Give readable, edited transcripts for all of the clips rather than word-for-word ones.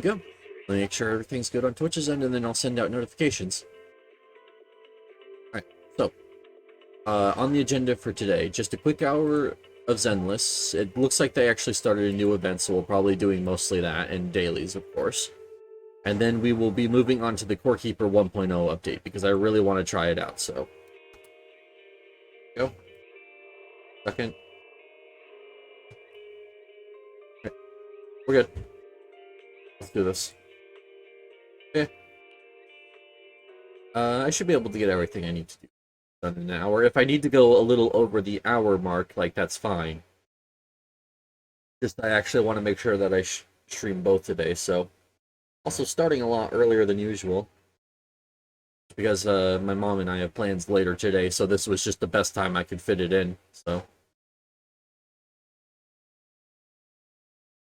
Go. Make sure everything's good on Twitch's end, and then I'll send out notifications. Alright, so, on the agenda for today, just a quick hour of Zenless. It looks like they actually started a new event, so we'll probably be doing mostly that, and dailies, of course. And then we will be moving on to the Core Keeper 1.0 update, because I really want to try it out, so. Go. Second. Okay. We're good. Let's do this. Okay. I should be able to get everything I need to do done in an hour. If I need to go a little over the hour mark, like, that's fine. Just, I actually want to make sure that I stream both today, so. Also starting a lot earlier than usual. Because, my mom and I have plans later today, so this was just the best time I could fit it in, so.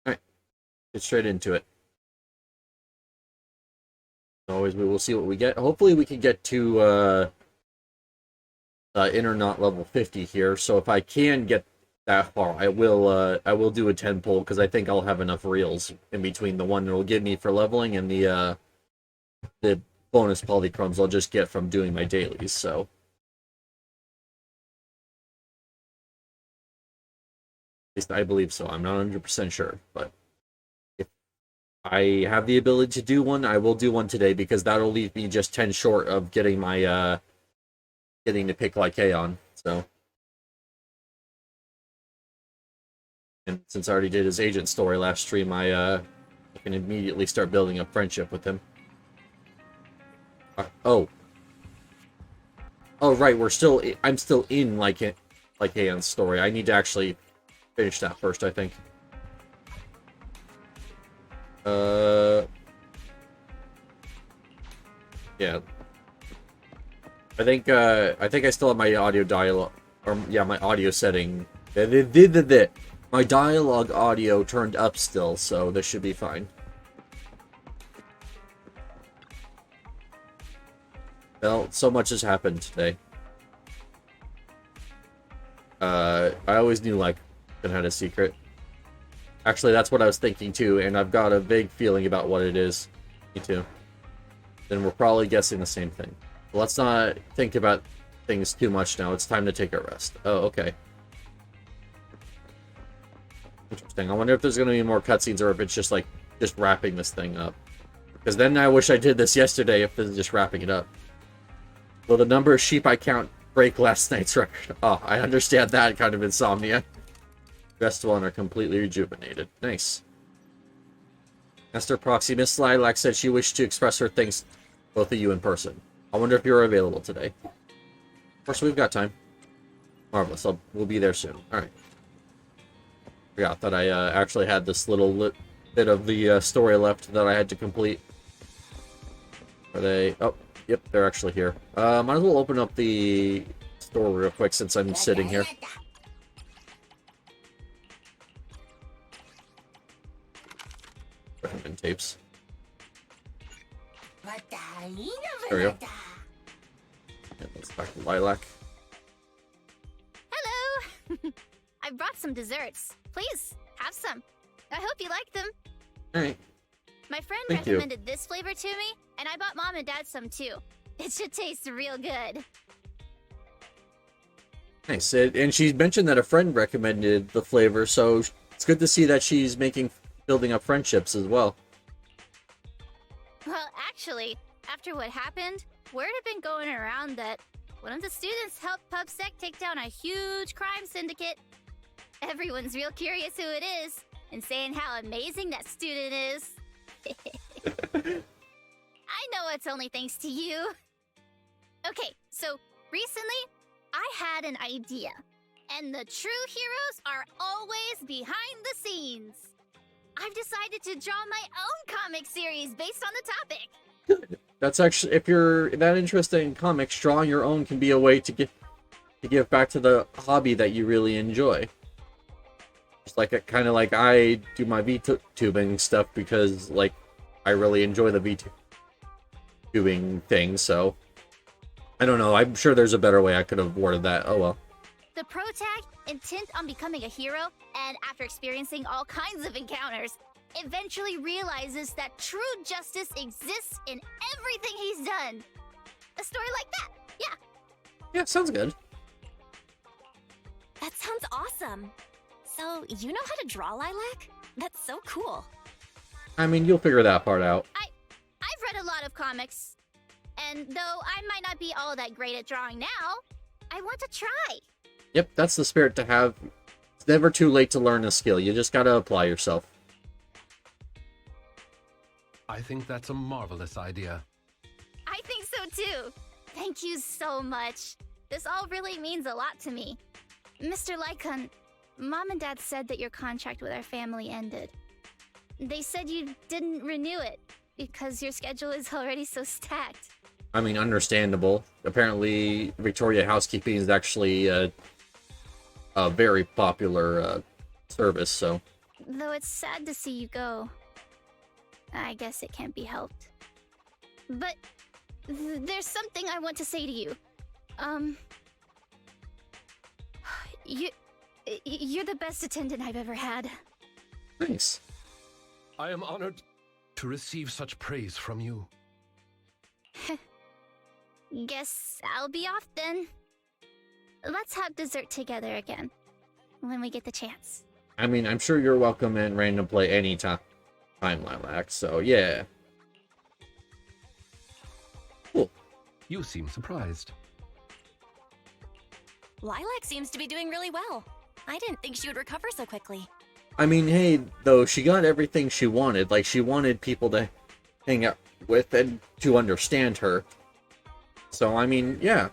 Alright. Get straight into it. Always, we will see what we get. Hopefully we can get to, Internaut level 50 here, so if I can get that far, I will do a 10 pull, because I think I'll have enough reels in between the one it'll give me for leveling and the bonus polychromes I'll just get from doing my dailies, so. At least I believe so. I'm not 100% sure, but if I have the ability to do one, I will do one today, because that'll leave me just 10 short of getting my, getting to pick Lycaon, so. And since I already did his agent story last stream, I can immediately start building a friendship with him. Oh, right, I'm still in Lycaon's story. I need to actually finish that first, I think. Yeah. I think I still have my audio dialogue, or yeah, my audio setting. My dialogue audio turned up still, so this should be fine. Well, so much has happened today. I always knew, like, it had a secret. Actually, that's what I was thinking too, and I've got a vague feeling about what it is. Me too. Then we're probably guessing the same thing. But let's not think about things too much now. It's time to take a rest. Oh, okay. Interesting. I wonder if there's going to be more cutscenes, or if it's just, like, just wrapping this thing up. Because then I wish I did this yesterday, if this is just wrapping it up. Will the number of sheep I count break last night's record? Oh, I understand that kind of insomnia. Rest one are completely rejuvenated. Nice. Master Proxy, Miss Lilac said she wished to express her thanks to both of you in person. I wonder if you're available today. Of course, we've got time. Marvelous. We'll be there soon. Alright. Forgot that I actually had this little bit of the story left that I had to complete. Are they... Oh, yep, they're actually here. Might as well open up the store real quick since I'm sitting here. Recommend tapes. There we go. Yeah, let's back to Lilac. Hello! I brought some desserts. Please, have some. I hope you like them. Alright. My friend Thank you. recommended this flavor to me, and I bought Mom and Dad some too. It should taste real good. Nice. And she mentioned that a friend recommended the flavor, so it's good to see that she's building up friendships as well. Well, actually, after what happened, word had been going around that one of the students helped PubSec take down a huge crime syndicate. Everyone's real curious who it is, and saying how amazing that student is. I know it's only thanks to you. Okay, so recently, I had an idea. And the true heroes are always behind the scenes. I've decided to draw my own comic series based on the topic. Good. That's actually, if you're that interested in comics, drawing your own can be a way to give back to the hobby that you really enjoy. Just like kind of like I do my VTubing stuff because, like, I really enjoy the VTubing thing, so I don't know. I'm sure there's a better way I could have worded that. Oh well. The pro tag, intent on becoming a hero, and after experiencing all kinds of encounters, eventually realizes that true justice exists in everything he's done. A story like that, yeah. Yeah, sounds good. That sounds awesome. So, you know how to draw, Lilac? That's so cool. I mean, you'll figure that part out. I've read a lot of comics, and though I might not be all that great at drawing now, I want to try. Yep, that's the spirit to have. It's never too late to learn a skill. You just gotta apply yourself. I think that's a marvelous idea. I think so too. Thank you so much. This all really means a lot to me. Mr. Lycon, Mom and Dad said that your contract with our family ended. They said you didn't renew it because your schedule is already so stacked. I mean, understandable. Apparently, Victoria Housekeeping is actually a very popular service, so... Though it's sad to see you go. I guess it can't be helped. But there's something I want to say to you. You're the best attendant I've ever had. Nice. I am honored to receive such praise from you. Guess I'll be off then. Let's have dessert together again. When we get the chance. I mean, I'm sure you're welcome and ready to play any time, Lilac, so yeah. Cool. You seem surprised. Lilac seems to be doing really well. I didn't think she would recover so quickly. I mean, hey, though, she got everything she wanted. Like, she wanted people to hang out with and to understand her. So, I mean, yeah.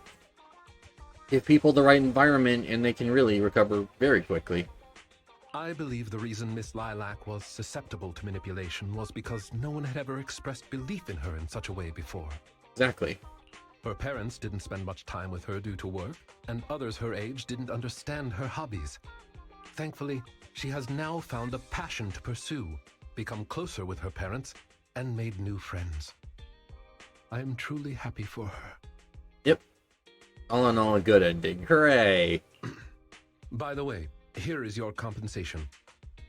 Give people the right environment and they can really recover very quickly. I believe the reason Miss Lilac was susceptible to manipulation was because no one had ever expressed belief in her in such a way before. Exactly. Her parents didn't spend much time with her due to work, and others her age didn't understand her hobbies. Thankfully, she has now found a passion to pursue, become closer with her parents, and made new friends. I am truly happy for her. Yep. All in all, a good ending. Hooray! By the way, here is your compensation.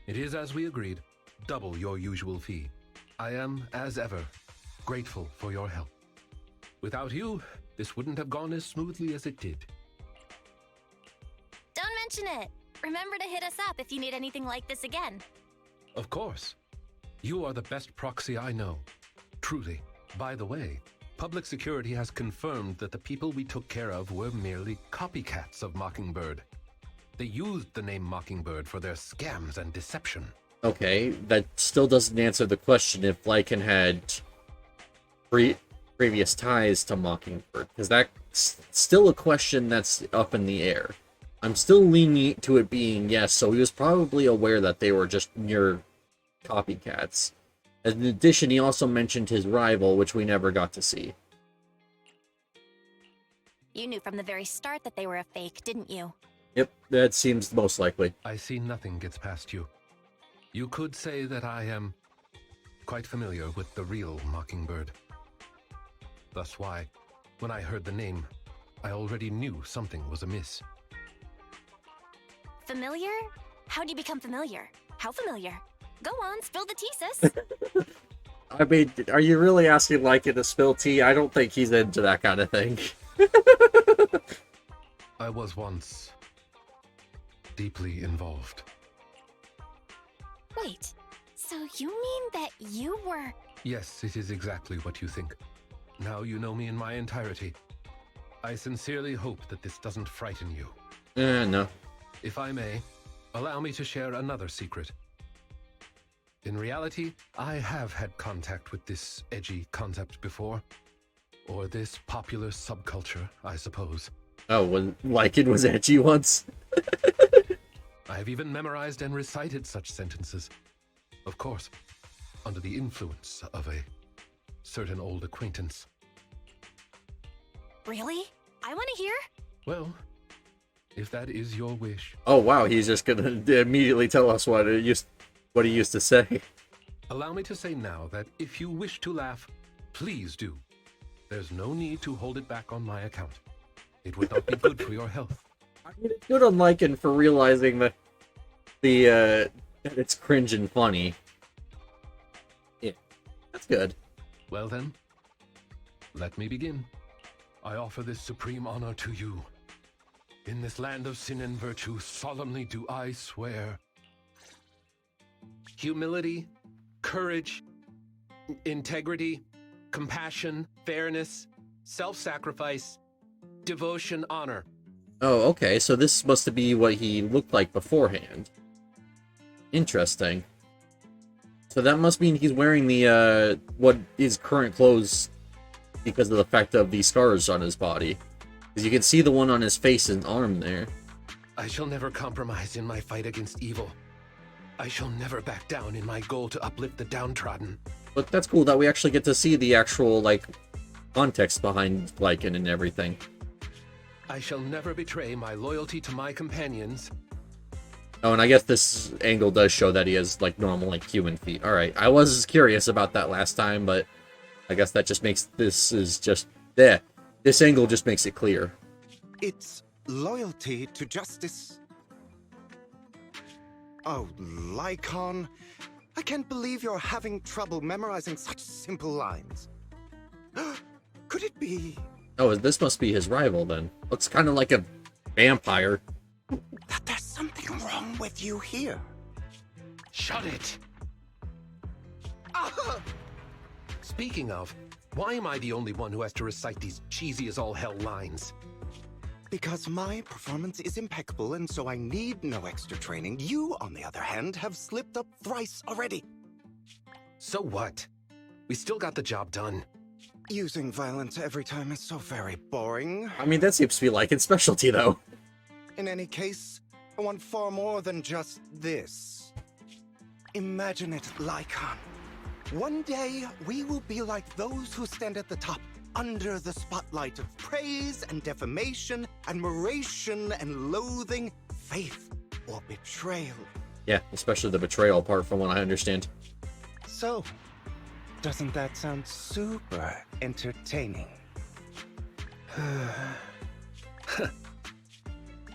It is as we agreed, double your usual fee. I am, as ever, grateful for your help. Without you, this wouldn't have gone as smoothly as it did. Don't mention it. Remember to hit us up if you need anything like this again. Of course. You are the best proxy I know. Truly. By the way, public security has confirmed that the people we took care of were merely copycats of Mockingbird. They used the name Mockingbird for their scams and deception. Okay, that still doesn't answer the question if Lycan had previous ties to Mockingbird, because that's still a question that's up in the air. I'm still leaning to it being yes, so he was probably aware that they were just mere copycats. In addition, he also mentioned his rival, which we never got to see. You knew from the very start that they were a fake, didn't you? Yep, that seems most likely. I see nothing gets past you. You could say that I am quite familiar with the real Mockingbird. That's why, when I heard the name, I already knew something was amiss. Familiar? How do you become familiar? How familiar? Go on, spill the tea, sis. I mean, are you really asking Lycan to spill tea? I don't think he's into that kind of thing. I was once deeply involved. Wait, so you mean that you were... Yes, it is exactly what you think. Now you know me in my entirety. I sincerely hope that this doesn't frighten you. No. If I may, allow me to share another secret. In reality, I have had contact with this edgy concept before. Or this popular subculture, I suppose. Oh, when Lycan was edgy once? I have even memorized and recited such sentences. Of course, under the influence of a certain old acquaintance. Really? I want to hear? Well, if that is your wish. Oh wow, he's just gonna immediately tell us what he used to say. Allow me to say now that if you wish to laugh, please do. There's no need to hold it back on my account. It would not be good for your health. I mean, it's good on Lycan for realizing that that it's cringe and funny. That's good. Well then, let me begin. I offer this supreme honor to you. In this land of sin and virtue, solemnly do I swear. Humility, courage, integrity, compassion, fairness, self-sacrifice, devotion, honor. Oh, okay, so this must be what he looked like beforehand. Interesting. So that must mean he's wearing the, what is current clothes because of the fact of the scars on his body. Because you can see the one on his face and arm there. I shall never compromise in my fight against evil. I shall never back down in my goal to uplift the downtrodden. But that's cool that we actually get to see the actual, like, context behind Lycan and everything. I shall never betray my loyalty to my companions. Oh, and I guess this angle does show that he has, like, normal, like, human feet. Alright, I was curious about that last time, but I guess that just makes this is just... there. This angle just makes it clear. It's loyalty to justice. Oh, Lycan, I can't believe you're having trouble memorizing such simple lines. Could it be... Oh, this must be his rival, then. Looks kind of like a vampire. that there's something wrong with you here? Shut it! Ah! Speaking of, why am I the only one who has to recite these cheesy as all hell lines? Because my performance is impeccable, and so I need no extra training. You, on the other hand, have slipped up thrice already. So what? We still got the job done. Using violence every time is so very boring. I mean, that seems to be Lycan's specialty, though. In any case, I want far more than just this. Imagine it, Lycan. One day, we will be like those who stand at the top, under the spotlight of praise and defamation, admiration and loathing, faith or betrayal. Yeah, especially the betrayal part, from what I understand. So, doesn't that sound super entertaining?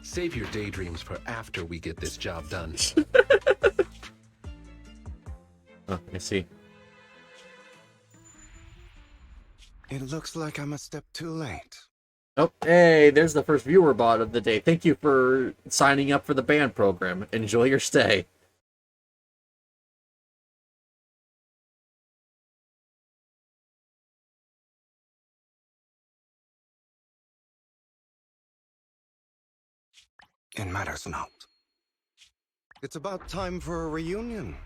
Save your daydreams for after we get this job done. Oh, I see. It looks like I'm a step too late. Oh, hey, there's the first viewer bot of the day. Thank you for signing up for the band program. Enjoy your stay. It matters not. It's about time for a reunion,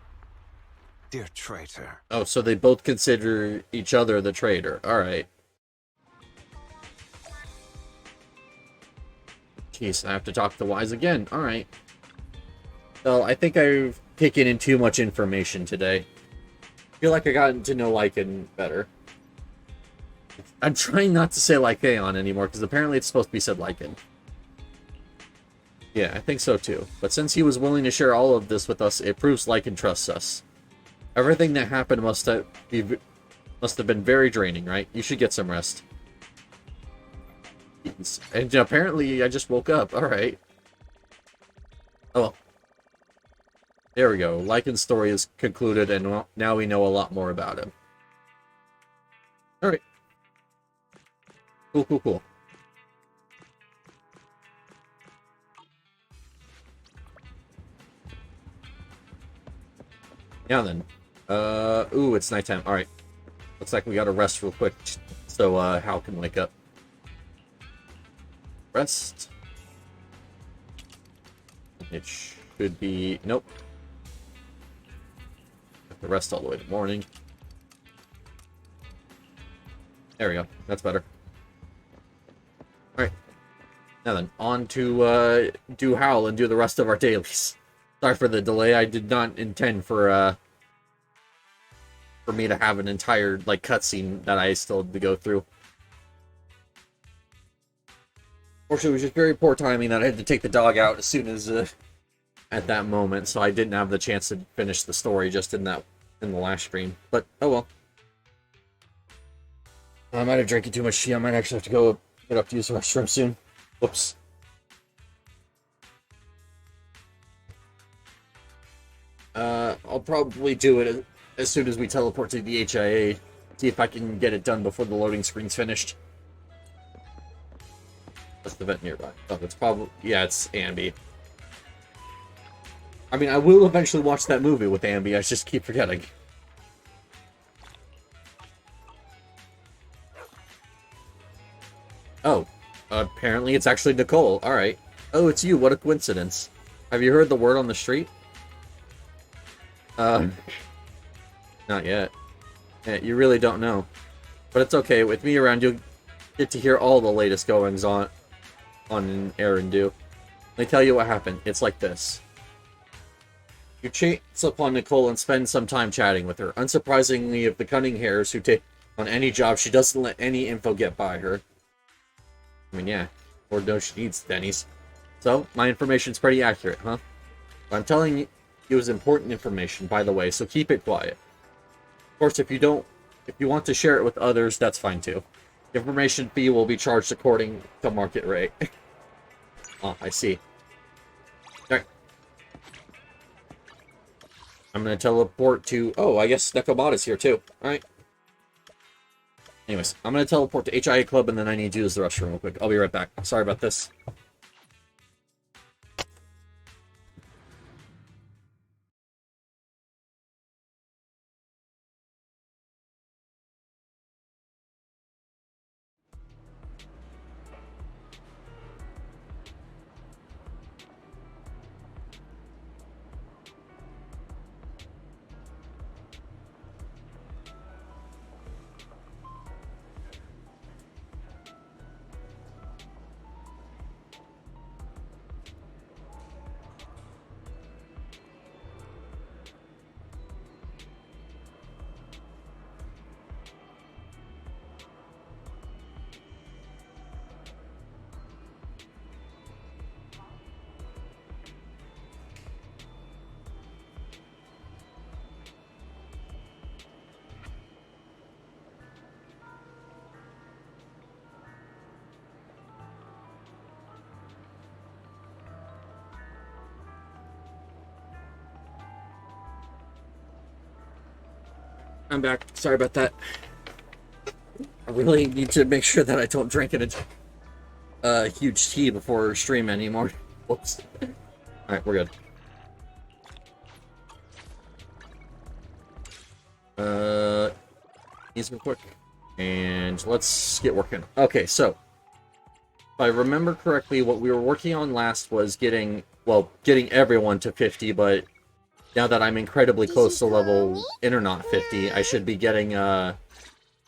dear traitor. Oh, so they both consider each other the traitor. Alright. Jeez, I have to talk to Wise again. Alright. Well, I think I've taken in too much information today. I feel like I gotten to know Lycan better. I'm trying not to say Lycaon anymore, because apparently it's supposed to be said Lycan. Yeah, I think so too. But since he was willing to share all of this with us, it proves Lycan trusts us. Everything that happened must have been very draining, right? You should get some rest. Jeez. And apparently I just woke up. Alright. Oh. There we go. Lycan's story is concluded, and now we know a lot more about him. Alright. Cool, cool, cool. Now then. Ooh, it's nighttime. Alright. Looks like we gotta rest real quick so Hal can wake up. Rest. It should be... Nope. Have to rest all the way to morning. There we go. That's better. Alright. Now then, on to do Howl and do the rest of our dailies. Sorry for the delay. I did not intend for me to have an entire, like, cutscene that I still had to go through. Fortunately, it was just very poor timing that I had to take the dog out as soon as, at that moment, so I didn't have the chance to finish the story just in the last stream. But, oh well. I might have drinking too much tea. I might actually have to go get up to use the restroom soon. Whoops. I'll probably do it as soon as we teleport to the HIA. See if I can get it done before the loading screen's finished. What's the vent nearby? Oh, it's probably... Yeah, it's Ambi. I mean, I will eventually watch that movie with Ambi. I just keep forgetting. Oh. Apparently it's actually Nicole. Alright. Oh, it's you. What a coincidence. Have you heard the word on the street? Not yet. Yeah, you really don't know. But it's okay. With me around, you'll get to hear all the latest goings on Erindu. Let me tell you what happened. It's like this. You chance upon Nicole and spend some time chatting with her. Unsurprisingly, of the cunning hairs who take on any job, she doesn't let any info get by her. I mean, yeah. Lord knows she needs Denny's. So, my information's pretty accurate, huh? What I'm telling you is important information, by the way, so keep it quiet. Of course, if you want to share it with others, that's fine too. The information fee will be charged according to market rate. Oh, I see. Alright. I'm gonna teleport to... Oh, I guess Nekomata's here too. Alright. Anyways, I'm gonna teleport to HIA Club and then I need to use the restroom real quick. I'll be right back. Sorry about this. I'm back. Sorry about that. I really need to make sure that I don't drink a huge tea before stream anymore. Whoops. Alright, we're good. Ease me quick. And let's get working. Okay, so if I remember correctly, what we were working on last was getting everyone to 50, but now that I'm incredibly close to level Internaut 50, I should be getting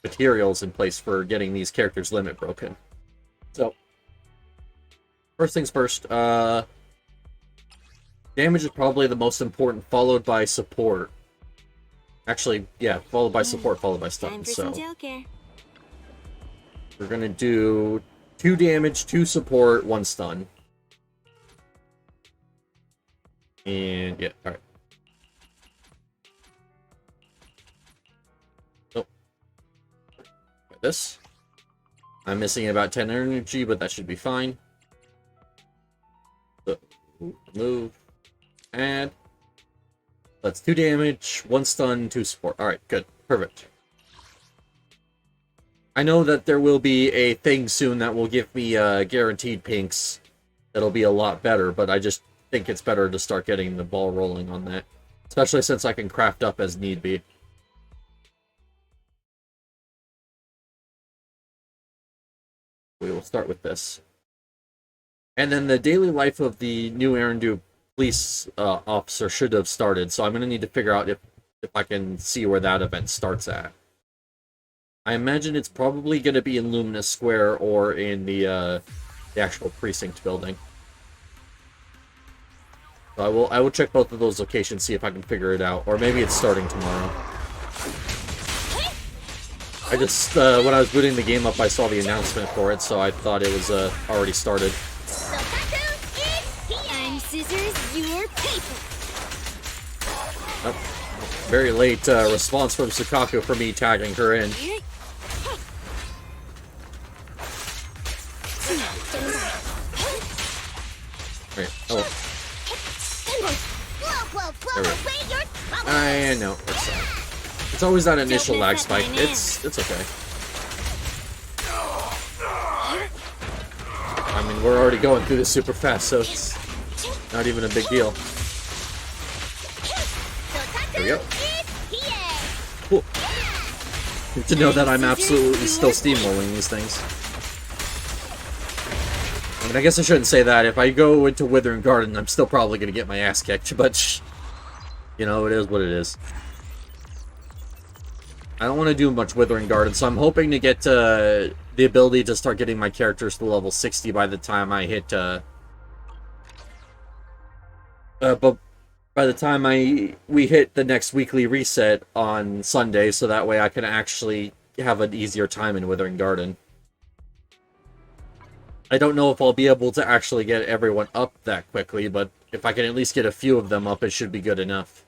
materials in place for getting these characters' limit broken. So, first things first, damage is probably the most important, followed by support. Actually, yeah, followed by support, followed by stun. So, we're gonna do 2 damage, 2 support, 1 stun. And, yeah, alright. This. I'm missing about 10 energy, but that should be fine. So, move. Add. That's 2 damage, 1 stun, 2 support. Alright, good. Perfect. I know that there will be a thing soon that will give me guaranteed pinks. That'll be a lot better, but I just think it's better to start getting the ball rolling on that. Especially since I can craft up as need be. We will start with this. And then the daily life of the new Erindu police officer should have started, so I'm going to need to figure out if I can see where that event starts at. I imagine it's probably going to be in Luminous Square or in the actual precinct building. So I will check both of those locations, see if I can figure it out, or maybe it's starting tomorrow. I just, when I was booting the game up, I saw the announcement for it, so I thought it was, already started. I'm scissors, you're paper. Oh, very late, response from Sukaku for me tagging her in. Wait, oh. There we go. I know, it's It's always that initial lag spike. It's okay. I mean, we're already going through this super fast, so it's not even a big deal. There we go. Cool. Good to know that I'm absolutely still steamrolling these things. I mean, I guess I shouldn't say that. If I go into Withering Garden, I'm still probably going to get my ass kicked, but, you know, it is what it is. I don't want to do much Withering Garden, so I'm hoping to get the ability to start getting my characters to level 60 by the time I hit, but by the time we hit the next weekly reset on Sunday, so that way I can actually have an easier time in Withering Garden. I don't know if I'll be able to actually get everyone up that quickly, but if I can at least get a few of them up, it should be good enough.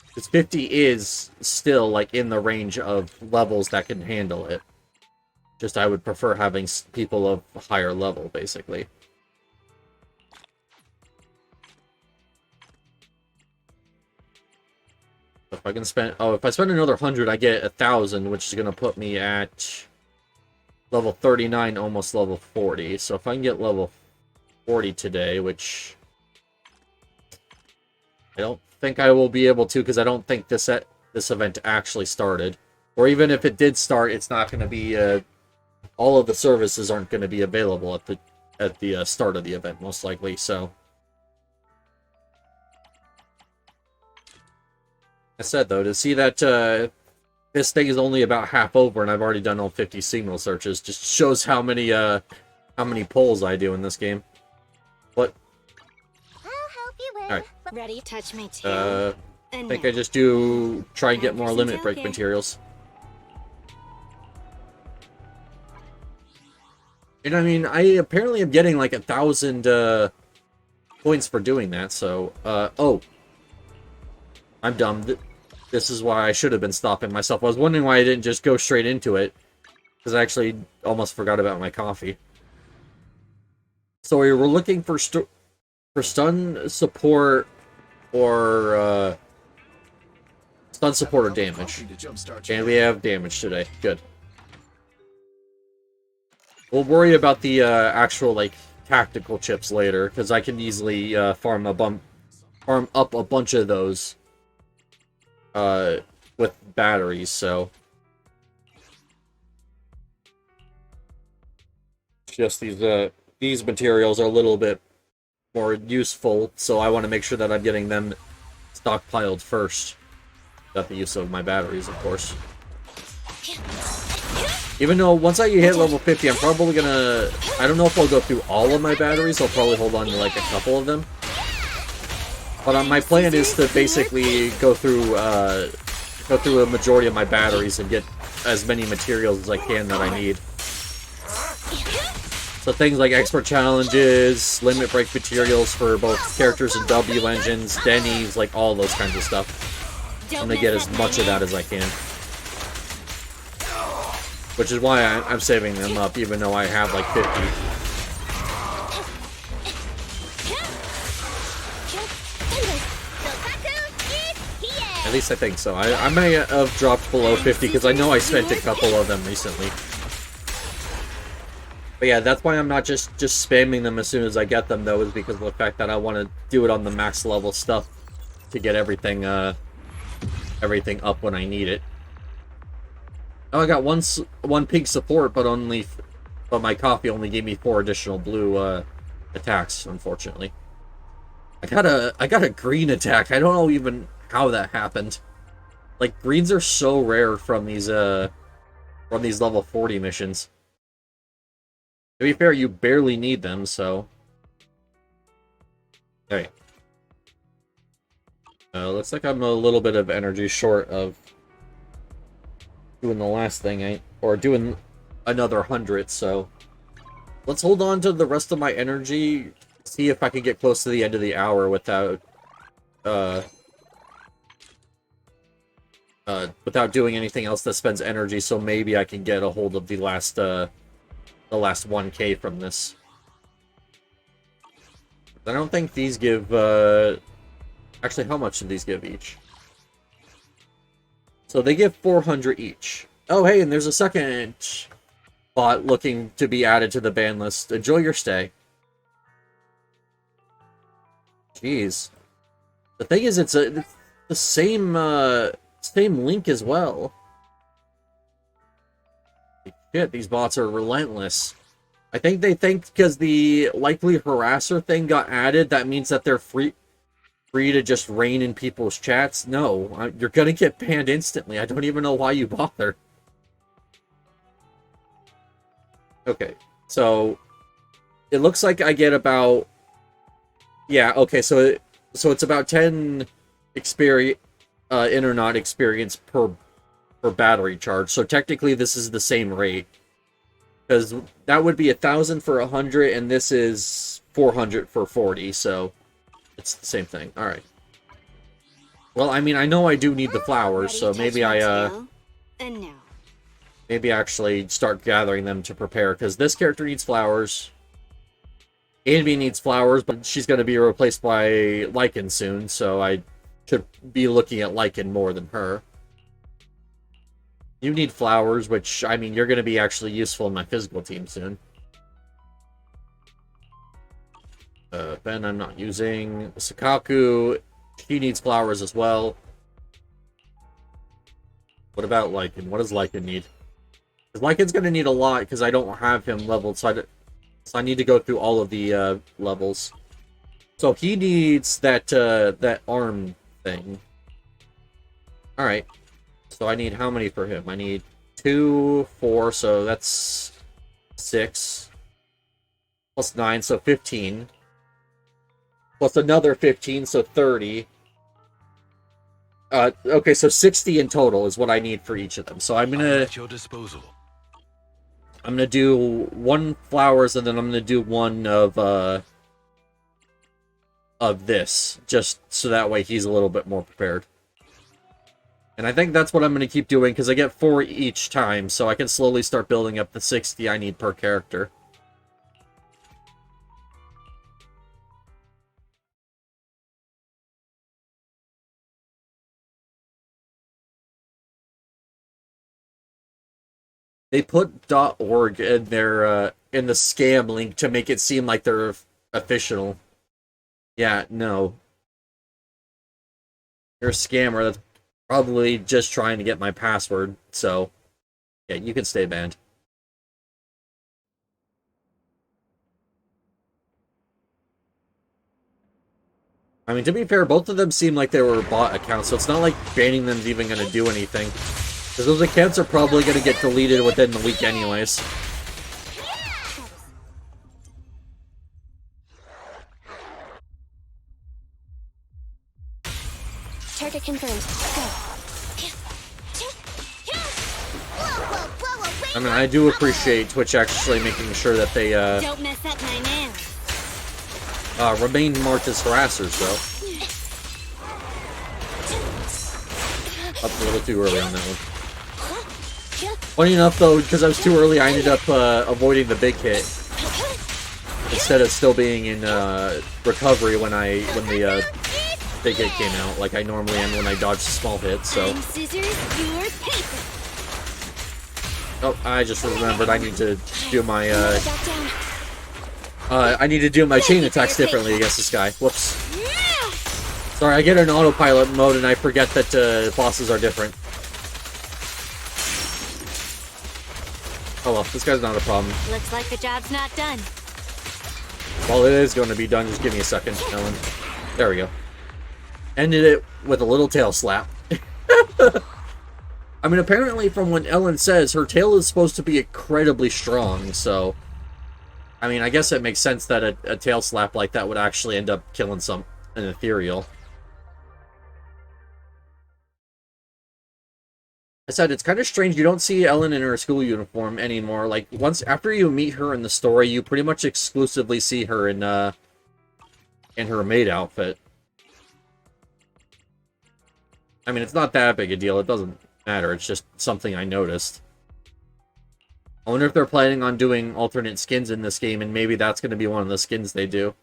Because 50 is still, like, in the range of levels that can handle it. Just I would prefer having people of higher level, basically. If I can spend... Oh, if I spend another 100, I get 1,000, which is going to put me at level 39, almost level 40. So if I can get level 40 today, which I don't think I will be able to, because I don't think this event actually started. Or even if it did start, it's not going to be... all of the services aren't going to be available at the start of the event, most likely, so... I said, though, to see that this thing is only about half over and I've already done all 50 signal searches just shows how many polls I do in this game. What? I'll help you with. Alright. Ready? Touch my tail. I think I just try and get more limit break materials. And I mean, I apparently am getting like 1,000 points for doing that, so, oh. I'm dumb. This is why I should have been stopping myself. I was wondering why I didn't just go straight into it. Because I actually almost forgot about my coffee. So we were looking for stun support or stun support or damage. And we have damage today. Good. We'll worry about the actual like tactical chips later, because I can easily farm up a bunch of those. With batteries, so just these materials are a little bit more useful, so I want to make sure that I'm getting them stockpiled first. Got the use of my batteries, of course. Even though once I hit level 50, I'm probably gonna... I don't know if I'll go through all of my batteries. I'll probably hold on to like a couple of them. But my plan is to basically go through a majority of my batteries and get as many materials as I can that I need. So things like expert challenges, limit break materials for both characters and W engines, Denny's, like all those kinds of stuff. I'm gonna get as much of that as I can. Which is why I'm saving them up, even though I have like 50. At least I think so. I may have dropped below 50 because I know I spent a couple of them recently. But yeah, that's why I'm not just spamming them as soon as I get them, though, is because of the fact that I want to do it on the max level stuff to get everything up when I need it. Oh, I got one pink support, but my coffee only gave me 4 additional blue attacks, unfortunately. I got a green attack. I don't know even how that happened. Like, greens are so rare from these level 40 missions. To be fair, you barely need them, so... Hey. Looks like I'm a little bit of energy short of doing the last thing, or doing another 100, so... Let's hold on to the rest of my energy, see if I can get close to the end of the hour without doing anything else that spends energy, so maybe I can get a hold of the last 1K from this. I don't think these give, actually, how much do these give each? So they give 400 each. Oh, hey, and there's a second bot looking to be added to the ban list. Enjoy your stay. Jeez. The thing is, it's the same link as well. Shit, these bots are relentless. I think they think because the likely harasser thing got added, that means that they're free to just reign in people's chats. No, you're gonna get banned instantly. I don't even know why you bother. Okay, so it looks like I get about... Yeah, okay, so it's about 10 experience, in or not experience per battery charge. So technically this is the same rate. Because that would be 1,000 for 100, and this is 400 for 40, so it's the same thing. Alright. Well, I mean, I know I do need the flowers, so maybe maybe actually start gathering them to prepare, because this character needs flowers. Amy needs flowers, but she's going to be replaced by Lycan soon, so I should be looking at Lycan more than her. You need flowers, which, I mean, you're going to be actually useful in my physical team soon. Ben, I'm not using. Sakaku, she needs flowers as well. What about Lycan? What does Lycan need? Because Lycan's going to need a lot, because I don't have him leveled, so I need to go through all of the levels. So he needs that arm thing. Alright. So I need how many for him? I need 2, 4, so that's 6. Plus 9, so 15. Plus another 15, so 30. Okay, so 60 in total is what I need for each of them. So I'm gonna... At your disposal. I'm gonna do 1 flowers, and then I'm gonna do 1 of this, just so that way he's a little bit more prepared. And I think that's what I'm gonna keep doing, because I get 4 each time, so I can slowly start building up the 60 I need per character. They put .org in their in the scam link to make it seem like they're official. Yeah, no. You're a scammer that's probably just trying to get my password, so yeah, you can stay banned. I mean, to be fair, both of them seem like they were bot accounts, so it's not like banning them is even going to do anything. Because those accounts are probably going to get deleted within the week anyways. Target confirmed. I mean, I do appreciate Twitch actually making sure that they Don't mess up my nails. remain marked as harassers, though. Up a little too early on that one. Funny enough, though, because I was too early, I ended up avoiding the big hit instead of still being in recovery when the big hit came out, like I normally am when I dodge small hits. So. Oh, I just remembered I need to do my chain attacks differently against this guy. Whoops. Sorry, I get in autopilot mode and I forget that bosses are different. Oh well, this guy's not a problem. Looks like the job's not done. Well, it is going to be done. Just give me a second, Ellen. There we go. Ended it with a little tail slap. I mean, apparently from what Ellen says, her tail is supposed to be incredibly strong, so... I mean, I guess it makes sense that a tail slap like that would actually end up killing an ethereal. I said, it's kind of strange you don't see Ellen in her school uniform anymore. Like, after you meet her in the story, you pretty much exclusively see her in her maid outfit. I mean, it's not that big a deal. It doesn't matter. It's just something I noticed. I wonder if they're planning on doing alternate skins in this game, and maybe that's going to be one of the skins they do.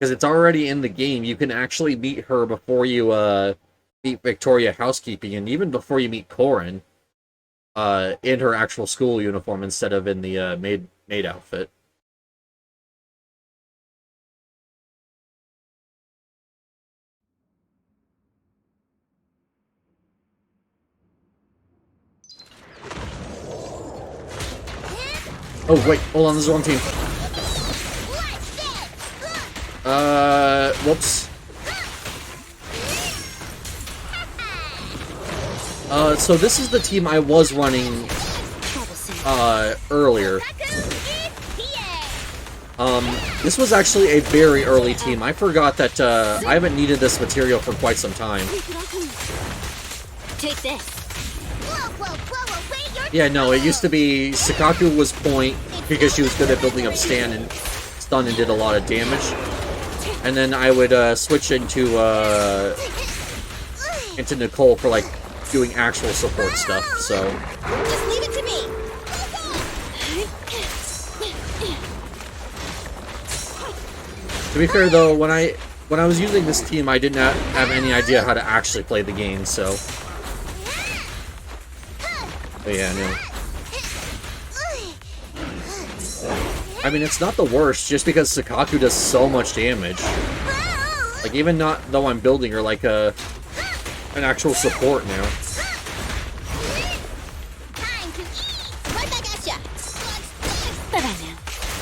Because it's already in the game. You can actually meet her before you meet Victoria housekeeping, and even before you meet Corin, in her actual school uniform instead of in the maid outfit. Oh wait, hold on, this is the wrong team. Whoops. So this is the team I was running, earlier. This was actually a very early team. I forgot that, I haven't needed this material for quite some time. Take this. Yeah, no, it used to be Sakaku was point because she was good at building up stun and did a lot of damage. And then I would switch into Nicole for like doing actual support stuff. So Just leave it to me. to be fair though, when I was using this team, I did not have any idea how to actually play the game. So, but yeah, no. I mean, it's not the worst, just because Sakaku does so much damage. Like, even not though I'm building her like an actual support now.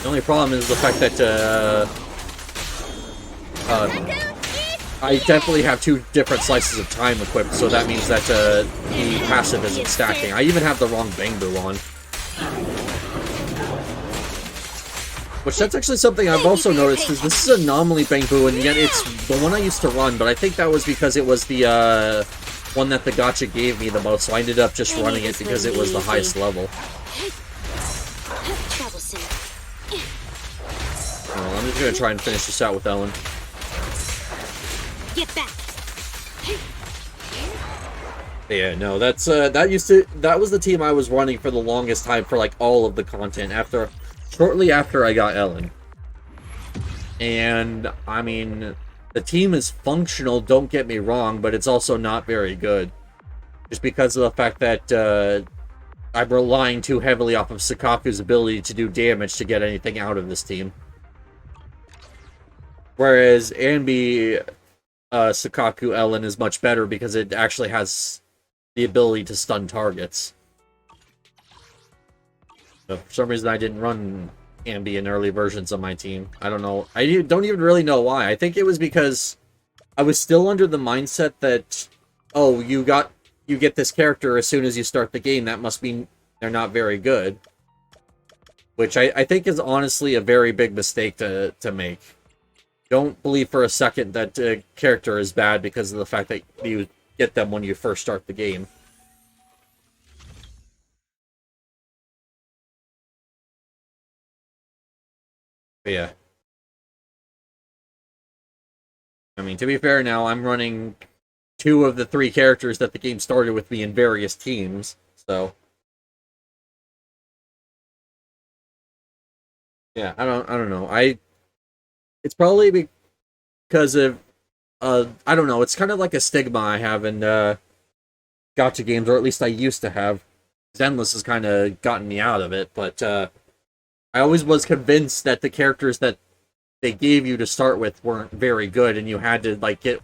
The only problem is the fact that I definitely have two different slices of time equipped, so that means that the passive isn't stacking. I even have the wrong Bangbu on. Which, that's actually something I've also noticed, is this is a Anomaly Bangbu, and yet it's the one I used to run, but I think that was because it was the one that the gacha gave me the most, so I ended up just running it because it was the highest level. Well, I'm just gonna try and finish this out with Ellen. Get back. Yeah, no, that's that was the team I was running for the longest time for like all of the content shortly after I got Ellen. And I mean, the team is functional, don't get me wrong, but it's also not very good. Just because of the fact that I'm relying too heavily off of Sakaku's ability to do damage to get anything out of this team. Whereas Anbi Sakaku Ellen is much better because it actually has the ability to stun targets. So for some reason I didn't run Anbi in early versions of my team. I don't know. I don't even really know why. I think it was because I was still under the mindset that, oh, you get this character as soon as you start the game. That must mean they're not very good. Which I think is honestly a very big mistake to make. Don't believe for a second that a character is bad because of the fact that you get them when you first start the game. But yeah. I mean, to be fair now, I'm running 2 of the 3 characters that the game started with me in various teams, so... Yeah, I don't know. It's probably because of, I don't know, it's kind of like a stigma I have in, gacha games, or at least I used to have. Zenless has kind of gotten me out of it, but, I always was convinced that the characters that they gave you to start with weren't very good, and you had to, like, and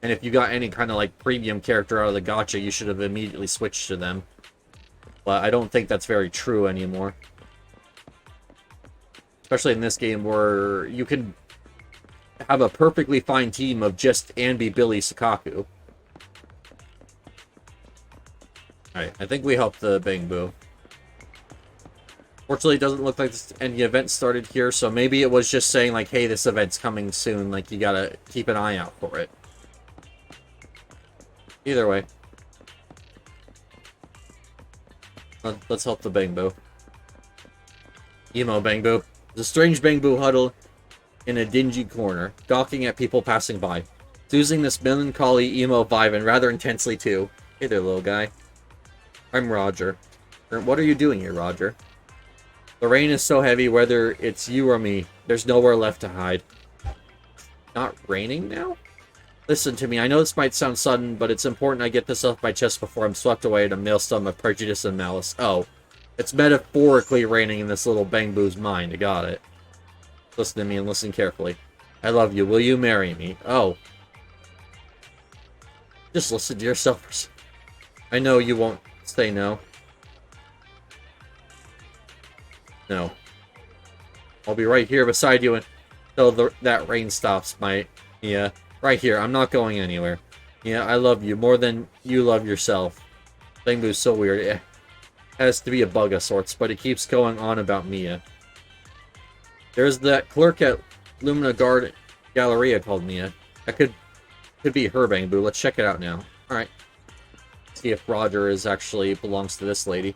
if you got any kind of, like, premium character out of the gacha, you should have immediately switched to them. But I don't think that's very true anymore. Especially in this game where you can have a perfectly fine team of just Anbi, Billy, Sakaku. Alright, I think we helped the Bangbu. Fortunately, it doesn't look like any event started here, so maybe it was just saying, like, hey, this event's coming soon, like, you gotta keep an eye out for it. Either way. Let's help the Bangbu. Emo Bangbu. There's a strange Bangbu huddle in a dingy corner, gawking at people passing by. It's using this melancholy emo vibe, and rather intensely too. Hey there, little guy. I'm Roger. What are you doing here, Roger? The rain is so heavy, whether it's you or me, there's nowhere left to hide. Not raining now? Listen to me. I know this might sound sudden, but it's important I get this off my chest before I'm swept away in a maelstrom of prejudice and malice. Oh, it's metaphorically raining in this little Bangbu's mind. I got it. Listen to me and listen carefully. I love you. Will you marry me? Oh. Just listen to yourself. I know you won't say no. No. I'll be right here beside you until that rain stops, Mia. Right here. I'm not going anywhere. Yeah, I love you more than you love yourself. Bangbu's so weird. It has to be a bug of sorts, but it keeps going on about Mia. There's that clerk at Lumina Garden Galleria called Mia. That could be her Bangbu. Let's check it out now. Alright. See if Roger is actually belongs to this lady.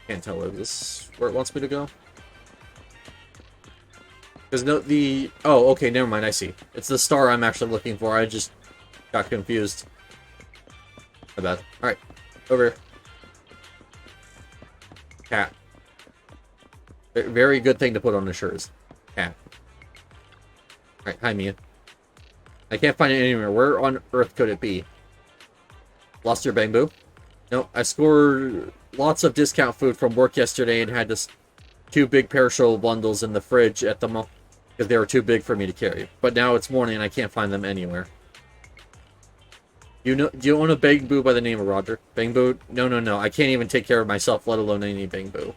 Can't tell if this where it wants me to go. Because no, oh, okay, never mind, I see. It's the star I'm actually looking for. I just got confused. My bad. Alright, over here. Cat. Very good thing to put on the shirt is cat. Alright, hi Mia. I can't find it anywhere. Where on earth could it be? Lost your Bangbu? No, I scored lots of discount food from work yesterday and had this 2 big perishable bundles in the fridge at the mall because they were too big for me to carry. But now it's morning and I can't find them anywhere. Do you own a Bangbu by the name of Roger? Bangbu? No. I can't even take care of myself, let alone any Bangbu.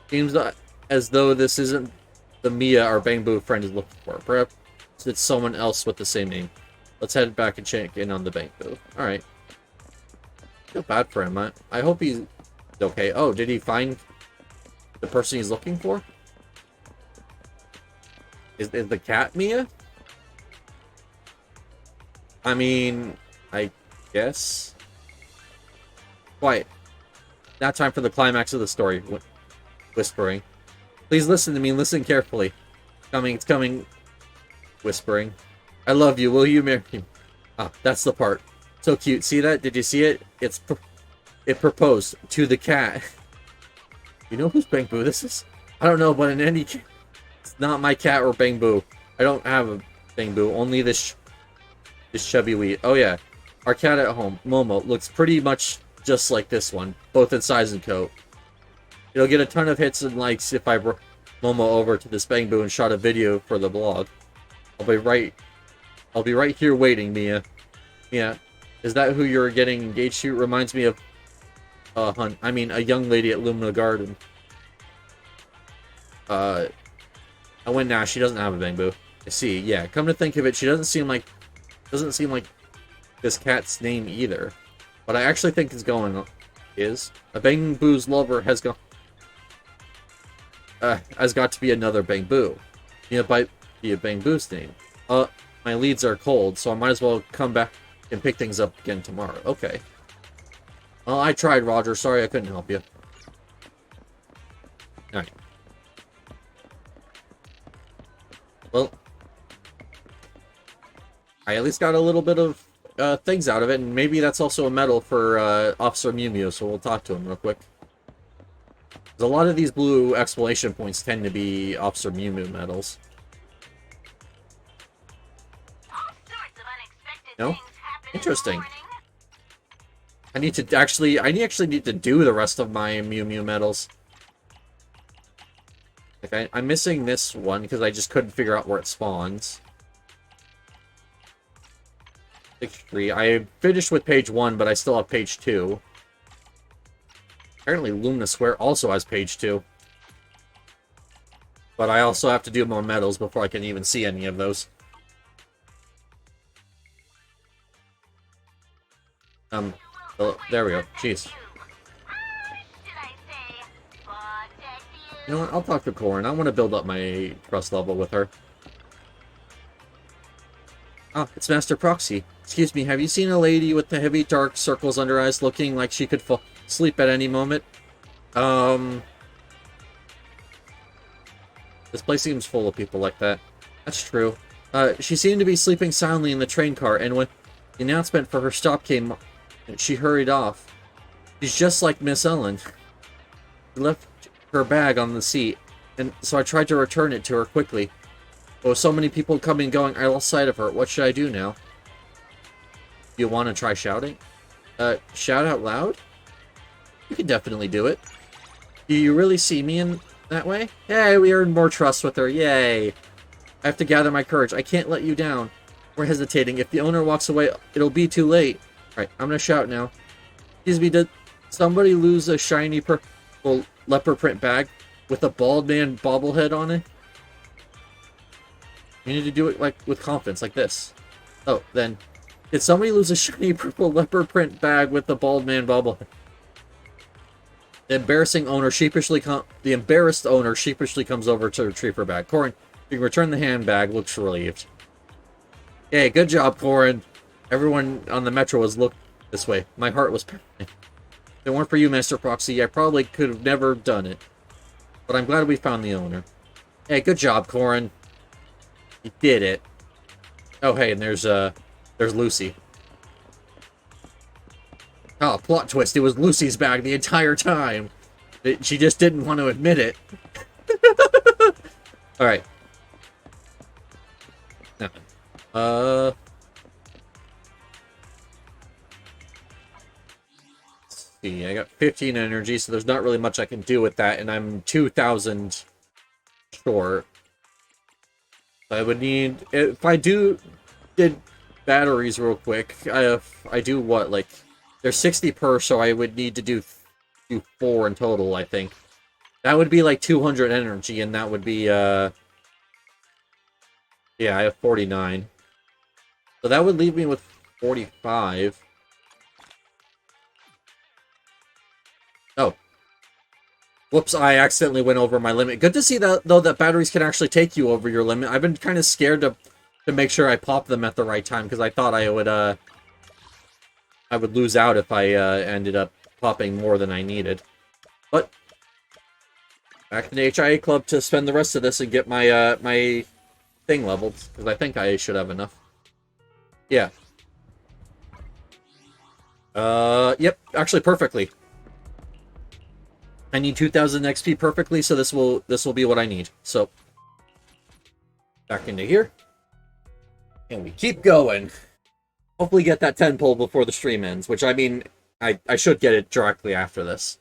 Seems as though this isn't the Mia our Bangbu friend is looking for. Perhaps it's someone else with the same name. Let's head back and check in on the Bangbu. Alright. Feel bad for him. I hope he's okay. Oh, did he find the person he's looking for? Is the cat Mia? I mean, I guess. Quiet. Now time for the climax of the story. Whispering. Please listen to me and listen carefully. It's coming. Whispering. I love you. Will you marry me? Ah, that's the part. So cute. See that? Did you see it? It proposed to the cat. You know whose Bangbu this is? I don't know, but in any case, it's not my cat or Bangbu. I don't have a Bangbu. Only this chubby wee. Oh yeah, our cat at home, Momo, looks pretty much just like this one, both in size and coat. It'll get a ton of hits and likes if I brought Momo over to this Bangbu and shot a video for the blog. I'll be right here waiting, Mia. Yeah. Is that who you're getting engaged to? Reminds me of a young lady at Lumina Garden. I went now. She doesn't have a Bangbu. I see. Yeah. Come to think of it, she doesn't seem like this cat's name either. But I actually think a Bangbu's lover has got to be another Bangbu. It might be a Bangbu's name. My leads are cold, so I might as well come back and pick things up again tomorrow. Okay. Well, I tried, Roger. Sorry I couldn't help you. Alright. Well, I at least got a little bit of things out of it, and maybe that's also a medal for Officer Mew Mew, so we'll talk to him real quick. A lot of these blue exclamation points tend to be Officer Mew Mew medals. No? Interesting. I actually need to do the rest of my Mew Mew medals. Like, I'm missing this one because I just couldn't figure out where it spawns. Page 3. I finished with page 1, but I still have page 2. Apparently Lumina Square also has page 2. But I also have to do more medals before I can even see any of those. Oh, there we go. Jeez. You know what? I'll talk to Corin. I want to build up my trust level with her. Ah, it's Master Proxy. Excuse me, have you seen a lady with the heavy dark circles under her eyes looking like she could fall asleep at any moment? This place seems full of people like that. That's true. She seemed to be sleeping soundly in the train car, and when the announcement for her stop came, she hurried off. She's just like Miss Ellen. She left her bag on the seat, and so I tried to return it to her quickly. Oh, so many people coming and going. I lost sight of her. What should I do now? You want to try shouting? Shout out loud? You can definitely do it. Do you really see me in that way? Hey, we earned more trust with her. Yay. I have to gather my courage. I can't let you down. We're hesitating. If the owner walks away, it'll be too late. Alright, I'm gonna shout now. Excuse me, did somebody lose a shiny purple leopard print bag with a bald man bobblehead on it? You need to do it like with confidence, like this. Oh, then, did somebody lose a shiny purple leopard print bag with the bald man bobblehead? The embarrassed owner sheepishly comes over to retrieve her bag. Corin, you can return the handbag. Looks relieved. Hey, good job, Corin. Everyone on the metro was looked this way. My heart was pounding. If it weren't for you, Master Proxy, I probably could have never done it. But I'm glad we found the owner. Hey, good job, Corin. You did it. Oh, hey, and there's Lucy. Oh, plot twist. It was Lucy's bag the entire time. She just didn't want to admit it. Alright. Let's see, I got 15 energy, so there's not really much I can do with that, and I'm 2,000 short. I would need, if I did batteries real quick, I do what, like, there's 60 per, so I would need to do 4 in total, I think. That would be like 200 energy, and that would be, yeah, I have 49. So that would leave me with 45. Oh. Whoops, I accidentally went over my limit. Good to see that, though, that batteries can actually take you over your limit. I've been kind of scared to make sure I pop them at the right time, because I thought I would lose out if I ended up popping more than I needed. But back to the HIA club to spend the rest of this and get my my thing leveled, because I think I should have enough. Yeah. Yep, actually perfectly. I need 2,000 XP perfectly, so this will be what I need. So back into here. And we keep going. Hopefully get that 10 pull before the stream ends, which, I mean, I should get it directly after this.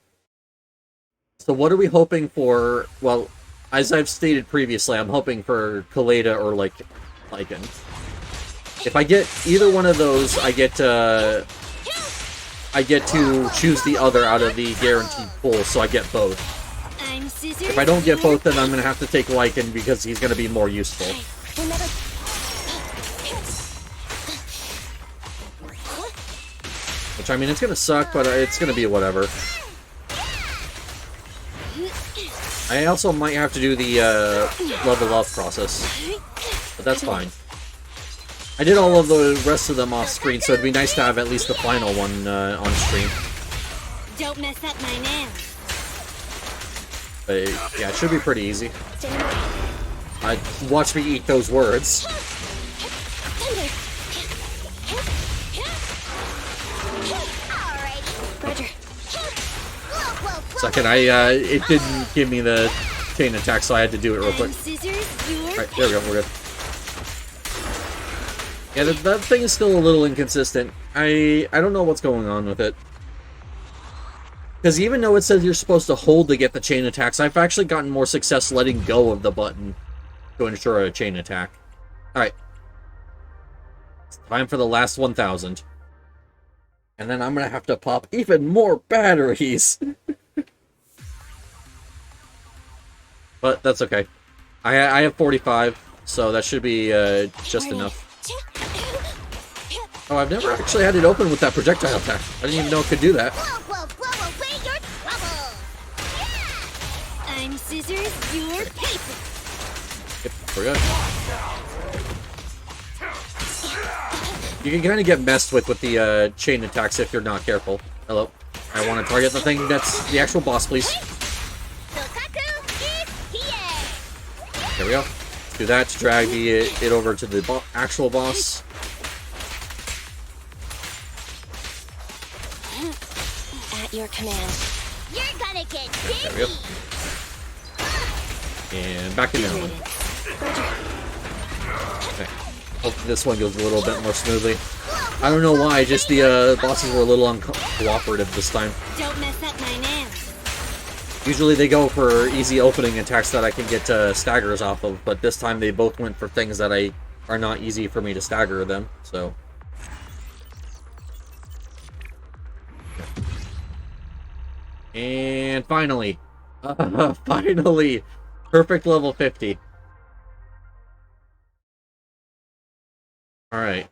So what are we hoping for? Well, as I've stated previously, I'm hoping for Kaleda or, like, Lycan. If I get either one of those, I get to choose the other out of the guaranteed pull, so I get both. If I don't get both, then I'm going to have to take Lycan because he's going to be more useful. Which, I mean, it's going to suck, but it's going to be whatever. I also might have to do the level up process, but that's fine. I did all of the rest of them off screen, so it'd be nice to have at least the final one on stream. Don't mess up my nails. But yeah, it should be pretty easy. Watch me eat those words. Roger. Second, it didn't give me the chain attack, so I had to do it real quick. Alright, there we go, we're good. Yeah, that thing is still a little inconsistent. I don't know what's going on with it. Because even though it says you're supposed to hold to get the chain attacks, I've actually gotten more success letting go of the button to ensure a chain attack. Alright. It's time for the last 1,000. And then I'm going to have to pop even more batteries. But that's okay. I have 45, so that should be just enough. Oh, I've never actually had it open with that projectile attack. I didn't even know it could do that. I'm scissors, you're paper. Yep, we're good. You can kind of get messed with the chain attacks if you're not careful. Hello. I want to target the thing that's the actual boss, please. There we go. Do that to drag it over to the actual boss. At your command. You're gonna get There we go. And back in there. Okay. Hopefully this one goes a little bit more smoothly. I don't know why, just the bosses were a little uncooperative this time. Don't mess up my nails. Usually they go for easy opening attacks that I can get staggers off of, but this time they both went for things that are not easy for me to stagger them, so... And finally! Finally! Perfect level 50. Alright.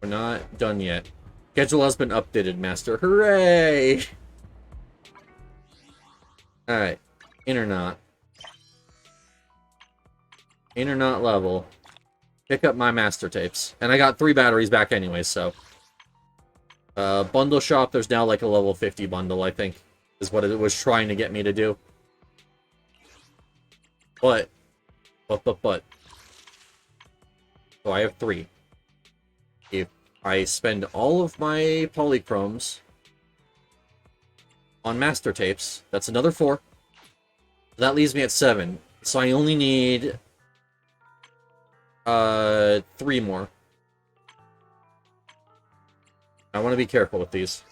We're not done yet. Schedule has been updated, Master. Hooray! Alright. In or not. In or not level. Pick up my master tapes. And I got 3 batteries back anyway, so... bundle shop, there's now like a level 50 bundle, I think. Is what it was trying to get me to do. But. So I have 3. If I spend all of my polychromes on master tapes, that's another 4. That leaves me at 7. So I only need 3 more. I want to be careful with these.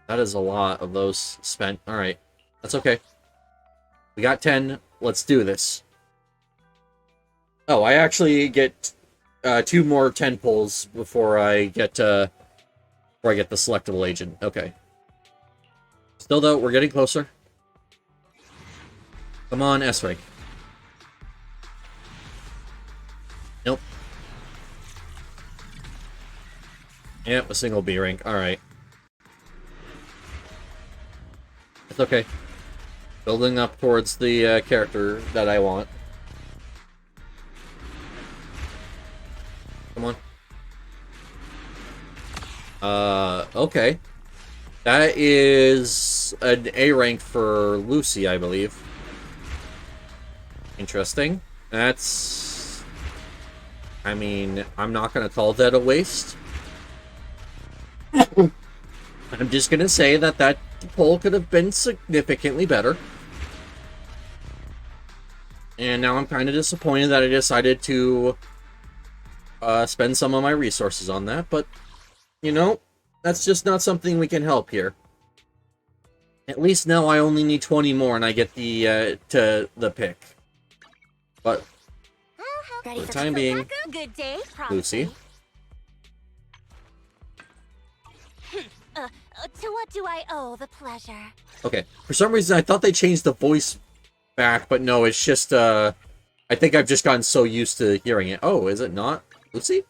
That is a lot of those spent. Alright. That's okay. We got 10. Let's do this. Oh, I actually get 2 more 10 pulls before I get the selectable agent. Okay. Still though, we're getting closer. Come on, S-Rank. Nope. Yep, a single B rank. Alright. It's okay. Building up towards the character that I want. Come on. Okay. That is an A rank for Lucy, I believe. Interesting. That's... I mean, I'm not gonna call that a waste. I'm just gonna say that poll could have been significantly better. And now I'm kind of disappointed that I decided to spend some of my resources on that, but, you know, that's just not something we can help here. At least now I only need 20 more and I get the pick. But, for the time being, Good day, Lucy. To what do I owe the pleasure? Okay, for some reason I thought they changed the voice back, but no, it's just, I think I've just gotten so used to hearing it. Oh, is it not Lucy?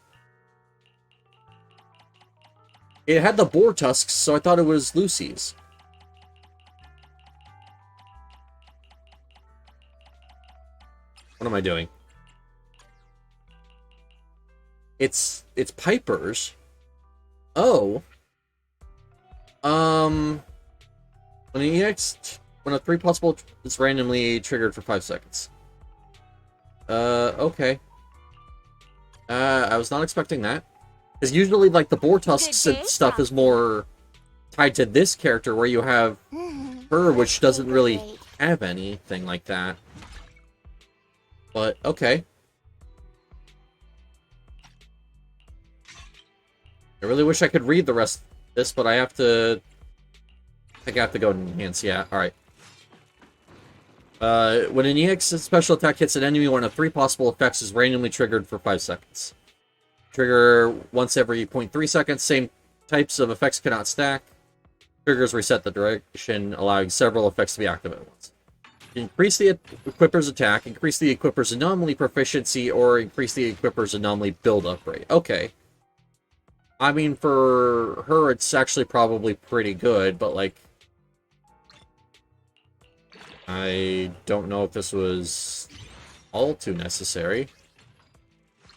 It had the boar tusks, so I thought it was Lucy's. What am I doing? It's Piper's. Oh. When a 3 possible is randomly triggered for 5 seconds. Okay. I was not expecting that. Because usually, like, the boar tusks and stuff is more tied to this character, where you have her, which doesn't really have anything like that. But, okay. I really wish I could read the rest of this, but I have to... I think I have to go and enhance, yeah, alright. When an EX special attack hits an enemy, one of 3 possible effects is randomly triggered for 5 seconds. Trigger once every 0.3 seconds. Same types of effects cannot stack. Triggers reset the duration, allowing several effects to be active at once. Increase the equipper's attack, increase the equipper's anomaly proficiency, or increase the equipper's anomaly build-up rate. Okay. I mean, for her, it's actually probably pretty good, but, like... I don't know if this was all too necessary.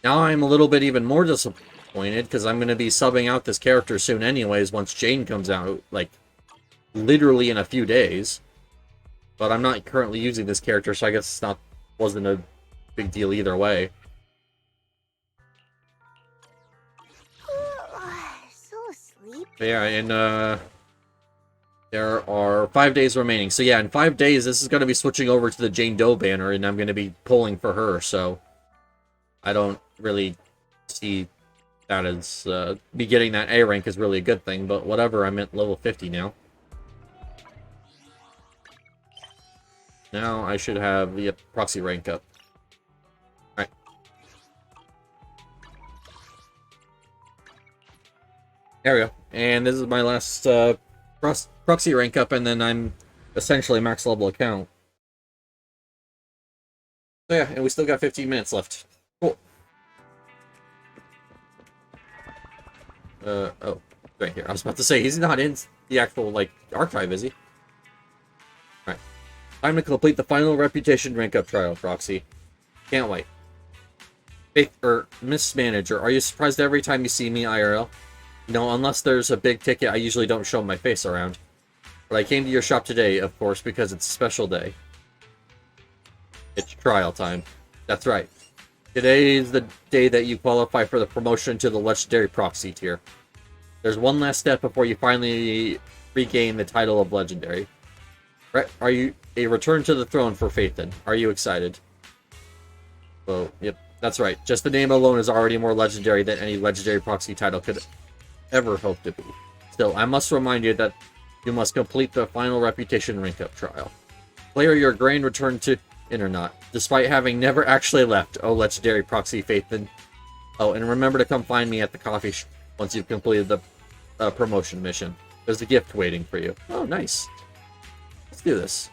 Now I'm a little bit even more disappointed, because I'm going to be subbing out this character soon anyways, once Jane comes out, like, literally in a few days. But I'm not currently using this character, so I guess wasn't a big deal either way. So sleepy. But yeah, and, There are 5 days remaining. So yeah, in 5 days, this is going to be switching over to the Jane Doe banner, and I'm going to be pulling for her, so I don't really see that as, me getting that A rank is really a good thing, but whatever, I'm at level 50 now. Now I should have the proxy rank up. Alright. There we go. And this is my last, proxy rank up, and then I'm essentially max level account. So yeah, and we still got 15 minutes left. Cool. Oh, right here. I was about to say, he's not in the actual, like, archive, is he? Alright. Time to complete the final reputation rank up trial, Proxy. Can't wait. Miss Manager, are you surprised every time you see me IRL? No, unless there's a big ticket, I usually don't show my face around. But I came to your shop today, of course, because it's a special day. It's trial time. That's right. Today is the day that you qualify for the promotion to the Legendary Proxy tier. There's one last step before you finally regain the title of Legendary. Are you a return to the throne for Phaethon? Are you excited? Well, yep, that's right. Just the name alone is already more legendary than any Legendary Proxy title could ever hope to be. Still, I must remind you that you must complete the final reputation rank-up trial. Player, your grain returned to Internet, despite having never actually left. Oh, Legendary Proxy Phaethon. Oh, and remember to come find me at the coffee once you've completed the promotion mission. There's a gift waiting for you. Oh, nice. Let's do this.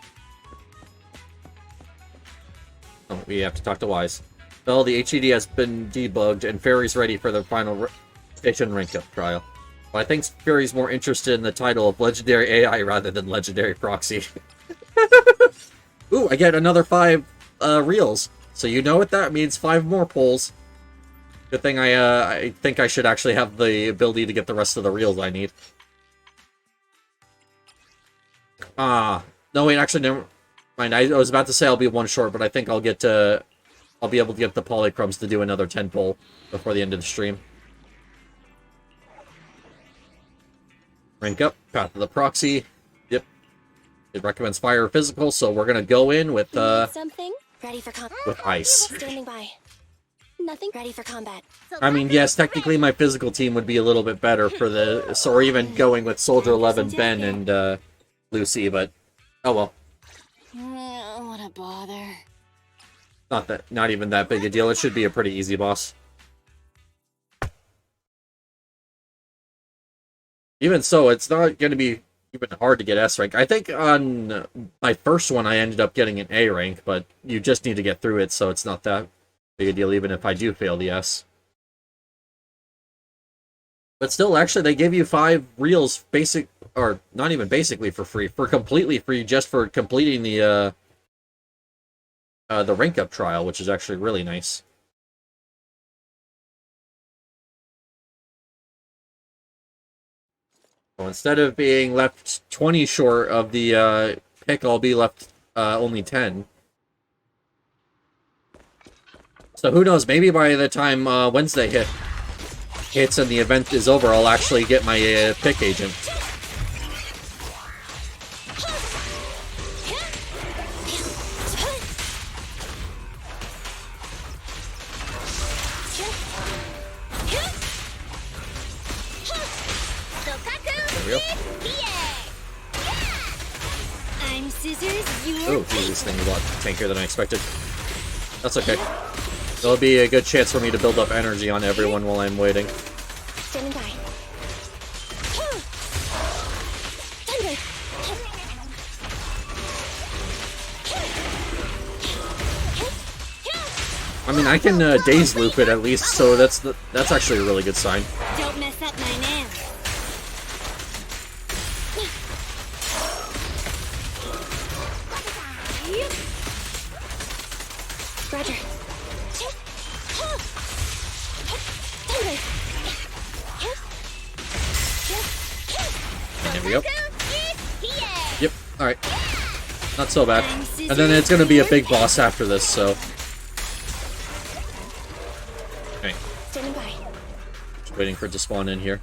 Oh, we have to talk to Wise. Well, the HED has been debugged, and Fairy's ready for the final station rank-up trial. But I think Fury's more interested in the title of Legendary AI rather than Legendary Proxy. Ooh, I get another 5 reels. So you know what that means, 5 more pulls. Good thing I think I should actually have the ability to get the rest of the reels I need. No wait, actually never mind. I was about to say I'll be 1 short, but I think I'll be able to get the Polychromes to do another 10 pull before the end of the stream. Rank up, Path of the Proxy. Yep. It recommends fire or physical, so we're gonna go in with something ready for with ice. Standing by. Nothing ready for combat. I mean, yes, technically my physical team would be a little bit better for the, or even going with Soldier 11, Ben, and Lucy, but oh well. What a bother. Not even that big a deal. It should be a pretty easy boss. Even so, it's not going to be even hard to get S rank. I think on my first one I ended up getting an A rank, but you just need to get through it, so it's not that big a deal even if I do fail the S. But still, actually, they give you 5 reels basic, or not even basically for free, for completely free, just for completing the rank up trial, which is actually really nice. So instead of being left 20 short of the pick, I'll be left only 10. So who knows, maybe by the time Wednesday hits and the event is over, I'll actually get my pick agent. I'm Scissors, you're Oh, this thing is a lot tankier than I expected. That's okay. There'll be a good chance for me to build up energy on everyone while I'm waiting. standing by. Thunder. I mean, I can daze loop it at least, so that's actually a really good sign. Don't mess up my nails. Roger. And there we go. Yep, alright. Not so bad. And then it's gonna be a big boss after this, so... Okay. Standing by. Just waiting for it to spawn in here.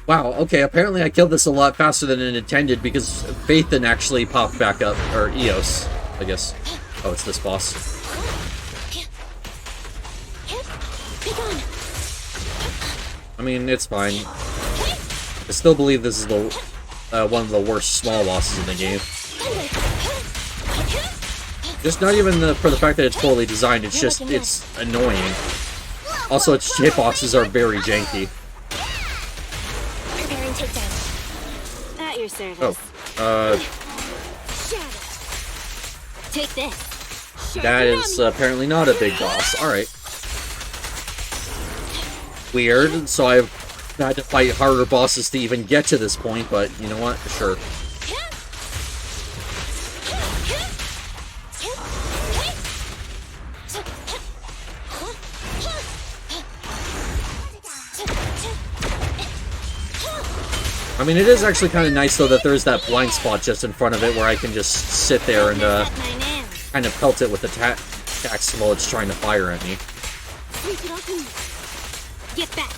Wow, okay, apparently I killed this a lot faster than it intended because Phaethon actually popped back up. Or Eos, I guess. Oh, it's this boss. I mean, it's fine. I still believe this is the one of the worst small bosses in the game. Just not even for the fact that it's poorly designed, it's just, it's annoying. Also, its hitboxes are very janky. Preparing takedown. At your service. Oh, Take this. that is apparently not a big boss. Alright. Weird, so I've had to fight harder bosses to even get to this point, but you know what? Sure. I mean, it is actually kind of nice, though, that there's that blind spot just in front of it where I can just sit there and kind of pelt it with attacks while it's trying to fire at me. Get back.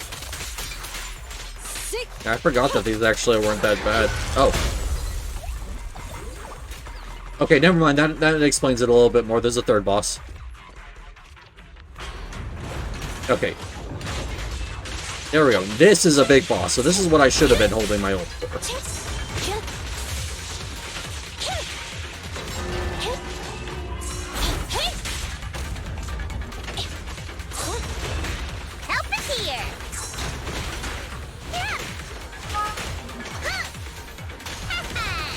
I forgot that these actually weren't that bad. Oh. Okay, never mind. That explains it a little bit more. There's a third boss. Okay. There we go. This is a big boss, so this is what I should have been holding my ult for. Help is here.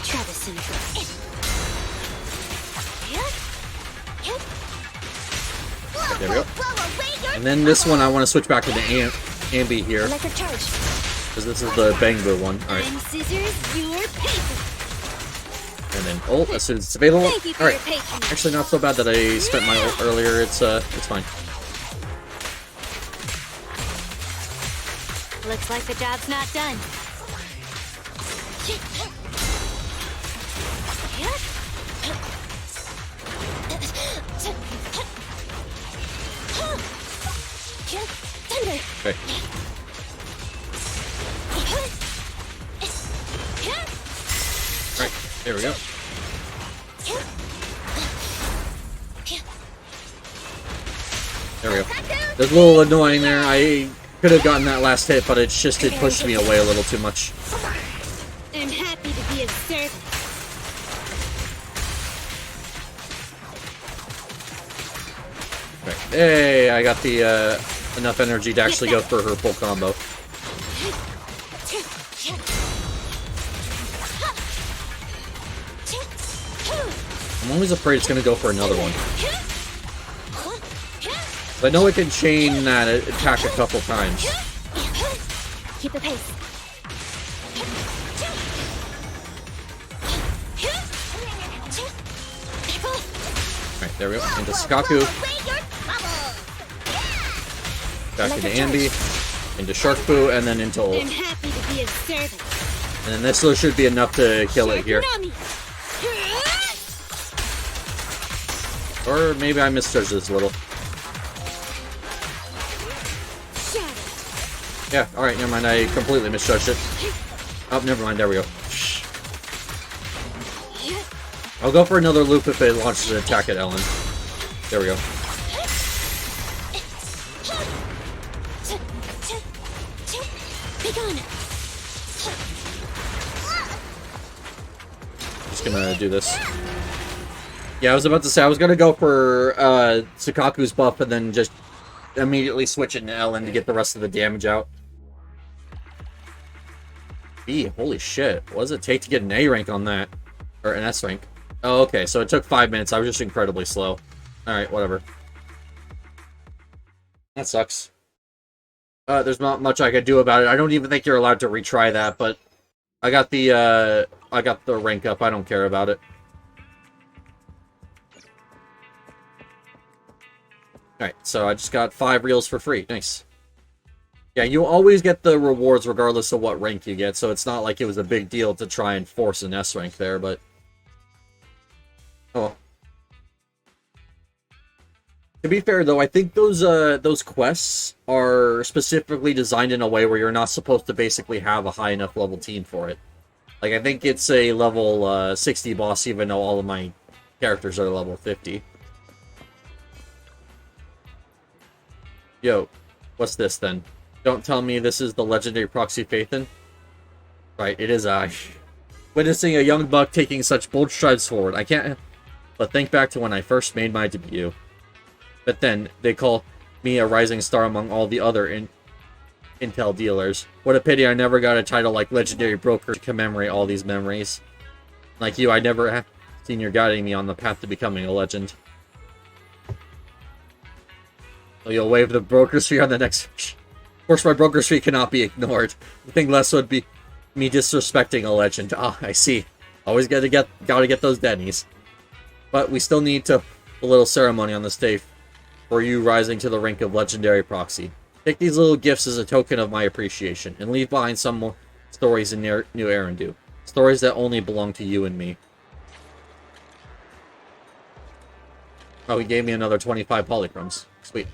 Travis Central. There we go. And then this one, I want to switch back to the Ambi here, Electric charge. because this is the Bangbu one. Alright. I'm scissors, you're paper. And then ult as soon as it's available. Thank you for Alright. your patience. Actually, not so bad that I spent my ult earlier. It's fine. Looks like the job's not done. Thunder. Okay. Alright, there we go. There we go. It was a little annoying there. I could have gotten that last hit, but it's just, it pushed me away a little too much. I'm happy to be of service. Right. Hey, I got the enough energy to actually go for her full combo. I'm always afraid it's going to go for another one. But I know it can chain that attack a couple times. Keep the pace. Alright, there we go. Into Skaku. Back into Ambi. Into Sharkboo, and then into ult. I'm happy to be of service. And this should be enough to kill it here. Or maybe I misjudged this a little. Yeah, alright, never mind. I completely misjudged it. Oh, never mind. There we go. I'll go for another loop if it launches an attack at Ellen. There we go. Just gonna do this. Yeah, I was about to say, I was gonna go for Sukaku's buff and then just immediately switch it into Ellen to get the rest of the damage out. Holy shit. What does it take to get an A rank on that? Or an S rank? Oh, okay, so it took 5 minutes. I was just incredibly slow. Alright, whatever. That sucks. There's not much I could do about it. I don't even think you're allowed to retry that, but I got the rank up. I don't care about it. Alright, so I just got 5 reels for free. Nice. Yeah, you always get the rewards regardless of what rank you get, so it's not like it was a big deal to try and force an S rank there, but... Oh. To be fair, though, I think those quests are specifically designed in a way where you're not supposed to basically have a high enough level team for it. Like, I think it's a level 60 boss, even though all of my characters are level 50. Yo, what's this, then? Don't tell me this is the legendary proxy Phaethon? Right, it is I. Witnessing a young buck taking such bold strides forward, I can't but think back to when I first made my debut. But then, they call me a rising star among all the other intel dealers. What a pity I never got a title like Legendary Broker to commemorate all these memories. Like you, I never have seen you guiding me on the path to becoming a legend. So you'll wave the broker's fee on the next... Of course, my broker's fee cannot be ignored. The thing less would be me disrespecting a legend. Ah, I see. Always gotta get those dennies. But we still need to... a little ceremony on this day for you rising to the rank of legendary proxy. Take these little gifts as a token of my appreciation, and leave behind some more stories in New Erendu. Stories that only belong to you and me. Oh, he gave me another 25 polychromes. Sweet.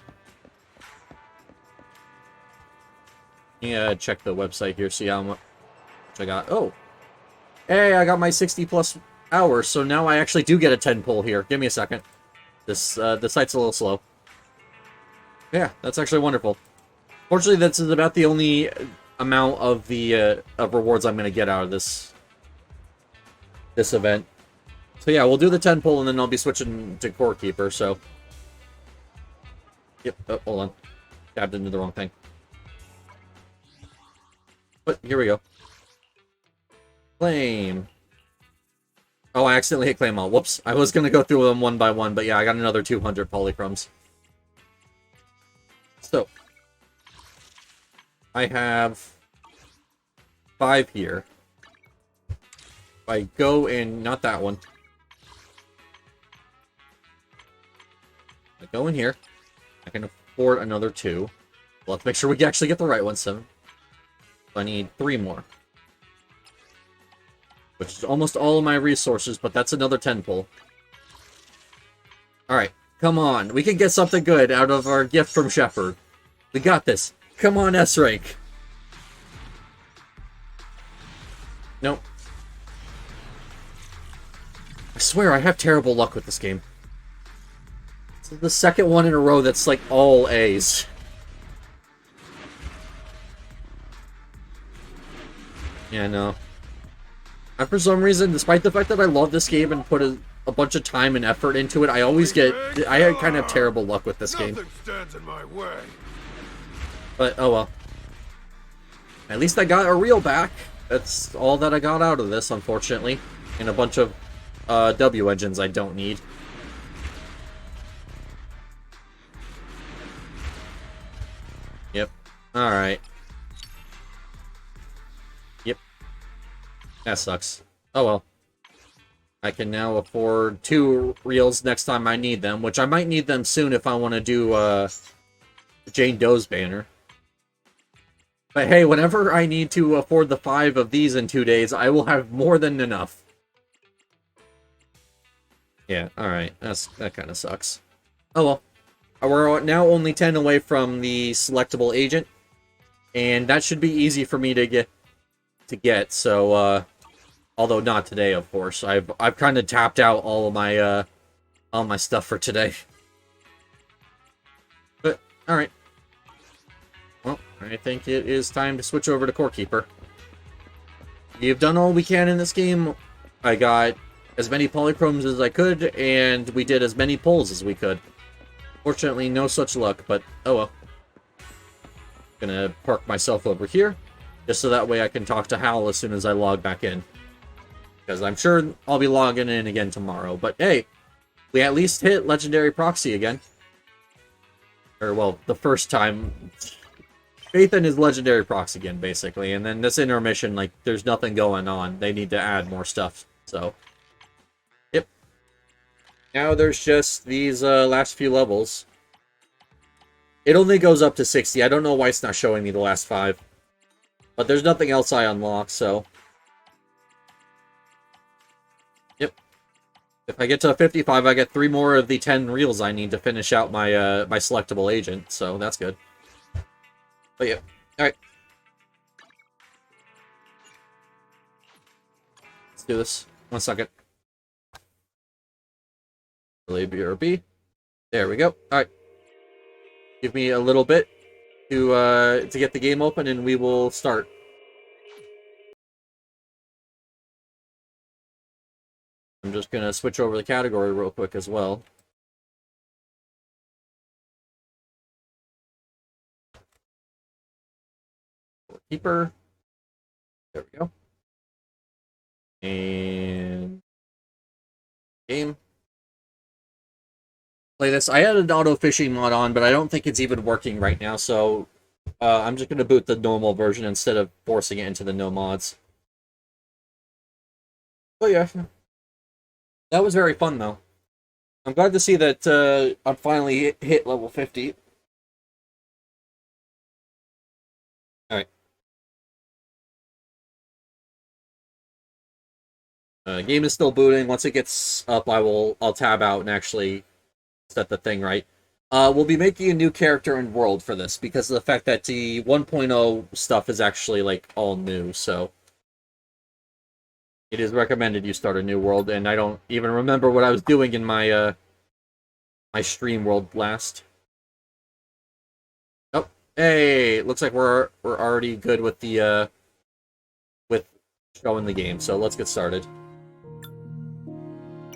Yeah, check the website here, see how much I got. Oh! Hey, I got my 60 plus hours, so now I actually do get a 10 pull here. Give me a second. The site's a little slow. Yeah, that's actually wonderful. Fortunately, this is about the only amount of the of rewards I'm going to get out of this event. So yeah, we'll do the 10 pull, and then I'll be switching to Core Keeper, so... Yep, oh, hold on. Tabbed into the wrong thing. But, here we go. Claim. Oh, I accidentally hit claim all. Whoops. I was going to go through them one by one, but yeah, I got another 200 polychromes. So, I have 5 here. If I go in, not that one. I go in here. I can afford another 2. Well, let's make sure we actually get the right one. 7. So I need 3 more. Which is almost all of my resources, but that's another 10 pull. Alright, come on. We can get something good out of our gift from Shepard. We got this. Come on, S-Rank. Nope. I swear, I have terrible luck with this game. This is the second one in a row that's like all A's. Yeah, no. And for some reason, despite the fact that I love this game and put a bunch of time and effort into it, I always get... I kind of have terrible luck with this game. Nothing stands in my way. But, oh well. At least I got a reel back. That's all that I got out of this, unfortunately. And a bunch of W engines I don't need. Yep. Alright. Yep. That sucks. Oh well. I can now afford 2 reels next time I need them, which I might need them soon if I want to do Jane Doe's banner. But hey, whenever I need to afford the 5 of these in 2 days, I will have more than enough. Yeah, alright. That kind of sucks. Oh well. We're now only 10 away from the selectable agent. And that should be easy for me to get, so, although not today, of course. I've kind of tapped out all of my stuff for today. But, alright. Well, I think it is time to switch over to Core Keeper. We've done all we can in this game. I got as many polychromes as I could, and we did as many pulls as we could. Fortunately, no such luck, but oh well. Gonna park myself over here, just so that way I can talk to Hal as soon as I log back in. Because I'm sure I'll be logging in again tomorrow, but hey, we at least hit Legendary Proxy again. Or, well, the first time... Phaethon is Legendary Proxy again, basically, and then this intermission, like, there's nothing going on. They need to add more stuff, so... Yep. Now there's just these last few levels. It only goes up to 60. I don't know why it's not showing me the last 5. But there's nothing else I unlock, so... Yep. If I get to 55, I get 3 more of the 10 reels I need to finish out my my selectable agent, so that's good. But yeah, alright. Let's do this. 1 second. Delay BRB. There we go. Alright. Give me a little bit to get the game open and we will start. I'm just gonna switch over the category real quick as well. Keeper. There we go. And game. Play this. I had an auto fishing mod on, but I don't think it's even working right now, so I'm just gonna boot the normal version instead of forcing it into the no mods. But yeah. That was very fun, though. I'm glad to see that I'm finally hit level 50. Alright. Game is still booting. Once it gets up, I'll tab out and actually set the thing right. We'll be making a new character and world for this, because of the fact that the 1.0 stuff is actually, like, all new, so... It is recommended you start a new world, and I don't even remember what I was doing in my my stream world last. Oh, hey, looks like we're already good with the with showing the game. So let's get started.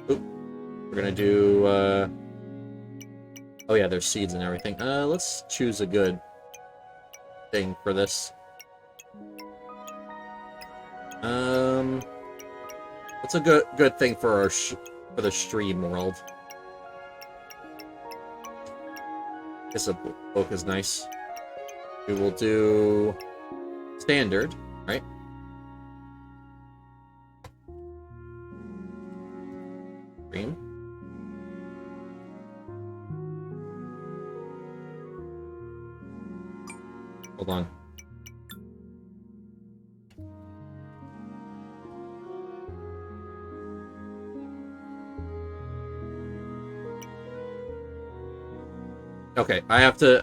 Oop, we're gonna do oh yeah, there's seeds and everything. Let's choose a good thing for this. What's a good thing for our for the stream world? Guess a book is nice. We will do standard, right? Stream. Hold on. Okay, I have to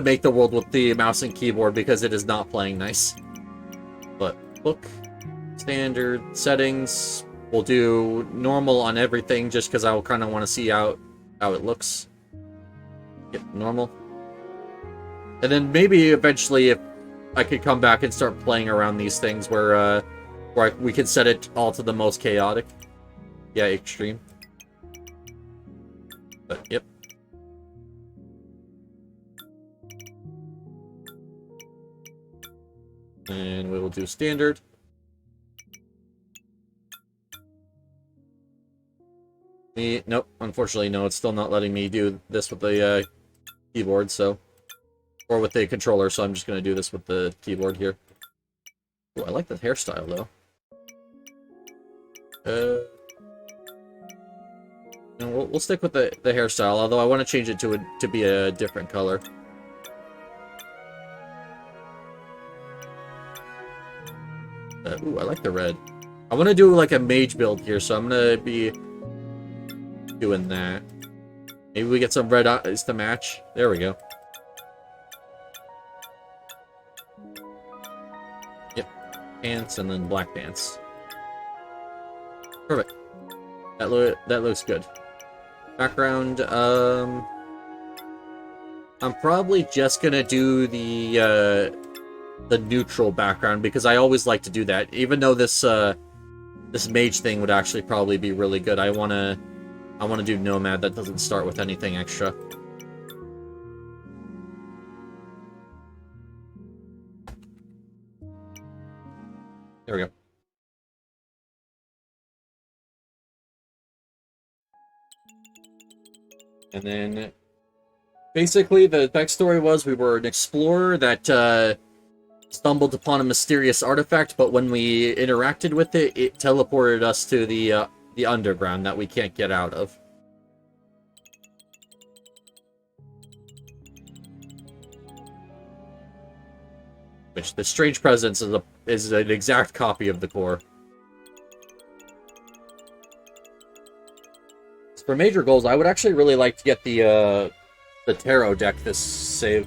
make the world with the mouse and keyboard because it is not playing nice. But book, standard, settings, we'll do normal on everything just because I will kind of want to see how it looks. Yep, normal. And then maybe eventually if I could come back and start playing around these things where we can set it all to the most chaotic. Yeah, extreme. But, yep. And we will do standard. Nope, unfortunately, no, it's still not letting me do this with the keyboard, so... Or with the controller, so I'm just going to do this with the keyboard here. Ooh, I like the hairstyle, though. We'll stick with the hairstyle, although I want to change it to be a different color. Ooh, I like the red. I want to do like a mage build here, so I'm going to be doing that. Maybe we get some red eyes to match. There we go. Yep. Pants and then black pants. Perfect. That looks good. Background, I'm probably just gonna do the neutral background because I always like to do that. Even though this this mage thing would actually probably be really good, I wanna do nomad that doesn't start with anything extra. There we go. And then, basically, the backstory was we were an explorer that stumbled upon a mysterious artifact, but when we interacted with it, it teleported us to the underground that we can't get out of. Which the Strange Presence is an exact copy of the core. for major goals, I would actually really like to get the tarot deck this save.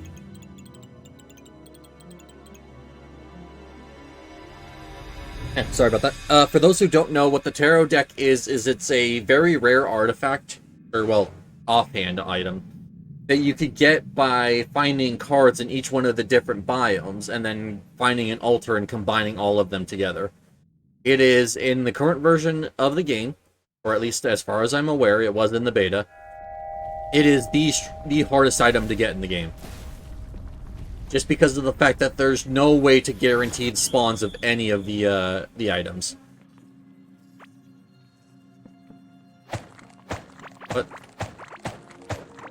Sorry about that. For those who don't know, what the tarot deck is it's a very rare artifact, or, well, offhand item, that you could get by finding cards in each one of the different biomes, and then finding an altar and combining all of them together. It is, in the current version of the game, or at least as far as I'm aware, it was in the beta, it is the hardest item to get in the game. Just because of the fact that there's no way to guaranteed spawns of any of the items. But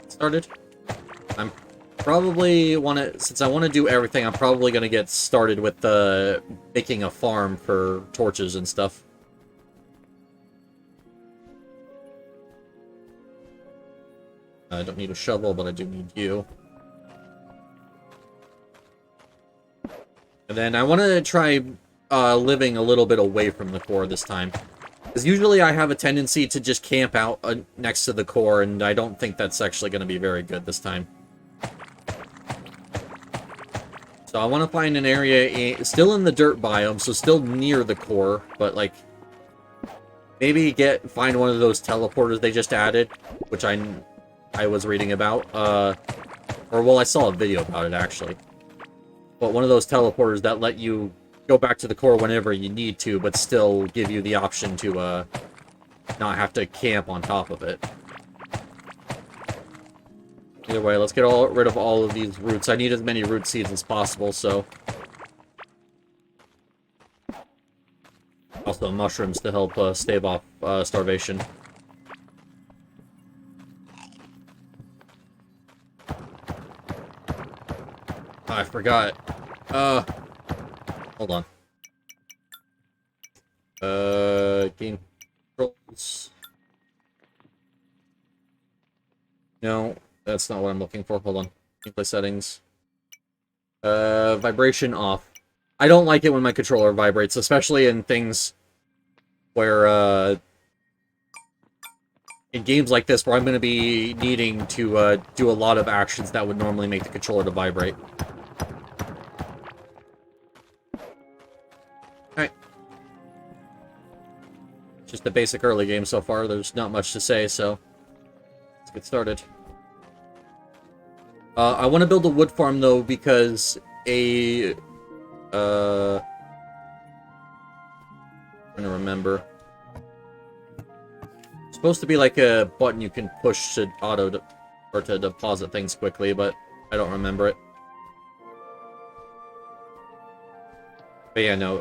started. I'm probably since I want to do everything, I'm probably gonna get started with making a farm for torches and stuff. I don't need a shovel, but I do need you. And then I want to try living a little bit away from the core this time. Because usually I have a tendency to just camp out next to the core, and I don't think that's actually going to be very good this time. So I want to find an area still in the dirt biome, so still near the core, but like maybe find one of those teleporters they just added, which I was reading about. Or well, I saw a video about it actually. But one of those teleporters that let you go back to the core whenever you need to, but still give you the option to not have to camp on top of it. Either way, let's get rid of all of these roots. I need as many root seeds as possible, so... Also mushrooms to help stave off starvation. I forgot. Hold on. Game controls. No, that's not what I'm looking for. Hold on. Gameplay settings. Vibration off. I don't like it when my controller vibrates, especially in things where, in games like this, where I'm going to be needing to do a lot of actions that would normally make the controller to vibrate. Alright. Just the basic early game so far. There's not much to say, so let's get started. I want to build a wood farm, though, because I'm trying to remember. It's supposed to be like a button you can push to or to deposit things quickly, but I don't remember it. But yeah, no.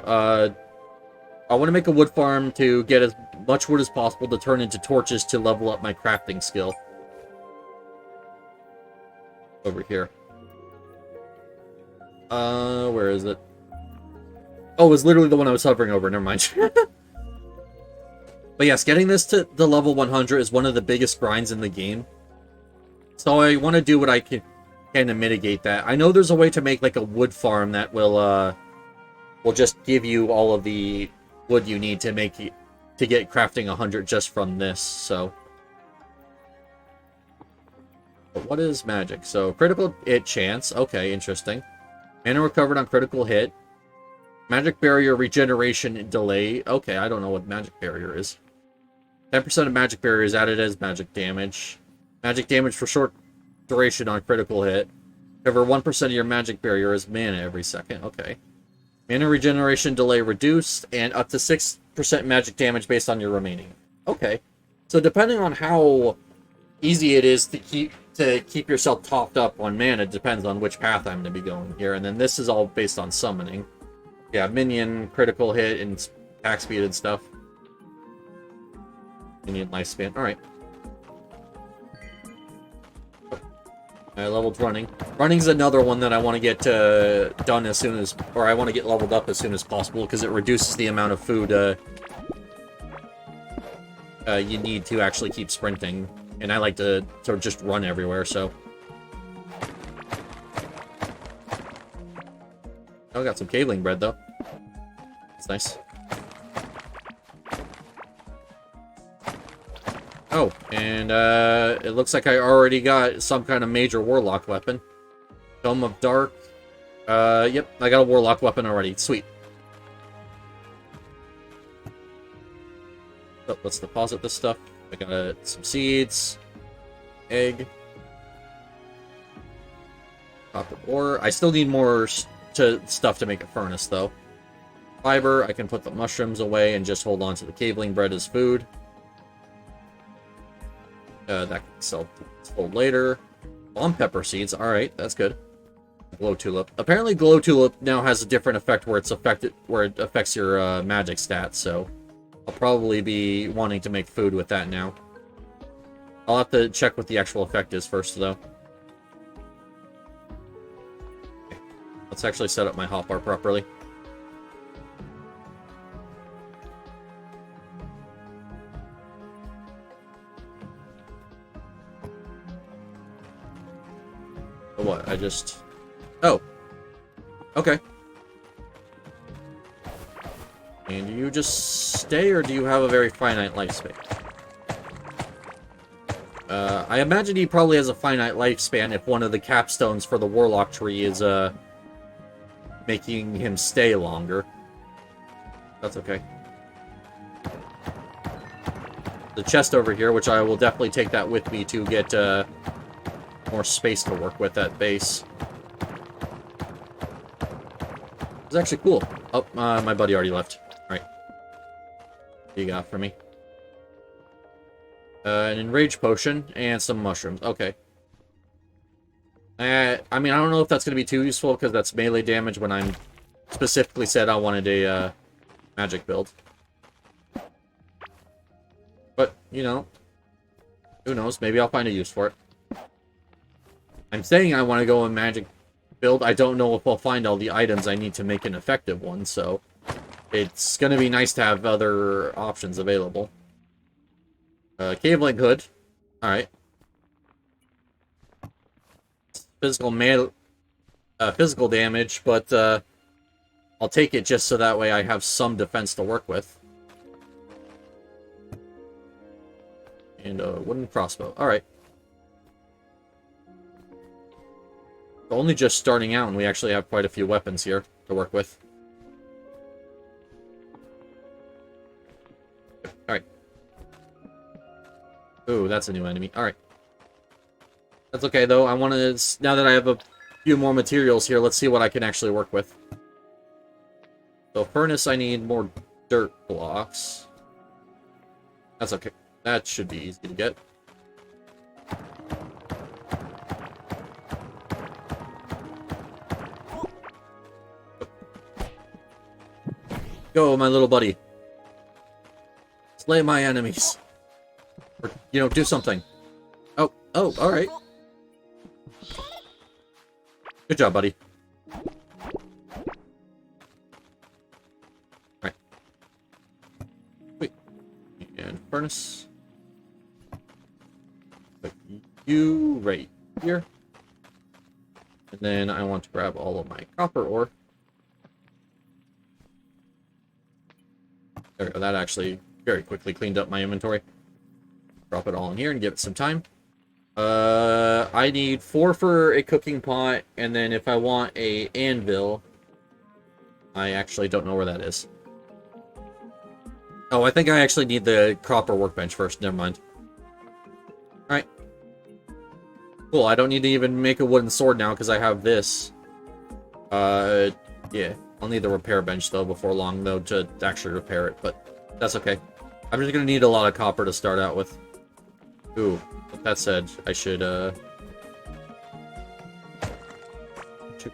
I want to make a wood farm to get as much wood as possible to turn into torches to level up my crafting skill. Over here. Where is it? Oh, it was literally the one I was hovering over. Never mind. But yes, getting this to the level 100 is one of the biggest grinds in the game. So I want to do what I can to mitigate that. I know there's a way to make like a wood farm that will just give you all of the wood you need to get crafting 100 just from this. So, but what is magic? So critical hit chance. Okay, interesting. Mana recovered on critical hit. Magic barrier regeneration delay. Okay, I don't know what magic barrier is. 10% of magic barrier is added as magic damage. Magic damage for short duration on critical hit. Cover 1% of your magic barrier as mana every second. Okay. Mana regeneration delay reduced, and up to 6% magic damage based on your remaining. Okay. So depending on how easy it is to keep yourself topped up on mana, depends on which path I'm going to be going here. And then this is all based on summoning. Yeah, minion, critical hit, and attack speed and stuff. Minion lifespan. Alright. I leveled running. Running's another one that I want to get done as soon as... Or I want to get leveled up as soon as possible, because it reduces the amount of food you need to actually keep sprinting. And I like to sort of just run everywhere, so... Oh, got some caveling bread, though. That's nice. Oh, and it looks like I already got some kind of major warlock weapon. Dome of Dark. Yep, I got a warlock weapon already. Sweet. So let's deposit this stuff. I got some seeds, egg, copper ore. I still need more stuff to make a furnace, though. Fiber, I can put the mushrooms away and just hold on to the caveling bread as food. That can sell sold later. Bomb pepper seeds, alright, that's good. Glow tulip. Apparently glow tulip now has a different effect where it affects your magic stats, so I'll probably be wanting to make food with that now. I'll have to check what the actual effect is first, though. Okay. Let's actually set up my hotbar properly. What? I just... Oh. Okay. And do you just stay, or do you have a very finite lifespan? I imagine he probably has a finite lifespan if one of the capstones for the Warlock tree is, making him stay longer. That's okay. The chest over here, which I will definitely take that with me to get, more space to work with at base. It's actually cool. Oh, my buddy already left. Alright. What do you got for me? An enrage potion and some mushrooms. Okay. I mean, I don't know if that's going to be too useful because that's melee damage when I'm specifically said I wanted a magic build. But, you know, who knows? Maybe I'll find a use for it. I'm saying I want to go a magic build. I don't know if I'll find all the items I need to make an effective one, so it's going to be nice to have other options available. Caveling hood. Alright. Physical damage, but I'll take it just so that way I have some defense to work with. And a wooden crossbow. Alright. Only just starting out, and we actually have quite a few weapons here to work with. Alright. Ooh, that's a new enemy. Alright. That's okay, though. I want to... Now that I have a few more materials here, let's see what I can actually work with. So, furnace, I need more dirt blocks. That's okay. That should be easy to get. Go, my little buddy. Slay my enemies. Or, you know, do something. Oh, alright. Good job, buddy. Alright. Wait. And furnace. Put you right here. And then I want to grab all of my copper ore. There we go. That actually very quickly cleaned up my inventory. Drop it all in here and give it some time. I need 4 for a cooking pot, and then if I want a anvil, I actually don't know where that is. Oh, I think I actually need the copper workbench first. Never mind. Alright. Cool, I don't need to even make a wooden sword now because I have this. Yeah. I'll need the repair bench, though, before long, though, to actually repair it, but that's okay. I'm just gonna need a lot of copper to start out with. Ooh, with that said, I should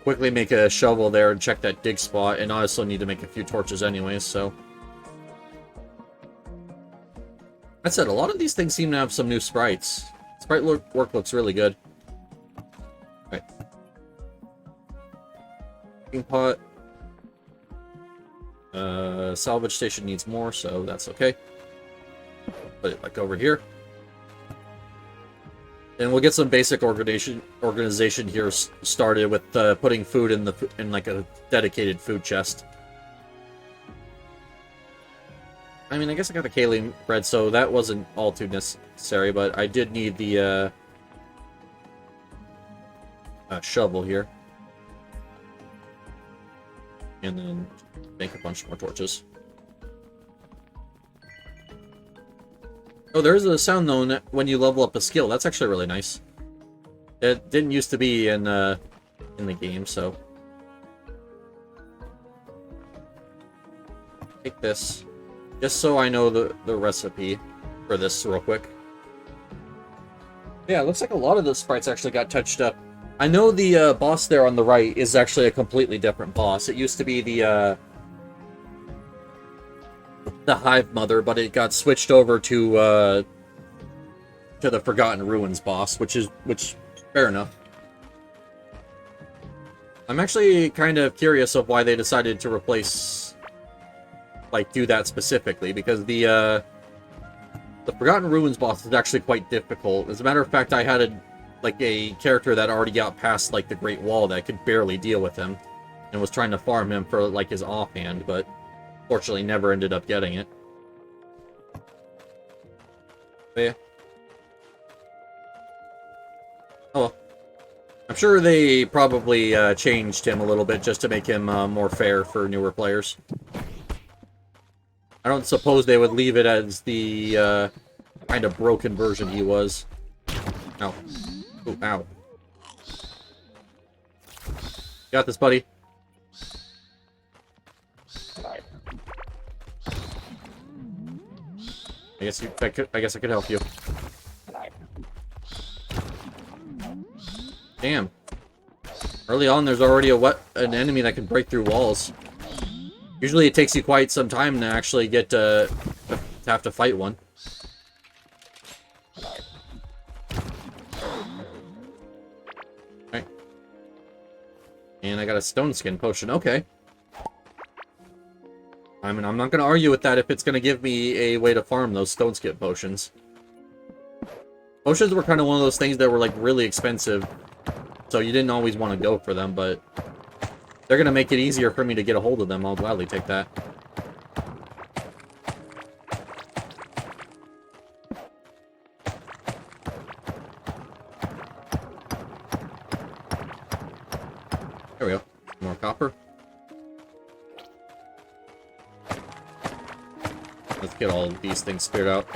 quickly make a shovel there and check that dig spot, and I also need to make a few torches anyways, so... That said, a lot of these things seem to have some new sprites. Sprite work looks really good. Right. Cooking pot. Salvage station needs more, so that's okay. Put it like over here. And we'll get some basic organization here started with putting food in like a dedicated food chest. I mean, I guess I got the kaolin bread, so that wasn't all too necessary, but I did need the shovel here. And then make a bunch more torches. Oh, there's a sound though when you level up a skill. That's actually really nice. It didn't used to be in the game, so take this just so I know the recipe for this real quick. Yeah, it looks like a lot of the sprites actually got touched up. I know the boss there on the right is actually a completely different boss. It used to be the Hive Mother, but it got switched over to the Forgotten Ruins boss, which fair enough. I'm actually kind of curious of why they decided to replace, like, do that specifically, because the Forgotten Ruins boss is actually quite difficult. As a matter of fact, I had a character that already got past, like, the Great Wall that could barely deal with him, and was trying to farm him for, like, his offhand, but fortunately never ended up getting it. But yeah. Oh well. I'm sure they probably changed him a little bit just to make him more fair for newer players. I don't suppose they would leave it as the kind of broken version he was. Ow. Ooh, ow. Got this, buddy. I guess I could help you. Damn. Early on, there's already an enemy that can break through walls. Usually, it takes you quite some time to actually get to have to fight one. Right. And I got a stone skin potion. Okay. I mean, I'm not going to argue with that if it's going to give me a way to farm those stone skin potions. Potions were kind of one of those things that were, like, really expensive. So you didn't always want to go for them, but they're going to make it easier for me to get a hold of them. I'll gladly take that. There we go. More copper. Let's get all of these things cleared out.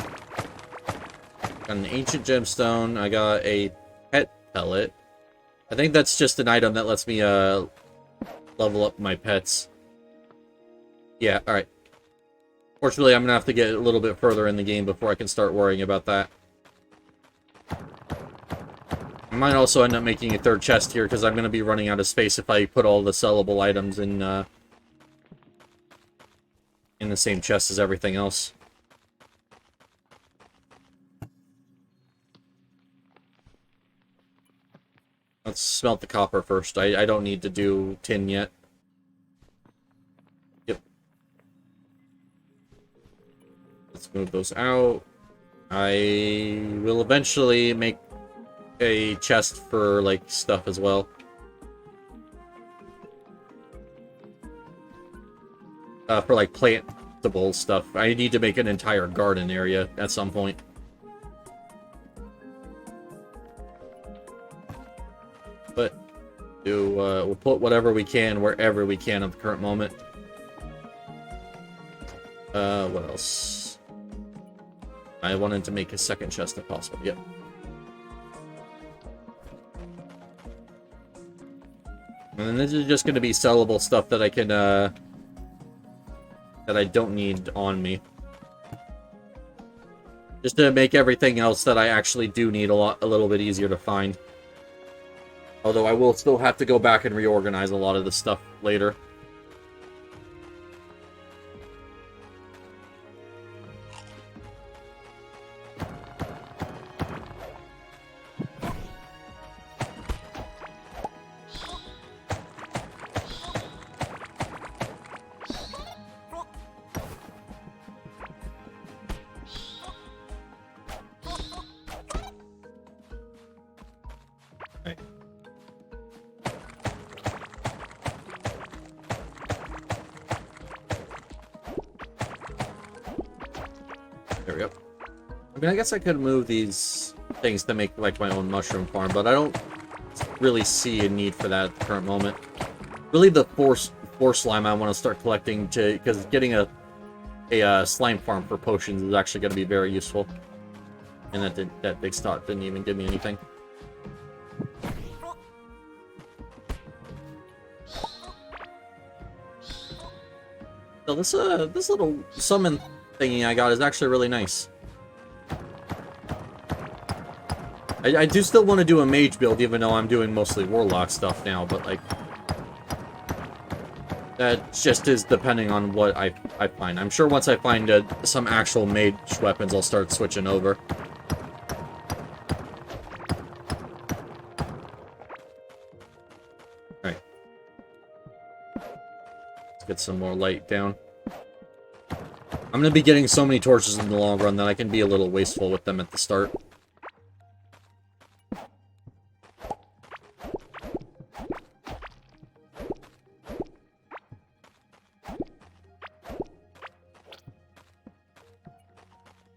Got an ancient gemstone. I got a pet pellet. I think that's just an item that lets me level up my pets. Yeah, alright. Fortunately, I'm gonna have to get a little bit further in the game before I can start worrying about that. I might also end up making a third chest here, because I'm gonna be running out of space if I put all the sellable items in the same chest as everything else. Let's smelt the copper first. I don't need to do tin yet. Yep. Let's move those out. I will eventually make a chest for, like, stuff as well. For, like, plantable stuff. I need to make an entire garden area at some point. But we'll put whatever we can wherever we can at the current moment. What else? I wanted to make a second chest if possible. Yep. And then this is just going to be sellable stuff that I can that I don't need on me. Just to make everything else that I actually do need a little bit easier to find. Although I will still have to go back and reorganize a lot of the stuff later. mean, I guess I could move these things to make, like, my own mushroom farm, but I don't really see a need for that at the current moment. Really, the four slime I want to start collecting, because getting a slime farm for potions is actually going to be very useful. And that big stock didn't even give me anything. So this little summon thingy I got is actually really nice. I do still want to do a mage build, even though I'm doing mostly warlock stuff now, but like that just is depending on what I find. I'm sure once I find some actual mage weapons, I'll start switching over. Alright. Let's get some more light down. I'm gonna be getting so many torches in the long run that I can be a little wasteful with them at the start.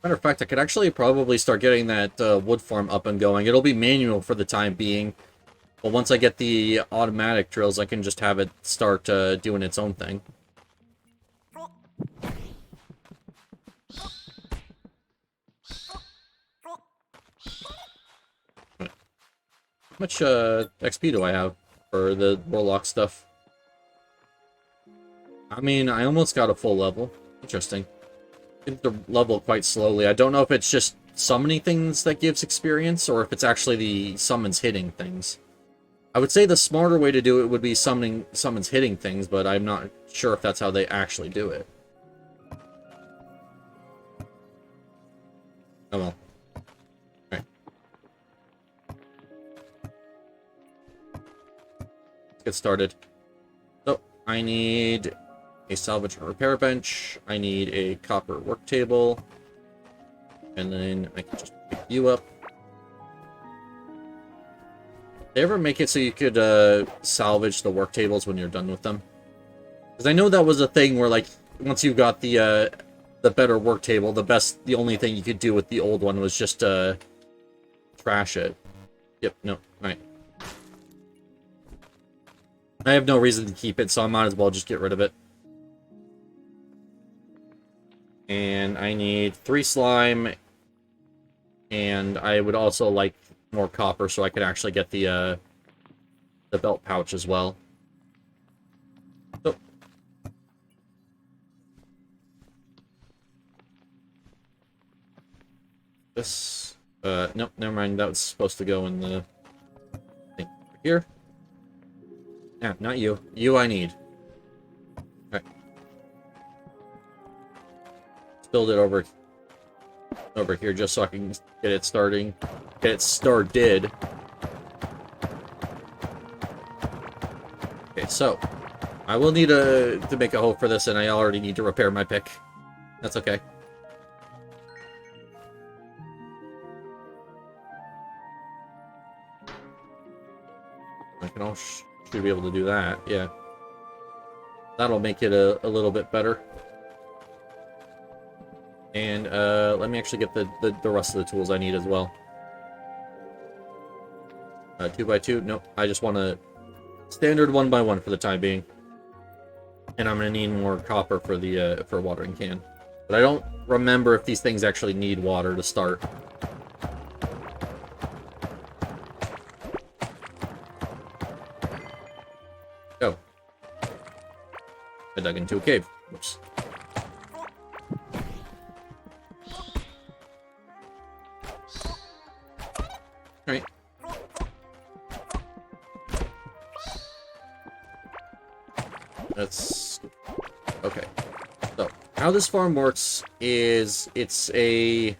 Matter of fact, I could actually probably start getting that wood farm up and going. It'll be manual for the time being. But once I get the automatic drills, I can just have it start doing its own thing. How much XP do I have for the warlock stuff? I mean, I almost got a full level. Interesting. The level quite slowly. I don't know if it's just summoning things that gives experience, or if it's actually the summons hitting things. I would say the smarter way to do it would be summons hitting things, but I'm not sure if that's how they actually do it. Oh well. Alright. Let's get started. So, I need a salvage and repair bench. I need a copper work table. And then I can just pick you up. Did they ever make it so you could salvage the work tables when you're done with them? Because I know that was a thing where, like, once you got the better work table, the only thing you could do with the old one was just trash it. Yep, no, alright. I have no reason to keep it, so I might as well just get rid of it. And I need 3 slime, and I would also like more copper so I could actually get the belt pouch as well. So. This, nope, never mind, that was supposed to go in the thing here. Yeah, not you. You I need. Okay. Build it over here just so I can get it started. Okay, so I will need to make a hole for this, and I already need to repair my pick. That's okay. I can all should be able to do that. Yeah, that'll make it a little bit better. And let me actually get the rest of the tools I need as well. 2x2, nope. I just want a standard 1x1 for the time being. And I'm gonna need more copper for the for watering can. But I don't remember if these things actually need water to start. Go. I dug into a cave. Whoops. Right. That's okay. So how this farm works is it's 3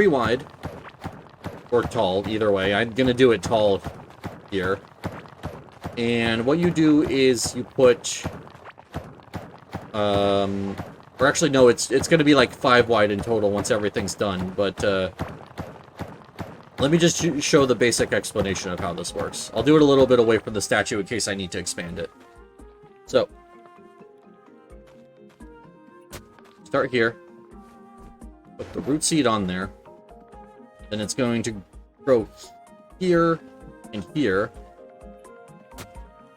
wide or tall, either way. I'm gonna do it tall here. And what you do is you put or actually no, it's gonna be like 5 wide in total once everything's done, but let me just show the basic explanation of how this works. I'll do it a little bit away from the statue in case I need to expand it. So, start here. Put the root seed on there. Then it's going to grow here and here.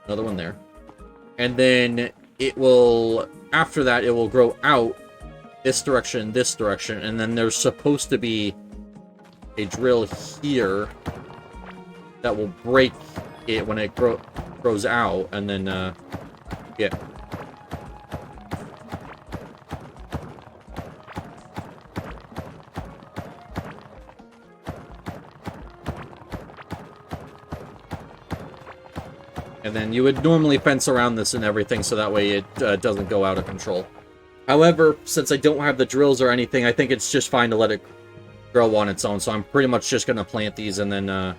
Another one there. And then it will, after that, it will grow out this direction, and then there's supposed to be a drill here that will break it when it grows out, and then, yeah. And then you would normally fence around this and everything so that way it doesn't go out of control. However, since I don't have the drills or anything, I think it's just fine to let it grow on its own. So I'm pretty much just going to plant these and then,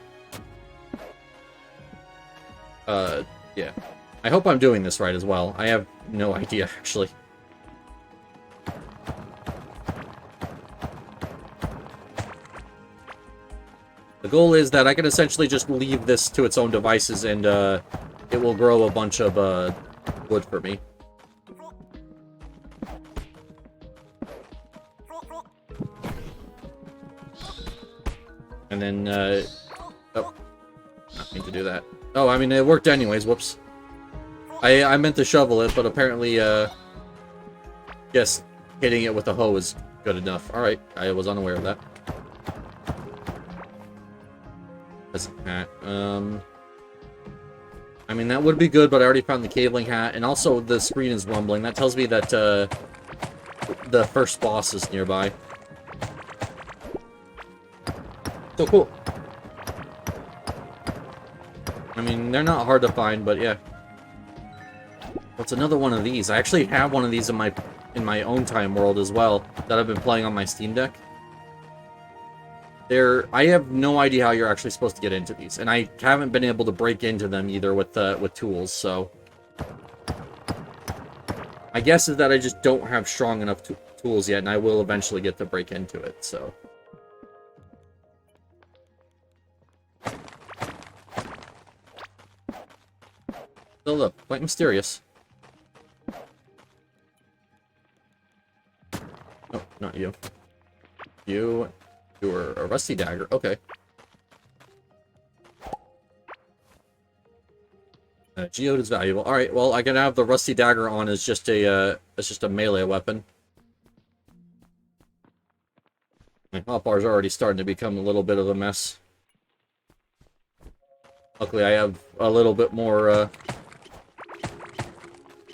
yeah. I hope I'm doing this right as well. I have no idea, actually. The goal is that I can essentially just leave this to its own devices and, it will grow a bunch of, wood for me. And then, oh, not mean to do that. Oh, I mean, it worked anyways, whoops. I meant to shovel it, but apparently, yes, hitting it with a hoe is good enough. Alright, I was unaware of that. Peasant hat, I mean, that would be good, but I already found the caveling hat, and also the screen is rumbling. That tells me that, the first boss is nearby. So cool. I mean, they're not hard to find, but yeah. What's another one of these? I actually have one of these in my own time world as well, that I've been playing on my Steam Deck. I have no idea how you're actually supposed to get into these, and I haven't been able to break into them either with tools, so... My guess is that I just don't have strong enough tools yet, and I will eventually get to break into it, so... Still look, quite mysterious. Oh, not you. You're a rusty dagger. Okay. Geode is valuable. All right. Well, I can have the rusty dagger on as just a melee weapon. My hotbar's already starting to become a little bit of a mess. Luckily, I have a little bit more.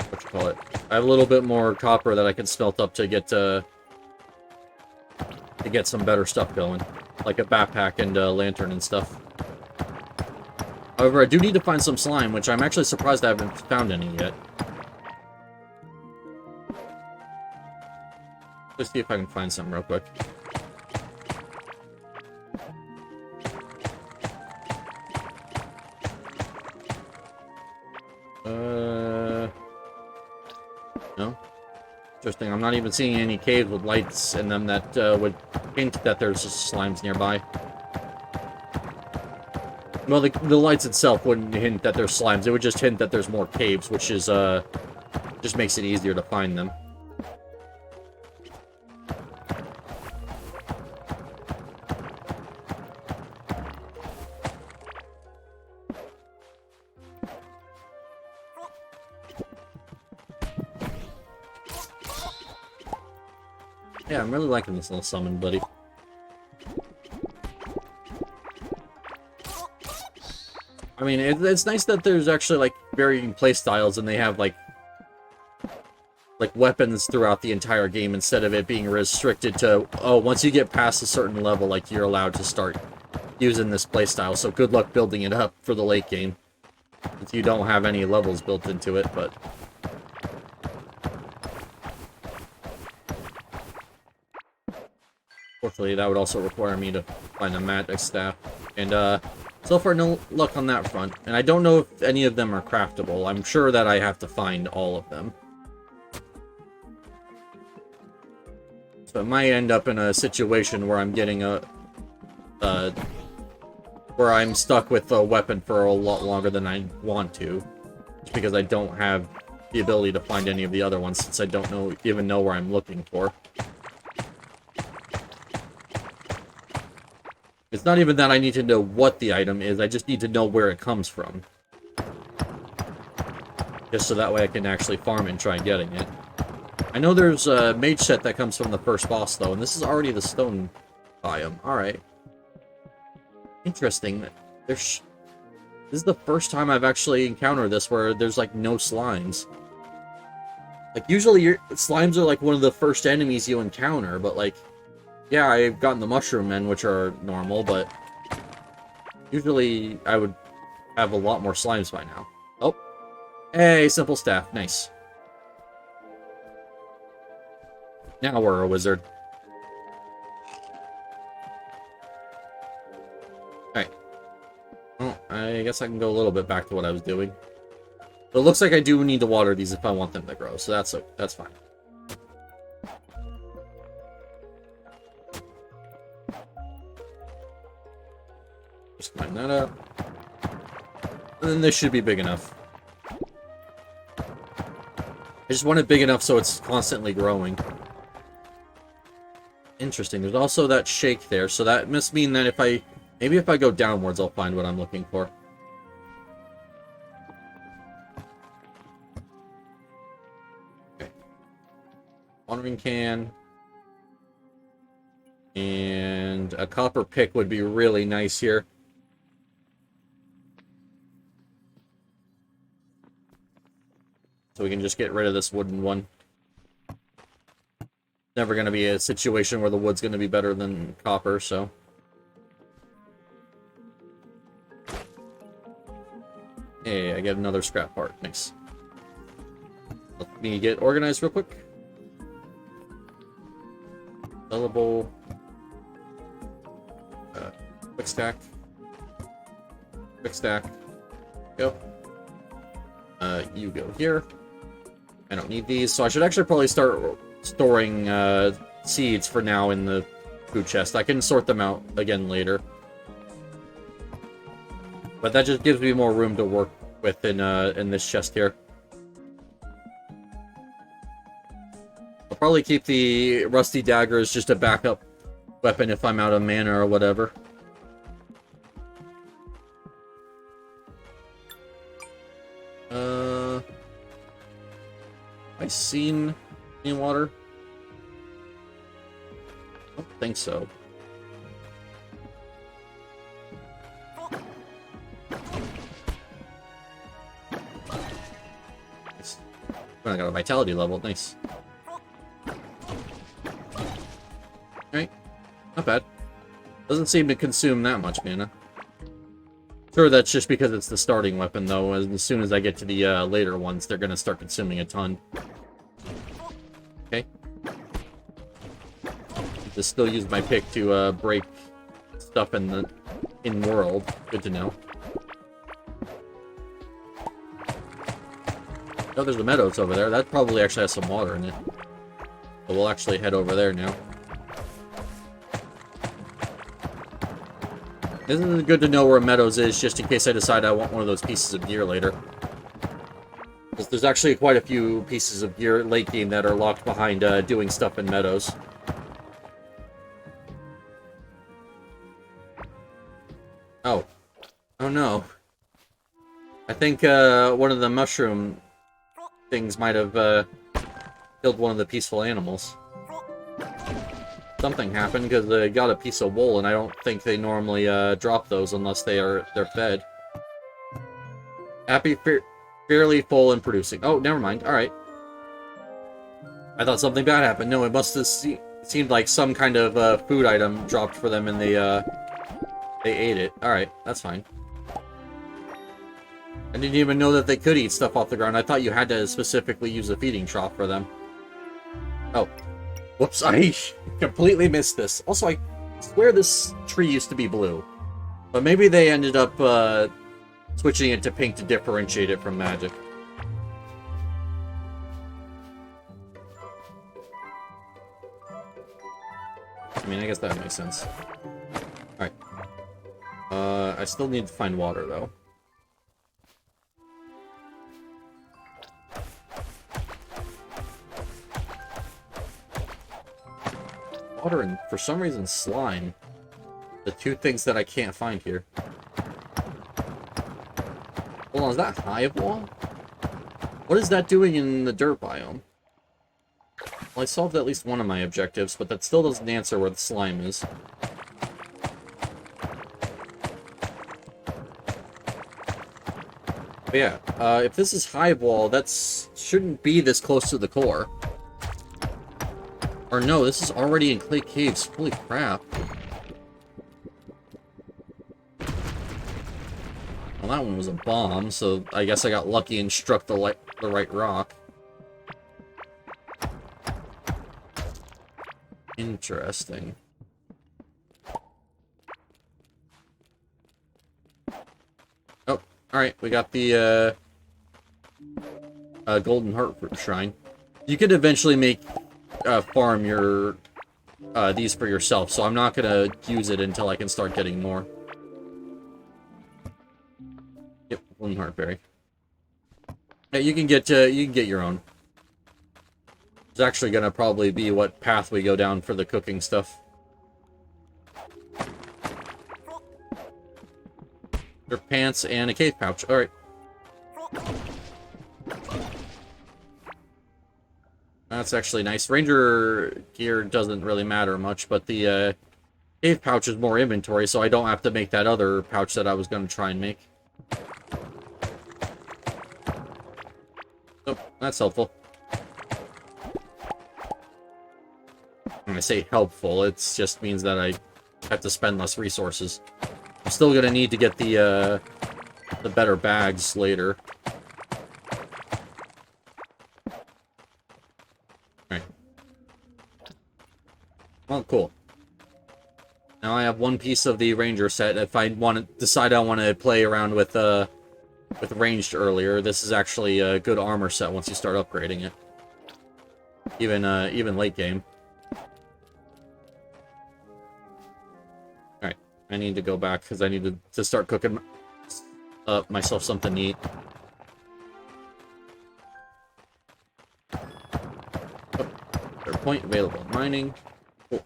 What you call it? I have a little bit more copper that I can smelt up to get some better stuff going, like a backpack and a lantern and stuff. However, I do need to find some slime, which I'm actually surprised I haven't found any yet. Let's see if I can find some real quick. No? Interesting, I'm not even seeing any caves with lights in them that would hint that there's slimes nearby. Well, the lights itself wouldn't hint that there's slimes, it would just hint that there's more caves, which is, just makes it easier to find them. Yeah, I'm really liking this little summon, buddy. I mean, it's nice that there's actually, like, varying playstyles, and they have, like, weapons throughout the entire game, instead of it being restricted to, oh, once you get past a certain level, like, you're allowed to start using this playstyle, so good luck building it up for the late game. If you don't have any levels built into it, but... Fortunately, that would also require me to find a magic staff. And, so far, no luck on that front. And I don't know if any of them are craftable. I'm sure that I have to find all of them. So it might end up in a situation where I'm getting where I'm stuck with a weapon for a lot longer than I want to. Just because I don't have the ability to find any of the other ones, since I don't even know where I'm looking for. It's not even that I need to know what the item is, I just need to know where it comes from. Just so that way I can actually farm it and try getting it. I know there's a mage set that comes from the first boss, though, and this is already the stone biome. Alright. Interesting. This is the first time I've actually encountered this where there's, like, no slimes. Like, usually slimes are, like, one of the first enemies you encounter, but, like... Yeah, I've gotten the mushroom men, which are normal, but... Usually, I would have a lot more slimes by now. Oh. Hey, simple staff. Nice. Now we're a wizard. Alright. Well, I guess I can go a little bit back to what I was doing. But it looks like I do need to water these if I want them to grow, so that's fine. Just climb that up. And then this should be big enough. I just want it big enough so it's constantly growing. Interesting. There's also that shake there, so that must mean that if I... Maybe if I go downwards, I'll find what I'm looking for. Okay. Watering can. And a copper pick would be really nice here. So we can just get rid of this wooden one. Never going to be a situation where the wood's going to be better than copper, so... Hey, I get another scrap part. Nice. Let me get organized real quick. Sellable. Quick stack. Quick stack. Go. You go here. I don't need these, so I should actually probably start storing seeds for now in the food chest. I can sort them out again later. But that just gives me more room to work with in this chest here. I'll probably keep the rusty dagger as just a backup weapon if I'm out of mana or whatever. Have I seen any water? I don't think so. Nice. I got a vitality level. Nice. Alright. Not bad. Doesn't seem to consume that much mana. Sure, that's just because it's the starting weapon, though. As soon as I get to the later ones, they're going to start consuming a ton. Okay. Just still use my pick to break stuff in world. Good to know. Oh, there's the meadows over there. That probably actually has some water in it. So we'll actually head over there now. Isn't it good to know where Meadows is, just in case I decide I want one of those pieces of gear later? Because there's actually quite a few pieces of gear late game that are locked behind doing stuff in Meadows. Oh. Oh no. I think one of the mushroom things might have killed one of the peaceful animals. Something happened because they got a piece of wool, and I don't think they normally drop those unless they're fed. Happy, fairly full and producing. Oh, never mind. All right. I thought something bad happened. No, it must have seemed like some kind of food item dropped for them, and they ate it. All right, that's fine. I didn't even know that they could eat stuff off the ground. I thought you had to specifically use a feeding trough for them. Oh. Whoops, I completely missed this. Also, I swear this tree used to be blue. But maybe they ended up switching it to pink to differentiate it from magic. I mean, I guess that makes sense. Alright. I still need to find water, though. Water and, for some reason, slime. The two things that I can't find here. Hold on, is that hive wall? What is that doing in the dirt biome? Well, I solved at least one of my objectives, but that still doesn't answer where the slime is. But yeah, if this is hive wall, that's shouldn't be this close to the core. Or no, this is already in clay caves. Holy crap. Well, that one was a bomb, so I guess I got lucky and struck the right rock. Interesting. Oh, alright, we got the Golden Heart Shrine. You could eventually make farm your these for yourself, so I'm not gonna use it until I can start getting more. Yep, Golden Heart Berry. Yeah, you can get your own. It's actually gonna probably be what path we go down for the cooking stuff. Your pants and a cave pouch. Alright. That's actually nice. Ranger gear doesn't really matter much, but the cave pouch is more inventory, so I don't have to make that other pouch that I was going to try and make. Oh, that's helpful. When I say helpful, it just means that I have to spend less resources. I'm still going to need to get the better bags later. Well, cool. Now I have one piece of the Ranger set. If I decide I want to play around with ranged earlier, this is actually a good armor set once you start upgrading it. Even late game. All right, I need to go back because I need to start cooking up myself something to eat. Oh, third point available. Mining. Cool.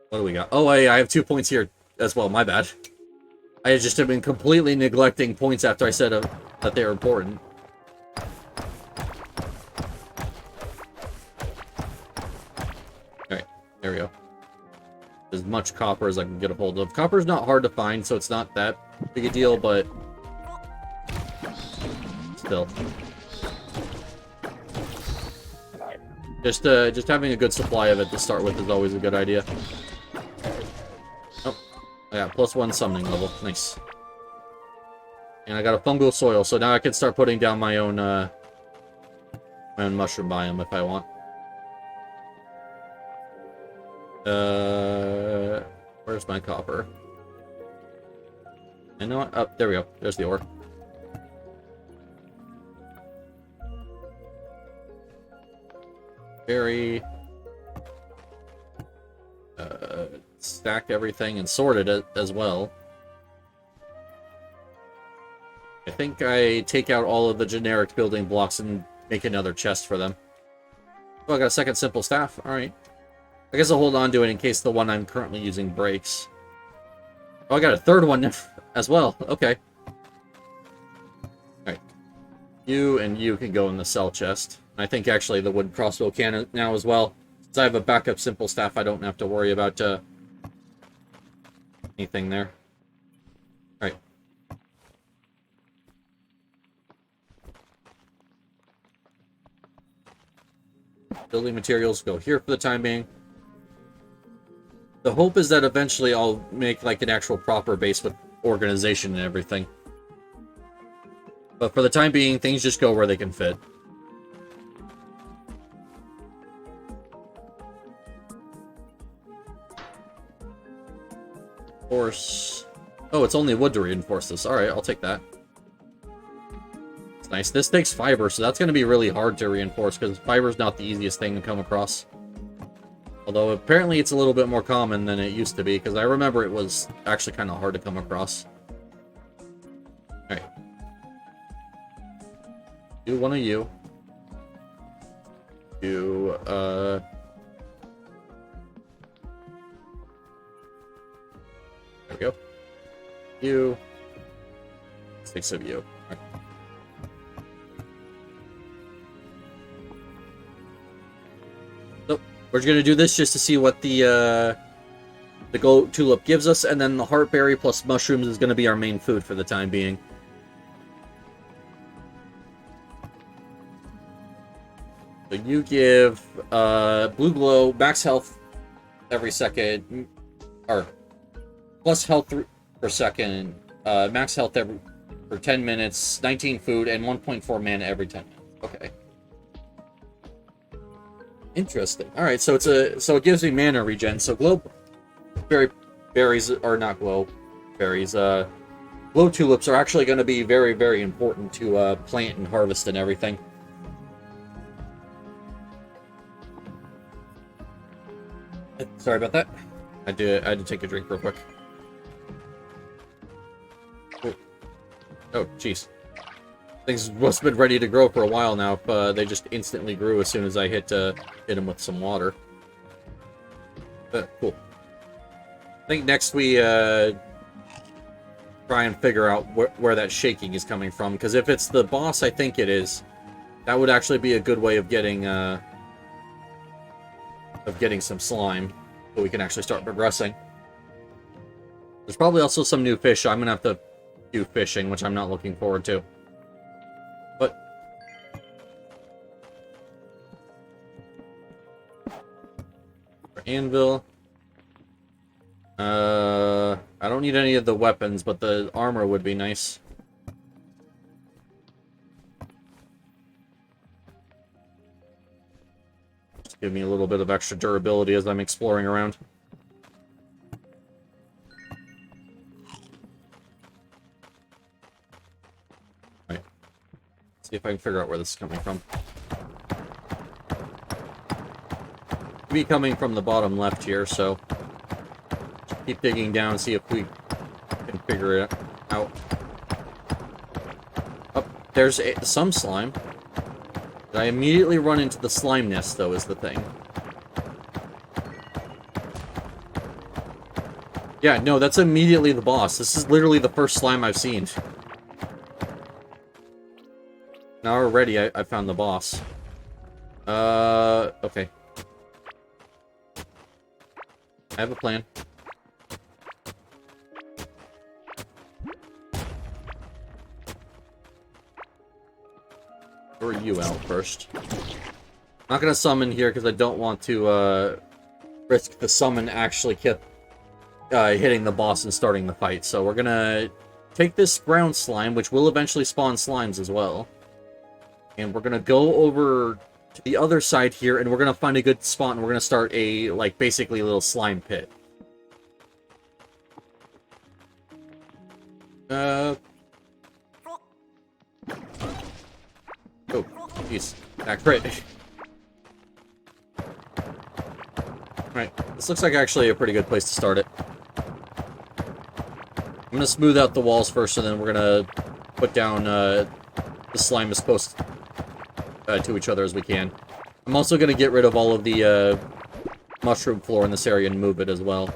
What do we got? Oh, I have 2 points here as well. My bad. I just have been completely neglecting points after I said that they were important. Alright, there we go. As much copper as I can get a hold of. Copper's not hard to find, so it's not that big a deal, but still. Just having a good supply of it to start with is always a good idea. Oh, I got +1 summoning level. Nice. And I got a fungal soil, so now I can start putting down my own mushroom biome if I want. Where's my copper? You know what? Oh, there we go. There's the ore. Berry. Stack everything and sorted it as well. I think I take out all of the generic building blocks and make another chest for them. Oh, I got a second simple staff. Alright. I guess I'll hold on to it in case the one I'm currently using breaks. Oh, I got a third one as well. Okay. Alright. You and you can go in the cell chest. I think actually the wood crossbow can now as well. Since I have a backup simple staff, I don't have to worry about anything there. Alright. Building materials go here for the time being. The hope is that eventually I'll make like an actual proper base with organization and everything. But for the time being, things just go where they can fit. Force. Oh, it's only wood to reinforce this. Alright, I'll take that. It's nice. This takes fiber, so that's going to be really hard to reinforce, because fiber's not the easiest thing to come across. Although, apparently it's a little bit more common than it used to be, because I remember it was actually kind of hard to come across. Alright. Do one of you. You. 6 of you. Okay. So, we're going to do this just to see what the gold tulip gives us, and then the heartberry plus mushrooms is going to be our main food for the time being. So you give blue glow, max health every second, or plus health per second, max health for 10 minutes, 19 food, and 1.4 mana every 10 minutes. Okay. Interesting. All right, so it gives me mana regen. So glow berries, or not glow berries, glow tulips are actually going to be very, very important to plant and harvest and everything. Sorry about that. I had to take a drink real quick. Oh, jeez. Things must have been ready to grow for a while now. If they just instantly grew as soon as I hit them with some water. Cool. I think next we try and figure out where that shaking is coming from. Because if it's the boss, I think it is. That would actually be a good way of getting some slime, so we can actually start progressing. There's probably also some new fish. I'm gonna have to do fishing, which I'm not looking forward to. But for anvil, I don't need any of the weapons, but the armor would be nice. Just give me a little bit of extra durability as I'm exploring around. Alright. See if I can figure out where this is coming from. Be coming from the bottom left here, so keep digging down, see if we can figure it out. Oh, there's some slime. Did I immediately run into the slime nest, though, is the thing. Yeah, no, that's immediately the boss. This is literally the first slime I've seen. Now already I found the boss. Okay. I have a plan. Or you out first. I'm not gonna summon here because I don't want to risk the summon actually hitting the boss and starting the fight. So we're gonna take this brown slime, which will eventually spawn slimes as well. And we're gonna go over to the other side here, and we're gonna find a good spot, and we're gonna start a, like, basically a little slime pit. Oh, jeez. That crit. Alright, this looks like actually a pretty good place to start it. I'm gonna smooth out the walls first, and then we're gonna put down the slime as close to each other as we can. I'm also gonna get rid of all of the mushroom floor in this area and move it as well.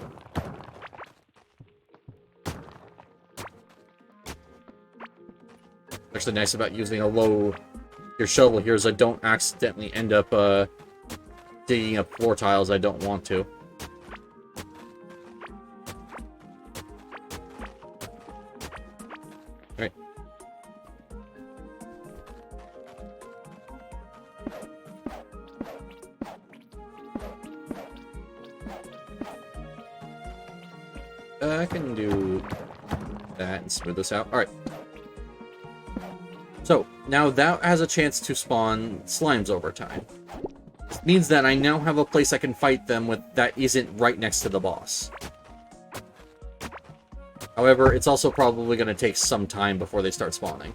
Actually nice about using your shovel here is I don't accidentally end up digging up floor tiles I don't want to. Alright. I can do that and smooth this out. Alright. So, now that has a chance to spawn slimes over time. This means that I now have a place I can fight them with that isn't right next to the boss. However, it's also probably going to take some time before they start spawning.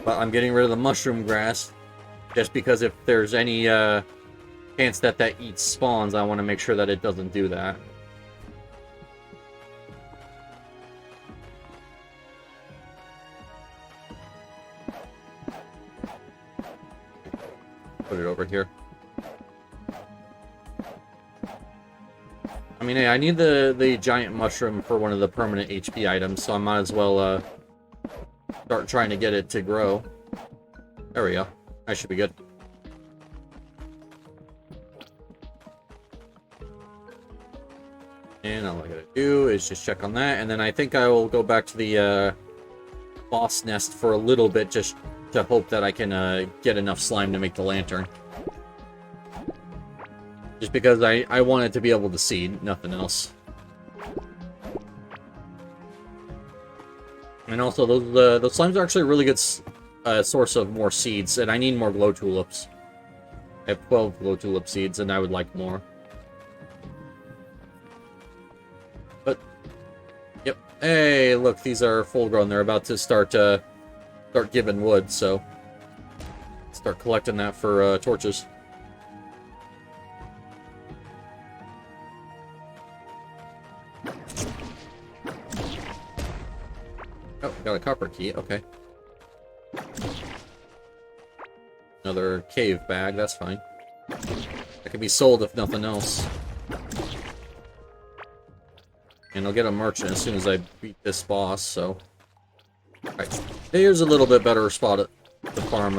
But I'm getting rid of the mushroom grass, just because if there's any chance that eats spawns, I want to make sure that it doesn't do that. Put it over here. I'm mean, hey, I need the giant mushroom for one of the permanent HP items, so I might as well start trying to get it to grow. There we go. That should be good. And all I gotta do is just check on that, and then I think I will go back to the boss nest for a little bit, just to hope that I can get enough slime to make the lantern. Just because I want it to be able to see, nothing else. And also, those slimes are actually a really good source of more seeds, and I need more glow tulips. I have 12 glow tulip seeds, and I would like more. But, yep. Hey, look, these are full grown. They're about to start giving wood, so start collecting that for torches. Oh, got a copper key, okay. Another cave bag, that's fine. That can be sold if nothing else. And I'll get a merchant as soon as I beat this boss, so... Alright, here's a little bit better spot to farm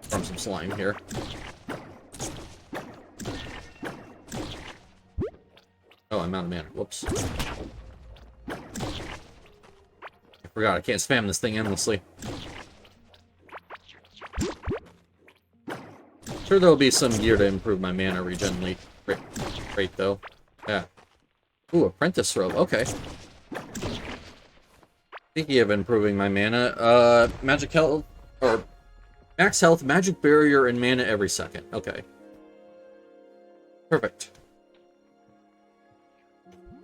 some slime here. Oh, I'm out of mana, whoops. I forgot, I can't spam this thing endlessly. Sure, there'll be some gear to improve my mana regen rate, though. Yeah. Ooh, apprentice robe, okay. Speaking of improving my mana, magic health, or max health, magic barrier, and mana every second. Okay. Perfect.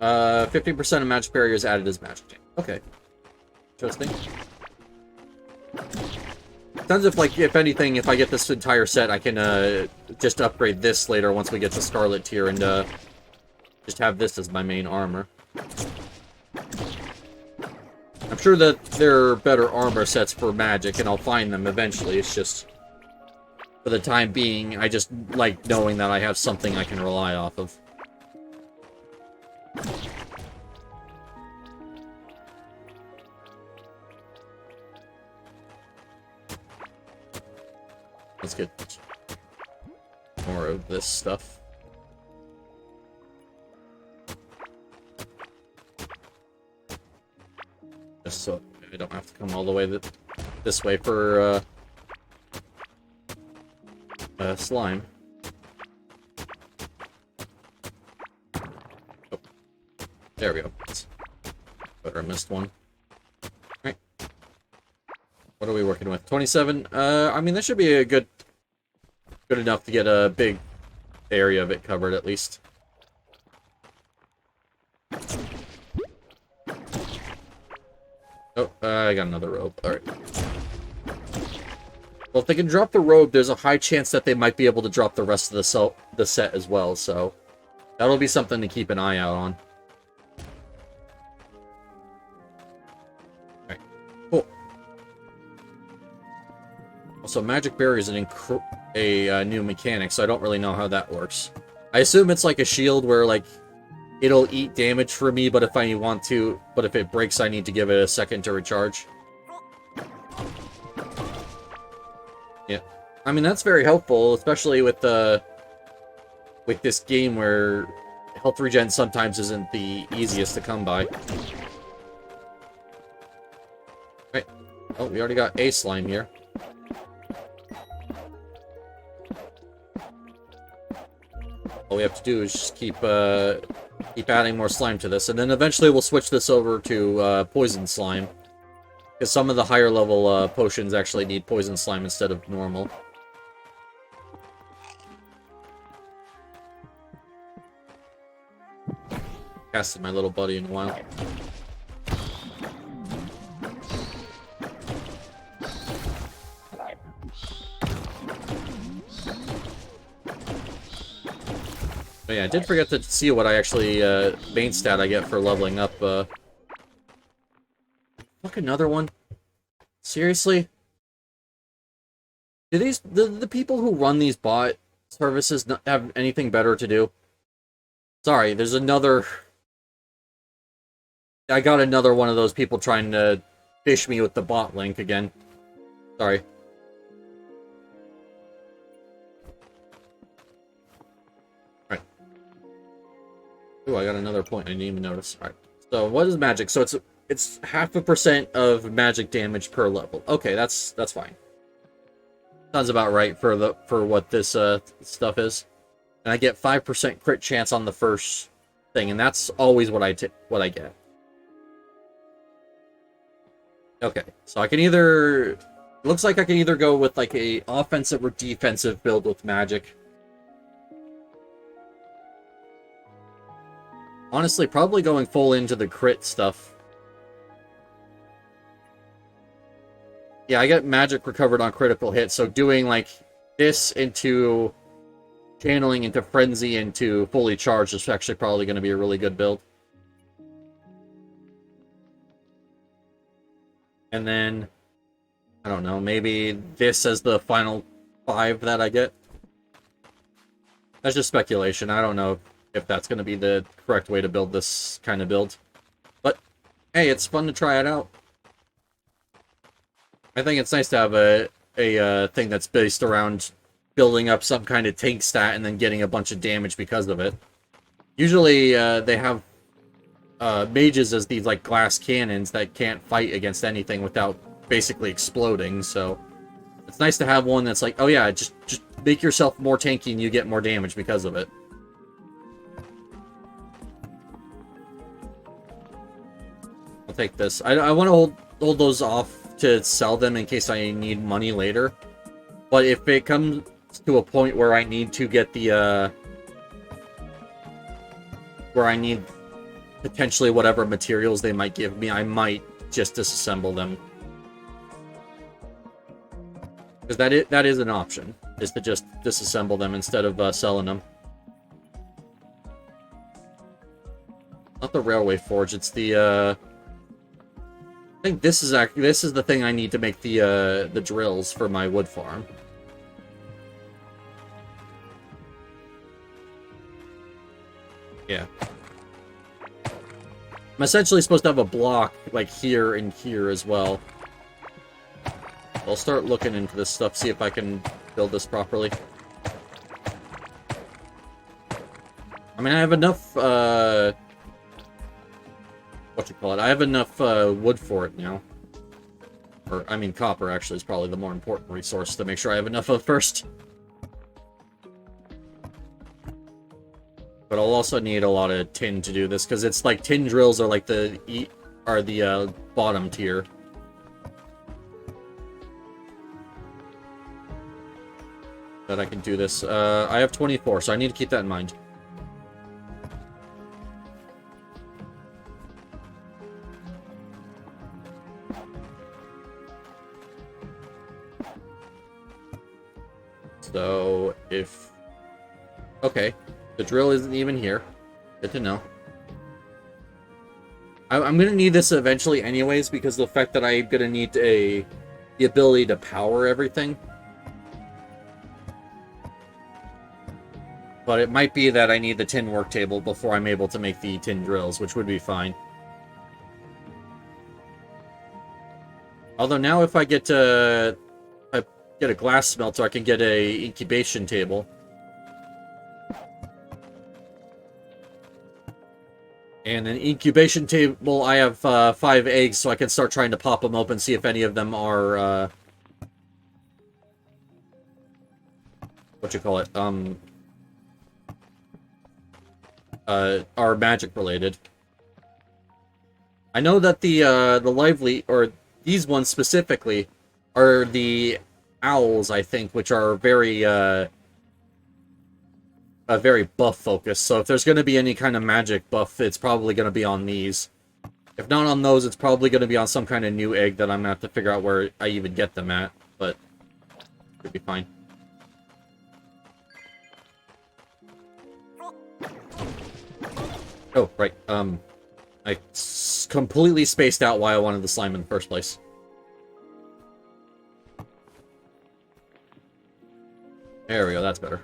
50% of magic barrier is added as magic damage. Okay. Interesting. Sounds like, if anything, if I get this entire set, I can, just upgrade this later once we get to Scarlet tier and, just have this as my main armor. I'm sure that there are better armor sets for magic, and I'll find them eventually. It's just, for the time being, I just like knowing that I have something I can rely off of. Let's get more of this stuff. Just so I don't have to come all the way this way for slime. Oh, there we go. Better I missed one. Alright. What are we working with? 27? I mean, that should be a good enough to get a big area of it covered, at least. Oh, I got another robe. Alright. Well, if they can drop the robe, there's a high chance that they might be able to drop the rest of the set as well, so... That'll be something to keep an eye out on. Alright. Cool. Also, Magic Barrier is a new mechanic, so I don't really know how that works. I assume it's like a shield where, like, it'll eat damage for me, but if it breaks, I need to give it a second to recharge. Yeah. I mean, that's very helpful, especially with this game where health regen sometimes isn't the easiest to come by. Right. Oh, we already got a slime here. All we have to do is just keep adding more slime to this, and then eventually we'll switch this over to poison slime. Because some of the higher level potions actually need poison slime instead of normal. Casted my little buddy in a while. Oh yeah, I did forget to see what I actually, main stat I get for leveling up, Fuck, another one? Seriously? Do the people who run these services not have anything better to do? Sorry, there's another... I got another one of those people trying to fish me with the bot link again. Sorry. Alright. Ooh, I got another point I didn't even notice. Alright. So, what is magic? So, it's 0.5% of magic damage per level. Okay, that's fine. Sounds about right for what this stuff is. And I get 5% crit chance on the first thing, and that's always what I get. Okay, so I can either... Looks like I can either go with like a offensive or defensive build with magic. Honestly, probably going full into the crit stuff. Yeah, I get magic recovered on critical hits, so doing like this into channeling into frenzy into fully charged is actually probably going to be a really good build. And then, I don't know, maybe this as the final 5 that I get. That's just speculation. I don't know if that's going to be the correct way to build this kind of build. But, hey, it's fun to try it out. I think it's nice to have a thing that's based around building up some kind of tank stat and then getting a bunch of damage because of it. Usually, they have mages as these like glass cannons that can't fight against anything without basically exploding, so it's nice to have one that's like, oh yeah, just make yourself more tanky and you get more damage because of it. I'll take this. I want to hold those off to sell them in case I need money later, but if it comes to a point where I need to get the where I need potentially whatever materials they might give me, I might just disassemble them. Because that is an option, is to just disassemble them instead of selling them. Not the railway forge, it's the I think this is the thing I need to make the drills for my wood farm. Yeah. I'm essentially supposed to have a block, like, here and here as well. I'll start looking into this stuff, see if I can build this properly. I mean, I have enough, I have enough, wood for it now. Or, I mean, copper, actually, is probably the more important resource to make sure I have enough of first. But I'll also need a lot of tin to do this, because it's like tin drills are like the bottom tier. That I can do this. I have 24, so I need to keep that in mind. So, if... Okay. The drill isn't even here. Good to know. I'm gonna need this eventually anyways, because of the fact that I'm gonna need the ability to power everything. But it might be that I need the tin work table before I'm able to make the tin drills, which would be fine. Although now if I get a glass smelter, I can get a incubation table. And an incubation table, I have 5 eggs, so I can start trying to pop them open, see if any of them are, are magic related. I know that the lively, or these ones specifically, are the owls, I think, which are very buff focused, so if there's going to be any kind of magic buff, it's probably going to be on these. If not on those, it's probably going to be on some kind of new egg that I'm going to have to figure out where I even get them at, but it should be fine. Oh, right, I completely spaced out why I wanted the slime in the first place. There we go, that's better.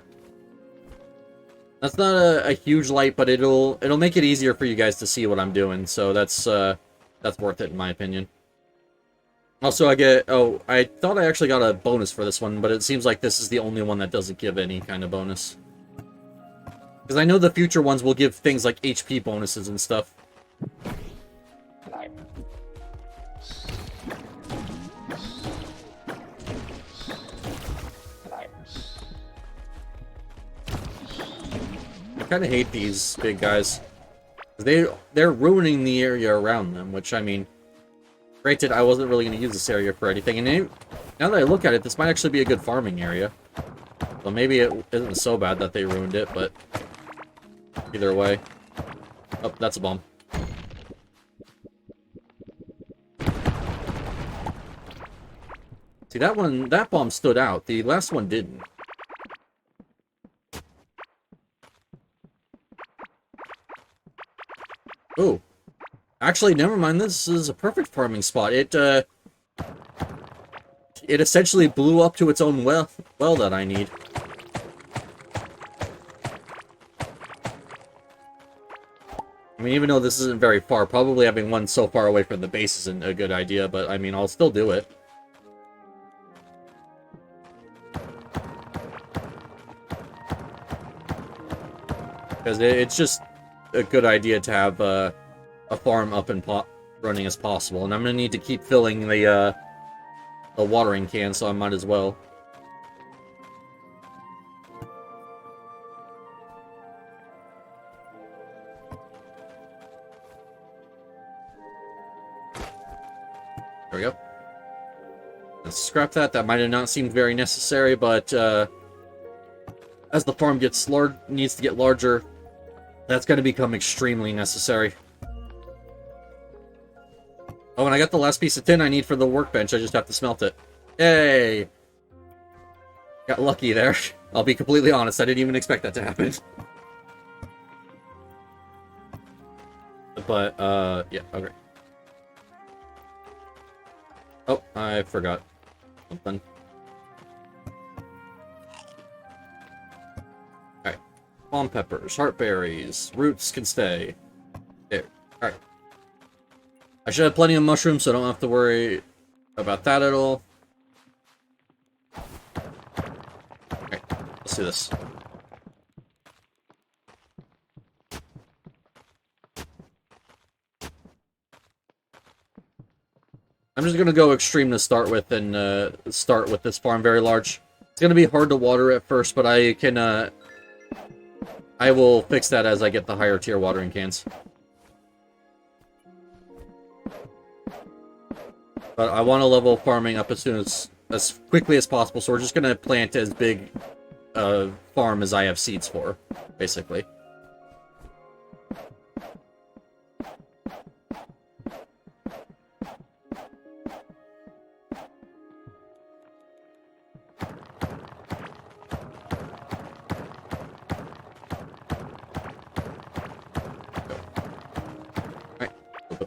That's not a huge light, but it'll make it easier for you guys to see what I'm doing, so that's worth it in my opinion. Also, I thought I actually got a bonus for this one, but it seems like this is the only one that doesn't give any kind of bonus. Because I know the future ones will give things like HP bonuses and stuff. I kind of hate these big guys. They're ruining the area around them, which, I mean, granted, I wasn't really going to use this area for anything, and now that I look at it, this might actually be a good farming area. So maybe it isn't so bad that they ruined it, but either way. Oh, that's a bomb. See, that bomb stood out. The last one didn't. Oh. Actually, never mind. This is a perfect farming spot. It essentially blew up to its own well that I need. I mean, even though this isn't very far, probably having one so far away from the base isn't a good idea, but I mean, I'll still do it. Because it's just a good idea to have a farm up and running as possible, and I'm gonna need to keep filling the watering can, so I might as well. There we go. Let's scrap that. That might have not seemed very necessary, but as the farm needs to get larger, that's going to become extremely necessary. Oh, and I got the last piece of tin I need for the workbench. I just have to smelt it. Yay! Got lucky there. I'll be completely honest. I didn't even expect that to happen. But, yeah, okay. Oh, I forgot something. Alright. Bomb peppers, heartberries, roots can stay. There. Alright. I should have plenty of mushrooms, so I don't have to worry about that at all. Alright, let's do this. I'm just gonna go extreme to start with and start with this farm very large. It's gonna be hard to water at first, but I will fix that as I get the higher tier watering cans. But I want to level farming up as quickly as possible, so we're just gonna plant as big a farm as I have seeds for, basically.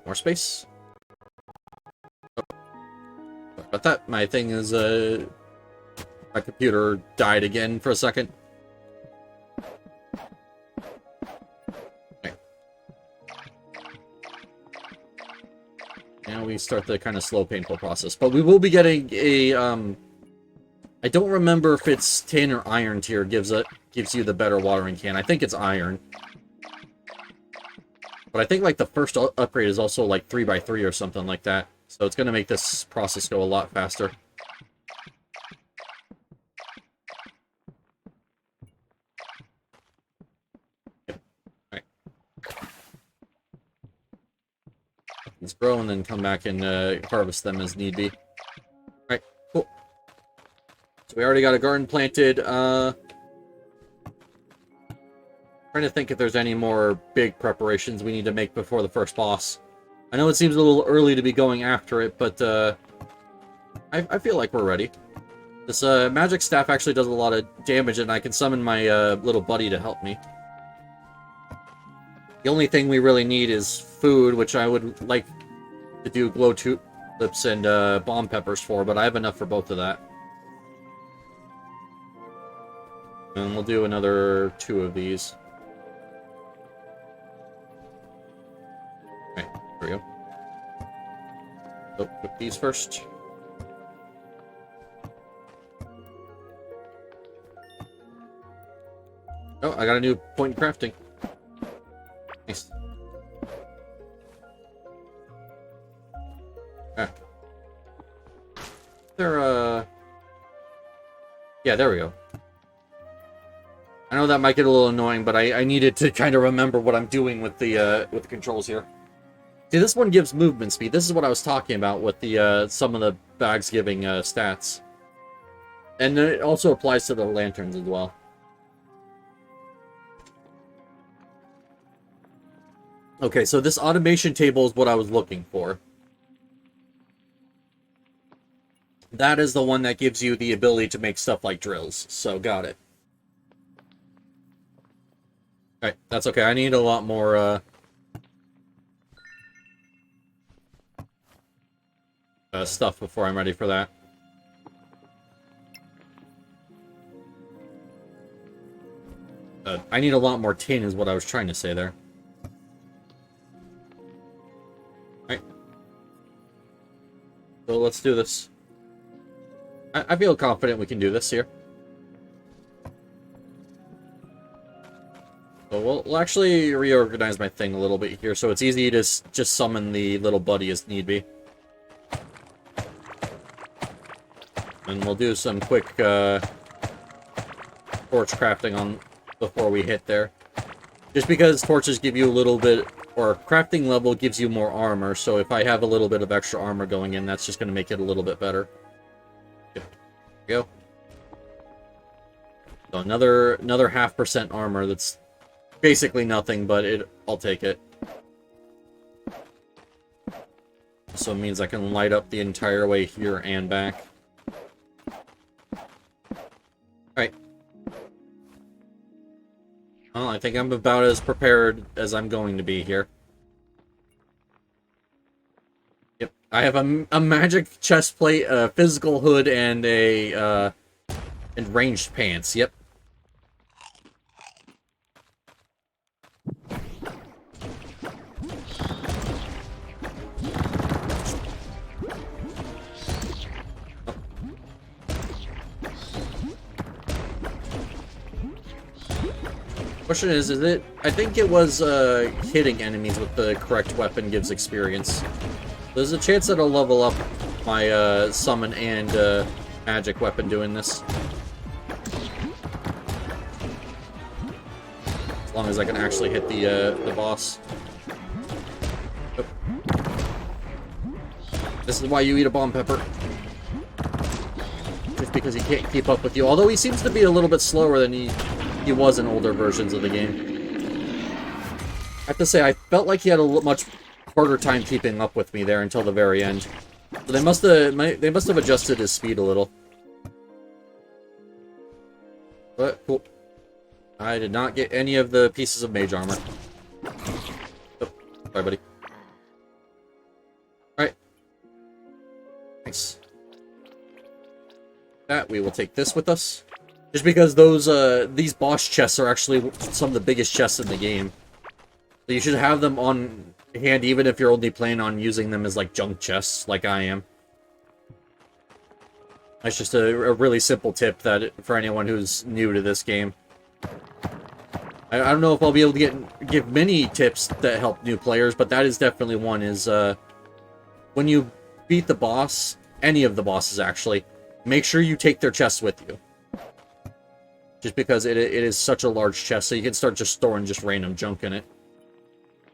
More space. Oh. Sorry about that. My thing is, my computer died again for a second. Okay. Now we start the kind of slow, painful process. But we will be getting a, I don't remember if it's tin or iron tier gives you the better watering can. I think it's iron. But I think, like, the first upgrade is also, like, 3x3 or something like that. So it's going to make this process go a lot faster. Yep. Alright. Let's grow and then come back and harvest them as need be. Alright, cool. So we already got a garden planted. Trying to think if there's any more big preparations we need to make before the first boss. I know it seems a little early to be going after it, but I feel like we're ready. This magic staff actually does a lot of damage, and I can summon my little buddy to help me. The only thing we really need is food, which I would like to do glow tulips and bomb peppers for, but I have enough for both of that. And we'll do another 2 of these. Okay, there we go. So, put these first. Oh, I got a new point in crafting. Nice. Ah. Yeah, there we go. I know that might get a little annoying, but I needed to kind of remember what I'm doing with the controls here. See, this one gives movement speed. This is what I was talking about with the some of the bags giving stats. And it also applies to the lanterns as well. Okay, so this automation table is what I was looking for. That is the one that gives you the ability to make stuff like drills. So, got it. Alright, that's okay. I need a lot more, stuff before I'm ready for that. I need a lot more tin is what I was trying to say there. Alright. So let's do this. I feel confident we can do this here. So we'll actually reorganize my thing a little bit here, so it's easy to just summon the little buddy as need be. And we'll do some quick torch crafting on before we hit there. Just because torches give you a little bit, or crafting level gives you more armor, so if I have a little bit of extra armor going in, that's just going to make it a little bit better. There we go. So another 0.5% armor that's basically nothing, but I'll take it. So it means I can light up the entire way here and back. Alright. Well, I think I'm about as prepared as I'm going to be here. Yep. I have a magic chest plate, a physical hood, and and ranged pants. Yep. Question is it... I think it was, hitting enemies with the correct weapon gives experience. There's a chance that I'll level up my, summon and, magic weapon doing this. As long as I can actually hit the boss. Oh. This is why you eat a bomb pepper. Just because he can't keep up with you. Although he seems to be a little bit slower than he was in older versions of the game. I have to say, I felt like he had a much harder time keeping up with me there until the very end. So they must have adjusted his speed a little. But cool. I did not get any of the pieces of mage armor. Oh, sorry, buddy. Alright. Nice. That we will take this with us. Just because these boss chests are actually some of the biggest chests in the game. So you should have them on hand even if you're only planning on using them as like junk chests, like I am. That's just a really simple tip that for anyone who's new to this game. I don't know if I'll be able to give many tips that help new players, but that is definitely one, is when you beat the boss, any of the bosses actually, make sure you take their chests with you. Just because it is such a large chest, so you can start just storing just random junk in it.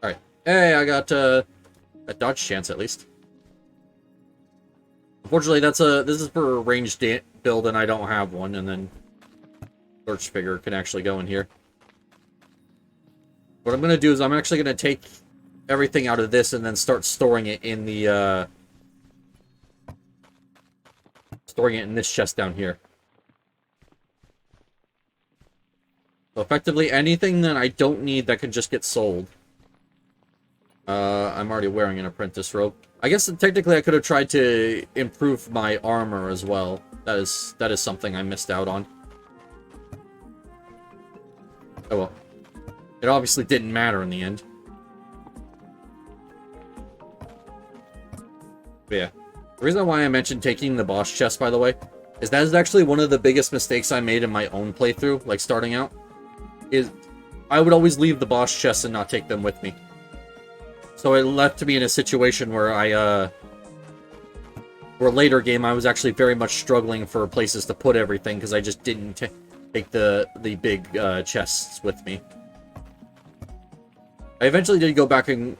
Alright. Hey, I got a dodge chance at least. Unfortunately, this is for a ranged build, and I don't have one, and then search figure can actually go in here. What I'm going to do is I'm actually going to take everything out of this and then start storing it in the, storing it in this chest down here. So effectively, anything that I don't need that can just get sold. I'm already wearing an apprentice robe. I guess technically I could have tried to improve my armor as well. That is something I missed out on. Oh well. It obviously didn't matter in the end. But yeah. The reason why I mentioned taking the boss chest, by the way, is that is actually one of the biggest mistakes I made in my own playthrough, like starting out, is I would always leave the boss chests and not take them with me. So it left me in a situation where where later game I was actually very much struggling for places to put everything because I just didn't take the big chests with me. I eventually did go back and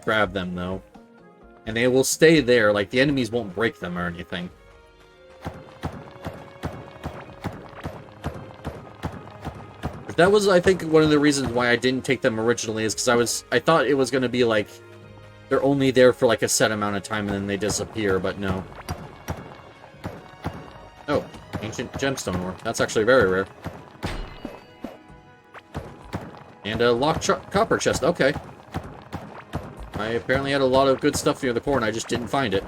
grab them though, and they will stay there. Like the enemies won't break them or anything. But that was, I think, one of the reasons why I didn't take them originally is because I thought it was going to be like they're only there for like a set amount of time and then they disappear, but no. Oh, ancient gemstone ore. That's actually very rare. And a locked copper chest. Okay. I apparently had a lot of good stuff near the core and I just didn't find it.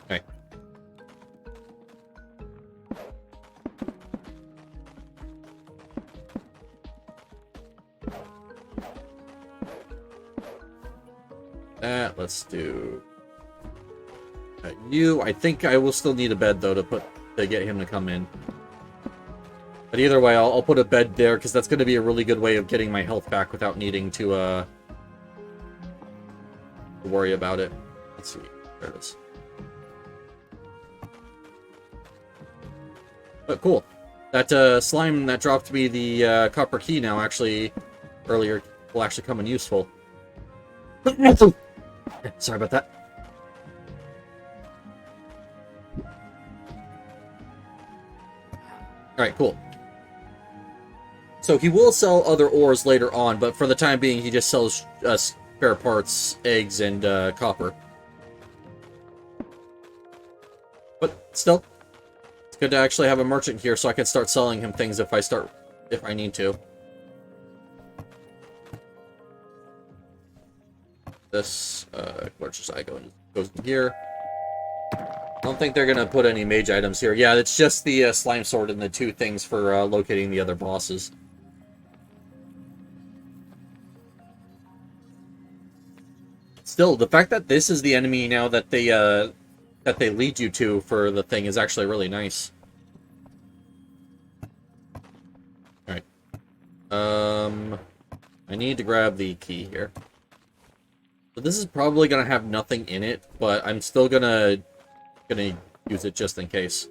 Okay. Let's do you. I think I will still need a bed though to get him to come in. But either way, I'll put a bed there because that's going to be a really good way of getting my health back without needing to worry about it. Let's see. There it is. But cool. That slime that dropped me the copper key now actually earlier will actually come in useful. Sorry about that. Alright, cool. So he will sell other ores later on, but for the time being, he just sells spare parts, eggs, and copper. But still, it's good to actually have a merchant here so I can start selling him things if I need to. This, where should I go? Goes in here. I don't think they're gonna put any mage items here. Yeah, it's just the slime sword and the two things for locating the other bosses. Still, the fact that this is the enemy now that they lead you to for the thing is actually really nice. All right. I need to grab the key here. So this is probably gonna have nothing in it, but I'm still gonna use it just in case.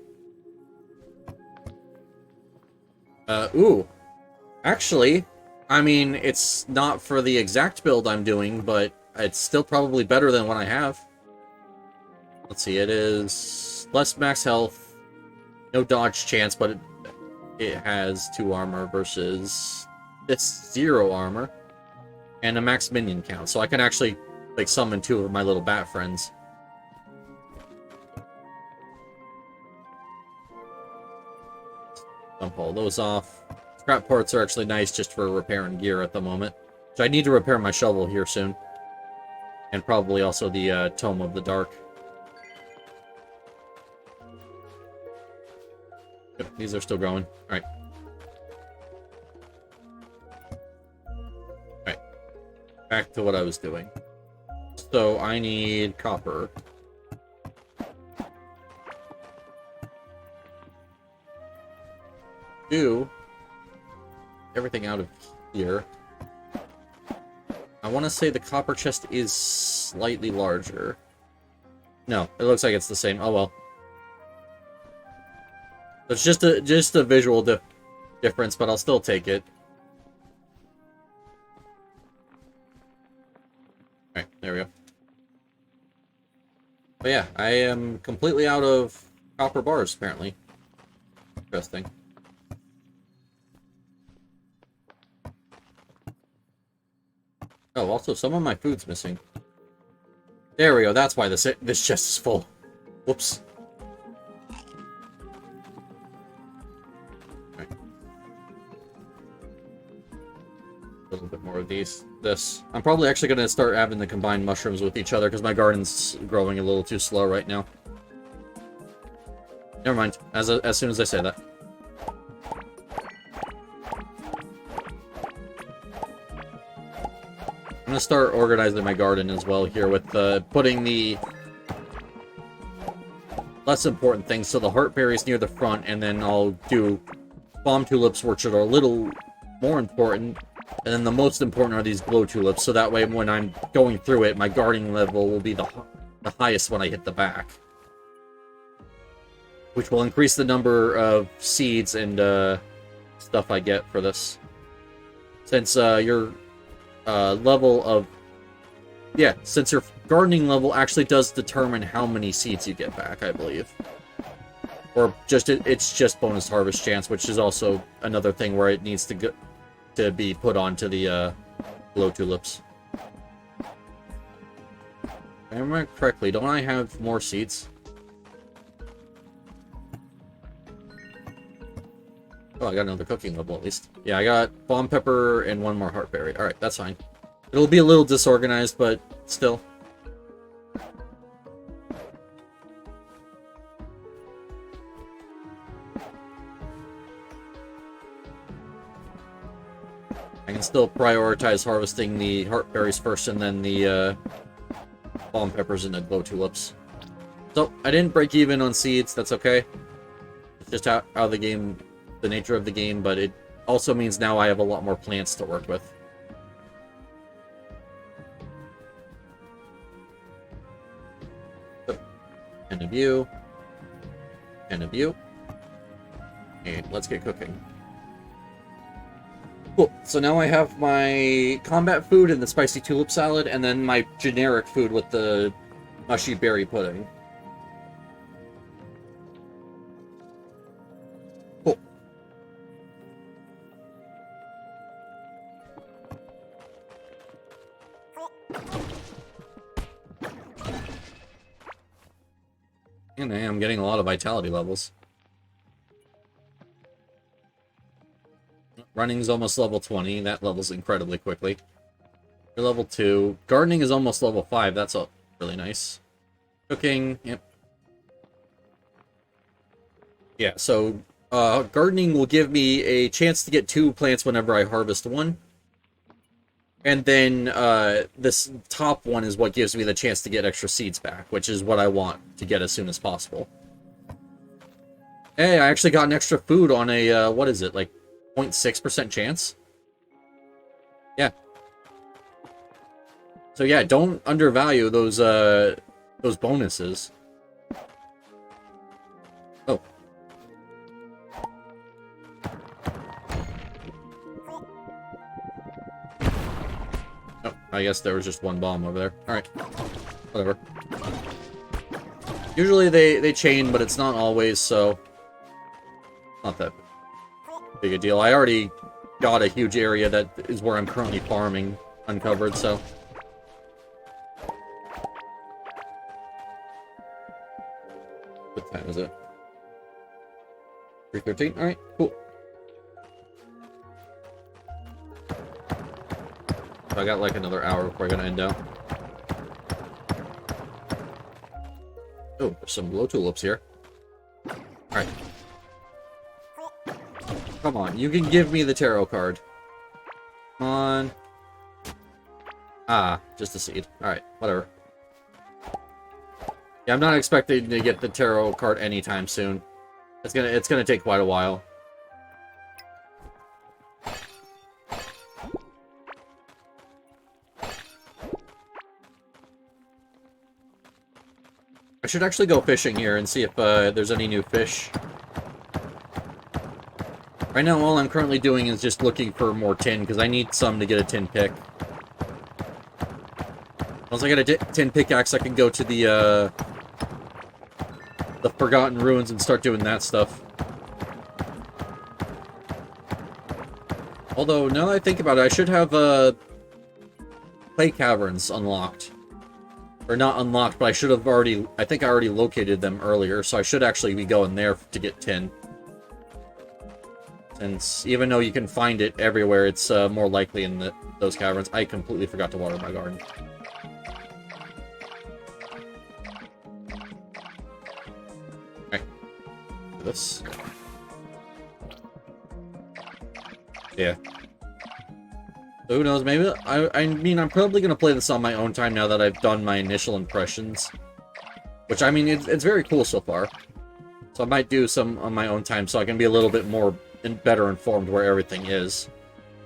Ooh. Actually, I mean, it's not for the exact build I'm doing, but it's still probably better than what I have. Let's see, it is less max health, no dodge chance, but it has 2 armor versus this 0 armor, and a max minion count, so I can actually like summon 2 of my little bat friends. Dump all those off. Scrap parts are actually nice just for repairing gear at the moment. So I need to repair my shovel here soon. And probably also the Tome of the Dark. Yep, these are still going. Alright. Alright. Back to what I was doing. So I need copper. Do everything out of here. I want to say the copper chest is slightly larger. No, it looks like it's the same. Oh well. It's just a visual difference, but I'll still take it. Alright, there we go. But yeah, I am completely out of copper bars, apparently. Interesting. Oh, also, some of my food's missing. There we go, that's why this chest is full. Whoops. Right. A little bit more of this. I'm probably actually going to start having to combine mushrooms with each other because my garden's growing a little too slow right now. Never mind, as soon as I say that. I'm gonna start organizing my garden as well here with putting the less important things. So the heartberries near the front, and then I'll do bomb tulips, which are a little more important. And then the most important are these glow tulips. So that way, when I'm going through it, my gardening level will be the highest when I hit the back, which will increase the number of seeds and stuff I get for this. Since your level of... Yeah, since your gardening level actually does determine how many seeds you get back, I believe. Or just it's just bonus harvest chance, which is also another thing where it needs to be put onto the glow tulips. If I remember correctly, don't I have more seeds? Oh, I got another cooking level at least. Yeah, I got bomb pepper and one more heartberry. Alright, that's fine. It'll be a little disorganized, but still. I can still prioritize harvesting the heartberries first and then the bomb peppers and the glow tulips. So, I didn't break even on seeds, that's okay. It's just how the game... the nature of the game, but it also means now I have a lot more plants to work with. So, 10 of you, 10 of you, and let's get cooking. Cool, so now I have my combat food and the spicy tulip salad, and then my generic food with the mushy berry pudding. And I am getting a lot of vitality levels. Running's almost level 20. That levels incredibly quickly. You're level 2. Gardening is almost level 5. That's all really nice. Cooking, yep. Yeah, so gardening will give me a chance to get 2 plants whenever I harvest one. And then this top one is what gives me the chance to get extra seeds back, which is what I want to get as soon as possible. Hey, I actually got an extra food on a, what is it, like 0.6% chance? Yeah. So yeah, don't undervalue those bonuses. Oh. Oh, I guess there was just one bomb over there. Alright. Whatever. Usually they chain, but it's not always, so... not that big a deal. I already got a huge area that is where I'm currently farming uncovered, so... what time is it? 3:13? Alright, cool. So I got like another hour before I gotta end out. Oh, there's some glow tulips here. Alright. Come on, you can give me the tarot card. Come on. Ah, just a seed. Alright, whatever. Yeah, I'm not expecting to get the tarot card anytime soon. It's gonna take quite a while. I should actually go fishing here and see if there's any new fish. Right now, all I'm currently doing is just looking for more tin, because I need some to get a tin pick. Once I get a tin pickaxe, I can go to the Forgotten Ruins and start doing that stuff. Although, now that I think about it, I should have clay caverns unlocked. Or not unlocked, but I should have already... I think I already located them earlier, so I should actually be going there to get tin. Since, even though you can find it everywhere, it's more likely in those caverns. I completely forgot to water my garden. Okay. This. So who knows, maybe, I mean, I'm probably going to play this on my own time now that I've done my initial impressions. Which, I mean, it's very cool so far. So I might do some on my own time so I can be a little bit more and better informed where everything is.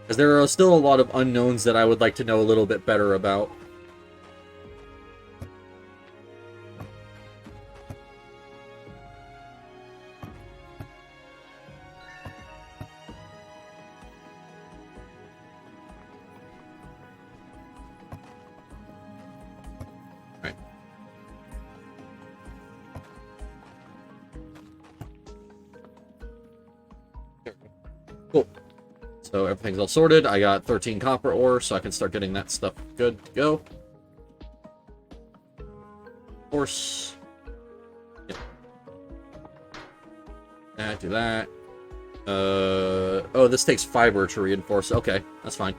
Because there are still a lot of unknowns that I would like to know a little bit better about. Alright. Cool. So everything's all sorted. I got 13 copper ore, so I can start getting that stuff good to go. Of course. Yeah. That, do that. Oh, this takes fiber to reinforce. Okay, that's fine.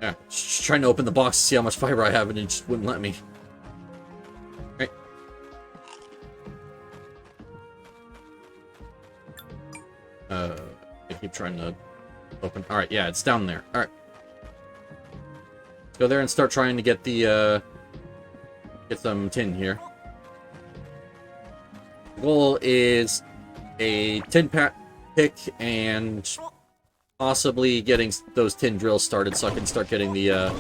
Yeah, just trying to open the box to see how much fiber I have, and it just wouldn't let me. Right. I keep trying to open. Alright, yeah, it's down there. Alright. Let's go there and start trying to get the, get some tin here. The goal is a tin pick and possibly getting those tin drills started so I can start getting the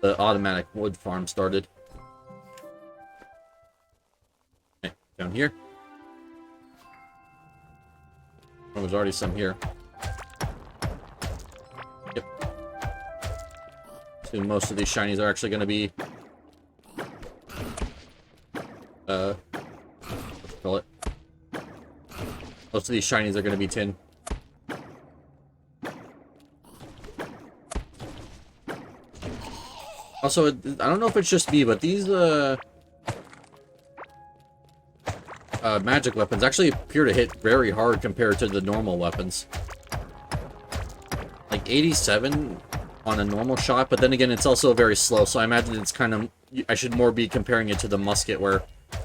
automatic wood farm started. Okay, down here. Oh, there's already some here. Yep. So most of these shinies are actually going to be let's call it. Most of these shinies are going to be tin. Also, I don't know if it's just me, but these magic weapons actually appear to hit very hard compared to the normal weapons. Like 87 on a normal shot, but then again, it's also very slow, so I imagine it's kind of... I should more be comparing it to the musket, where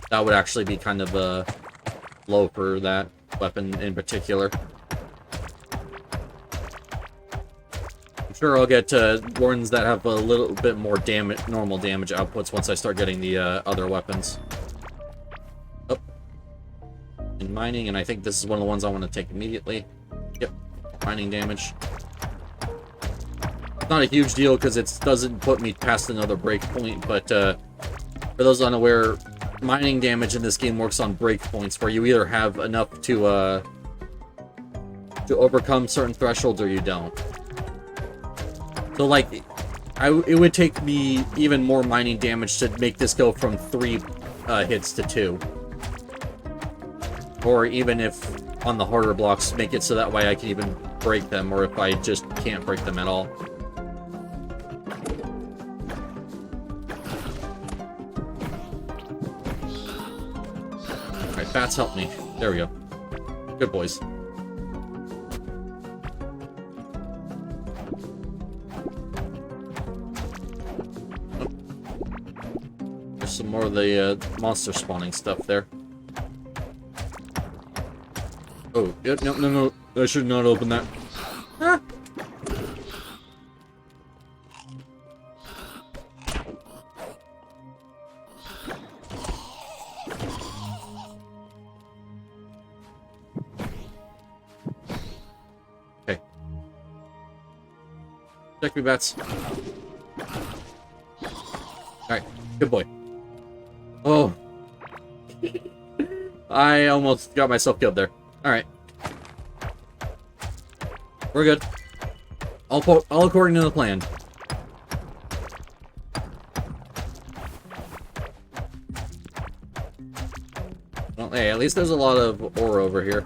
that would actually be kind of low for that weapon in particular. I'm sure I'll get ones that have a little bit more normal damage outputs once I start getting the other weapons. Oh. In mining, and I think this is one of the ones I want to take immediately. Yep, mining damage. It's not a huge deal because it doesn't put me past another breakpoint, but for those unaware, mining damage in this game works on breakpoints where you either have enough to overcome certain thresholds or you don't. So, like, it would take me even more mining damage to make this go from 3 hits to 2. Or even if, on the harder blocks, make it so that way I can even break them, or if I just can't break them at all. Alright, bats help me. There we go. Good boys. Some more of the monster spawning stuff there. Oh, yeah, no. I should not open that. Ah. Okay. Check me, bats. Alright, good boy. Oh. I almost got myself killed there. Alright. We're good. All according to the plan. Well, hey, at least there's a lot of ore over here.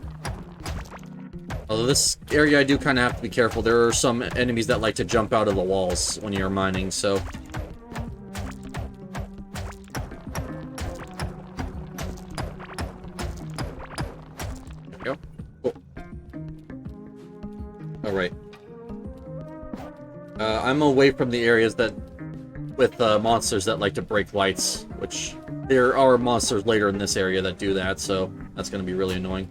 Although this area I do kind of have to be careful. There are some enemies that like to jump out of the walls when you're mining, so... Alright. I'm away from the areas that with monsters that like to break lights, which there are monsters later in this area that do that, so that's going to be really annoying.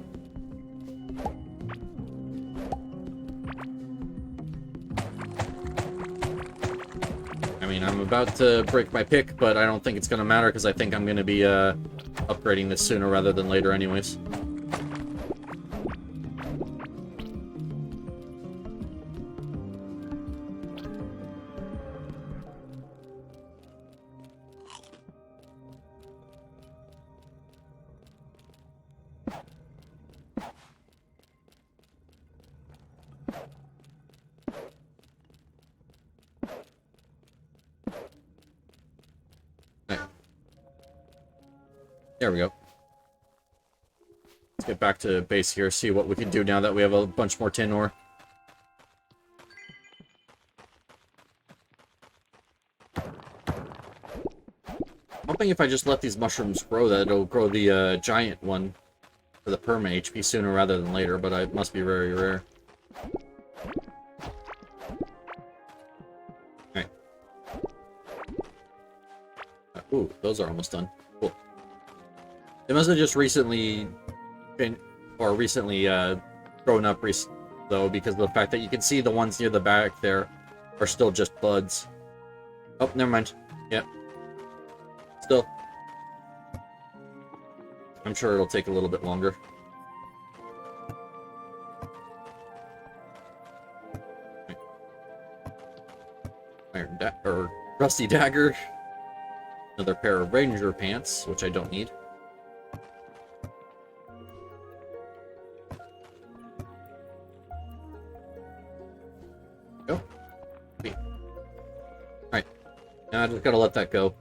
mean, I'm about to break my pick, but I don't think it's going to matter because I think I'm going to be upgrading this sooner rather than later anyways. There we go. Let's get back to base here, see what we can do now that we have a bunch more tin ore. I'm hoping if I just let these mushrooms grow, that it'll grow the giant one for the perma HP sooner rather than later, but it must be very rare. Alright. Ooh, those are almost done. Cool. They must have just recently been, or recently grown up though, because of the fact that you can see the ones near the back there are still just buds. Oh, never mind. Yep. Still. I'm sure it'll take a little bit longer. Or rusty dagger. Another pair of ranger pants, which I don't need. Go. Alright. Now I just gotta let that go.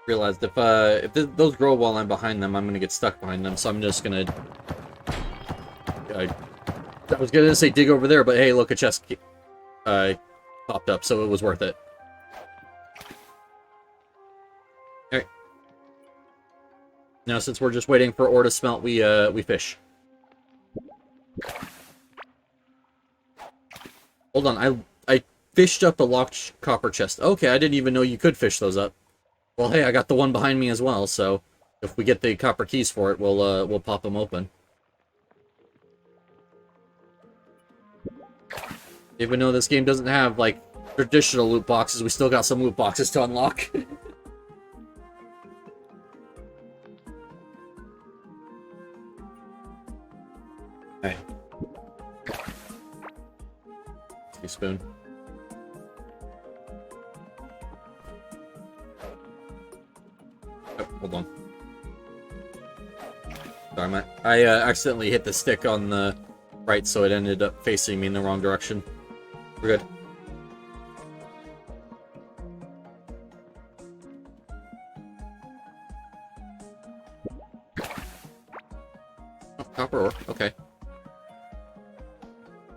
Realized if those grow while I'm behind them, I'm gonna get stuck behind them, so I'm just gonna... I was gonna say dig over there, but hey, look, a chest popped up, so it was worth it. Alright. Now, since we're just waiting for ore to smelt, we fish. Hold on, I fished up the locked copper chest. Okay, I didn't even know you could fish those up. Well, hey, I got the one behind me as well, so if we get the copper keys for it, we'll pop them open. Even though this game doesn't have, like, traditional loot boxes, we still got some loot boxes to unlock. Hey. Spoon. Oh, hold on. Sorry, I accidentally hit the stick on the right, so it ended up facing me in the wrong direction. We're good. Oh, copper ore. Okay.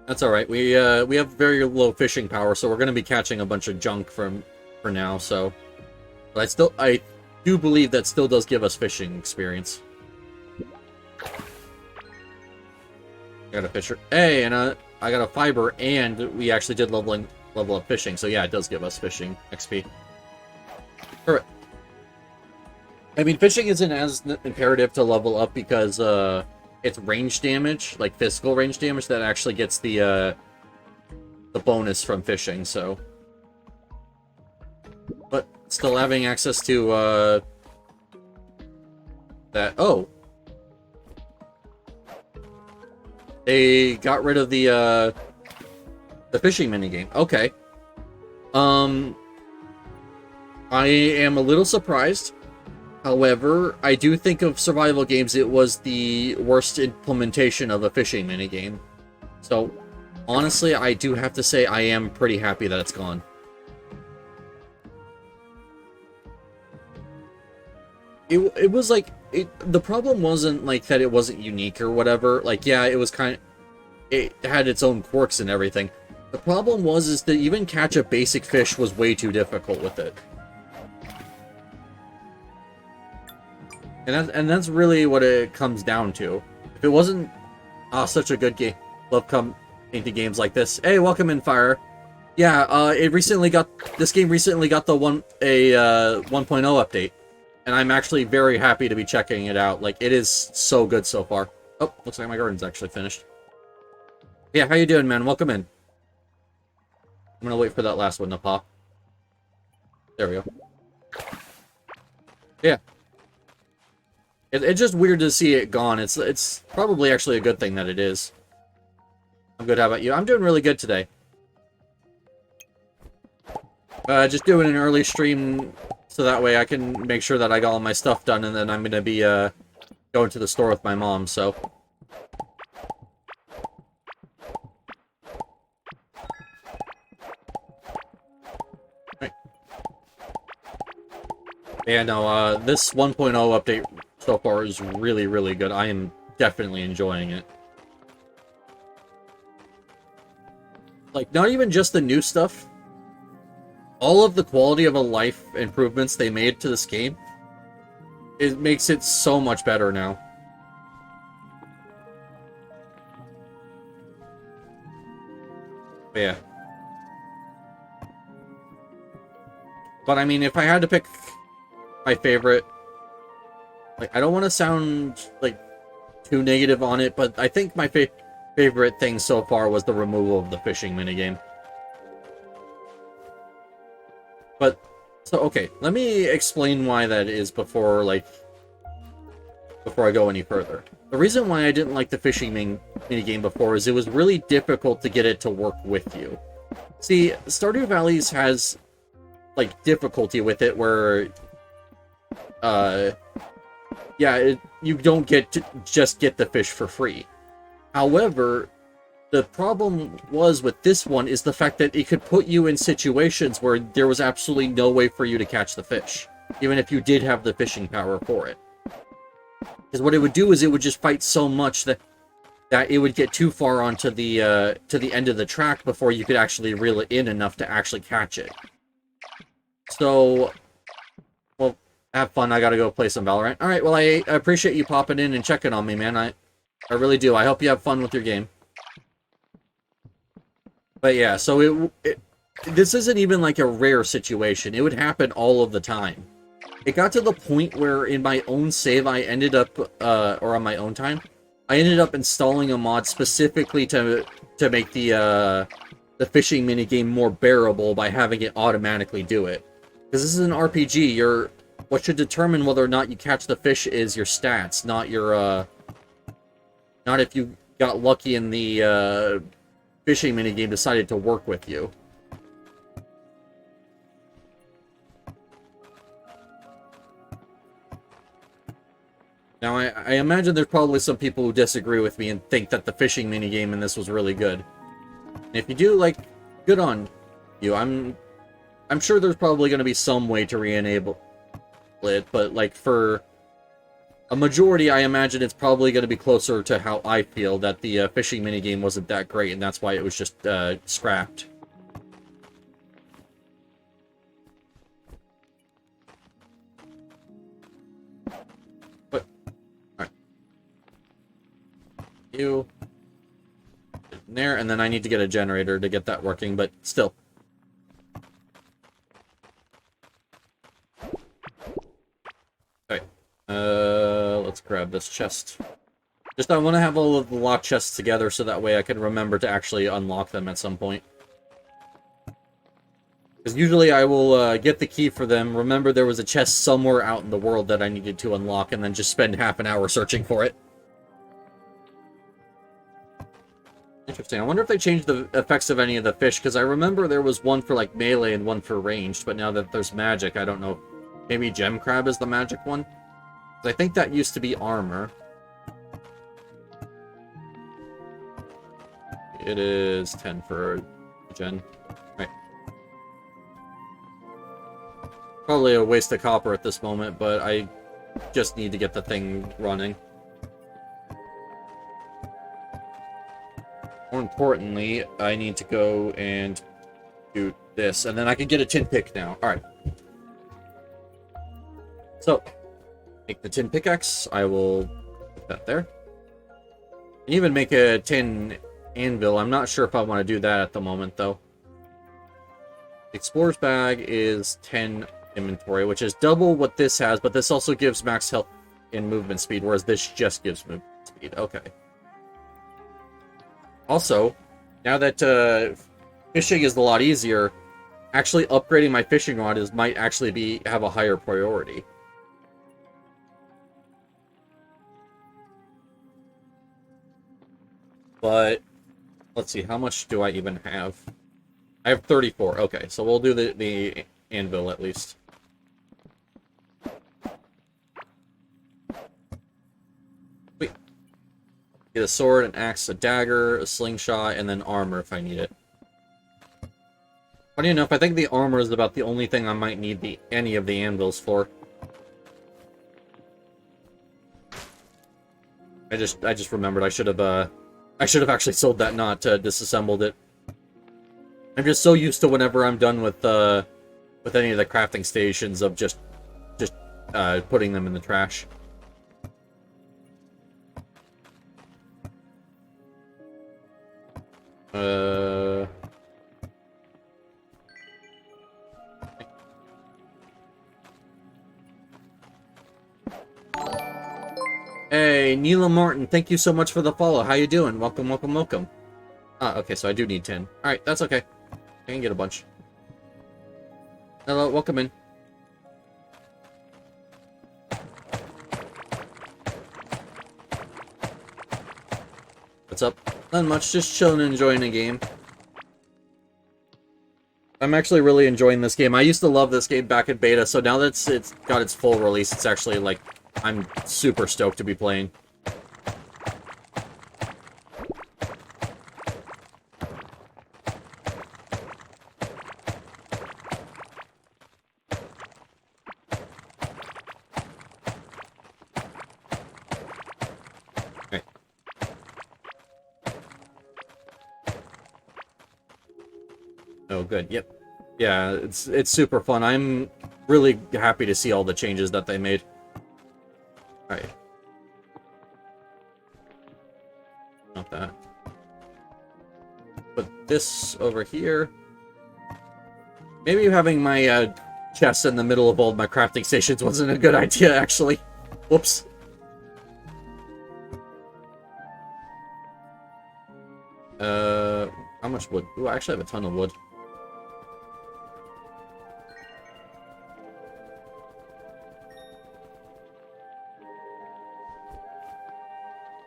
That's alright. We have very low fishing power, so we're going to be catching a bunch of junk for now, so... But I do believe that still does give us fishing experience. I got a fisher. Hey, and I got a fiber, and we actually did level up fishing, so yeah, it does give us fishing XP. Alright. I mean, fishing isn't as imperative to level up because it's range damage, like physical range damage, that actually gets the bonus from fishing, so... But still having access to that... Oh! They got rid of the fishing minigame. Okay. I am a little surprised. However, I do think of survival games, it was the worst implementation of a fishing minigame. So, honestly, I do have to say I am pretty happy that it's gone. It was like... the problem wasn't like that it wasn't unique or whatever. Like, yeah, it was kind of... It had its own quirks and everything. The problem is that even catch a basic fish was way too difficult with it. And that's really what it comes down to. If it wasn't such a good game, love come into games like this. Hey, welcome in, Fire. Yeah, this game recently got the 1.0 update. And I'm actually very happy to be checking it out. Like, it is so good so far. Oh, looks like my garden's actually finished. Yeah, how you doing, man? Welcome in. I'm gonna wait for that last one to pop. There we go. Yeah. It's just weird to see it gone. It's probably actually a good thing that it is. I'm good. How about you? I'm doing really good today. Just doing an early stream so that way I can make sure that I got all my stuff done, and then I'm gonna be going to the store with my mom. So. Right. Yeah, no. This 1.0 update so far is really, really good. I am definitely enjoying it. Like, not even just the new stuff. All of the quality of a life improvements they made to this game, it makes it so much better now. But yeah. But I mean, if I had to pick my favorite, like, I don't want to sound like too negative on it, but I think my favorite thing so far was the removal of the fishing minigame. But, so, okay, let me explain why that is before I go any further. The reason why I didn't like the fishing minigame before is it was really difficult to get it to work with you. See, Stardew Valley has, like, difficulty with it where, yeah, you don't get to just get the fish for free. However, the problem was with this one is the fact that it could put you in situations where there was absolutely no way for you to catch the fish, even if you did have the fishing power for it. Because what it would do is it would just fight so much that it would get too far onto the end of the track before you could actually reel it in enough to actually catch it. So, well, have fun. I gotta go play some Valorant. Alright, well, I appreciate you popping in and checking on me, man. I really do. I hope you have fun with your game. But yeah, so this isn't even like a rare situation. It would happen all of the time. It got to the point where in my own save, I ended up, or on my own time, I ended up installing a mod specifically to make the fishing minigame more bearable by having it automatically do it. Because this is an RPG, what should determine whether or not you catch the fish is your stats, not your, not if you got lucky in the, fishing minigame decided to work with you. Now, I imagine there's probably some people who disagree with me and think that the fishing minigame in this was really good. And if you do, like, good on you. I'm sure there's probably going to be some way to re-enable it, but, like, for a majority, I imagine it's probably going to be closer to how I feel, that the fishing minigame wasn't that great, and that's why it was just scrapped. But, alright. You. There, and then I need to get a generator to get that working, but still. Let's grab this chest. Just I want to have all of the locked chests together so that way I can remember to actually unlock them at some point. Because usually I will get the key for them, remember there was a chest somewhere out in the world that I needed to unlock, and then just spend half an hour searching for it. Interesting. I wonder if they changed the effects of any of the fish, because I remember there was one for like melee and one for ranged, but now that there's magic, I don't know. Maybe Gem Crab is the magic one? I think that used to be armor. It is 10 for Gen. Right. Probably a waste of copper at this moment, but I just need to get the thing running. More importantly, I need to go and do this, and then I can get a tin pick now. Alright. So, make the tin pickaxe. I will put that there. And even make a tin anvil. I'm not sure if I want to do that at the moment, though. The explorer's bag is 10 inventory, which is double what this has, but this also gives max health and movement speed, whereas this just gives speed. Okay. Also, now that fishing is a lot easier, actually upgrading my fishing rod might actually have a higher priority. But let's see, how much do I even have? I have 34. Okay, so we'll do the anvil at least. Wait. Get a sword, an axe, a dagger, a slingshot, and then armor if I need it. Funny enough, I think the armor is about the only thing I might need any of the anvils for. I just remembered I should have actually sold that, not disassembled it. I'm just so used to whenever I'm done with any of the crafting stations of just putting them in the trash. Hey, Neela Martin, thank you so much for the follow. How you doing? Welcome, welcome, welcome. Okay, so I do need 10. Alright, that's okay. I can get a bunch. Hello, welcome in. What's up? Not much, just chilling and enjoying the game. I'm actually really enjoying this game. I used to love this game back in beta, so now that it's got its full release, it's actually, like, I'm super stoked to be playing. Okay. Oh, good. Yep. Yeah, it's super fun. I'm really happy to see all the changes that they made. Alright. Not that. Put this over here. Maybe having my chest in the middle of all of my crafting stations wasn't a good idea, actually. Whoops. How much wood? Ooh, I actually have a ton of wood.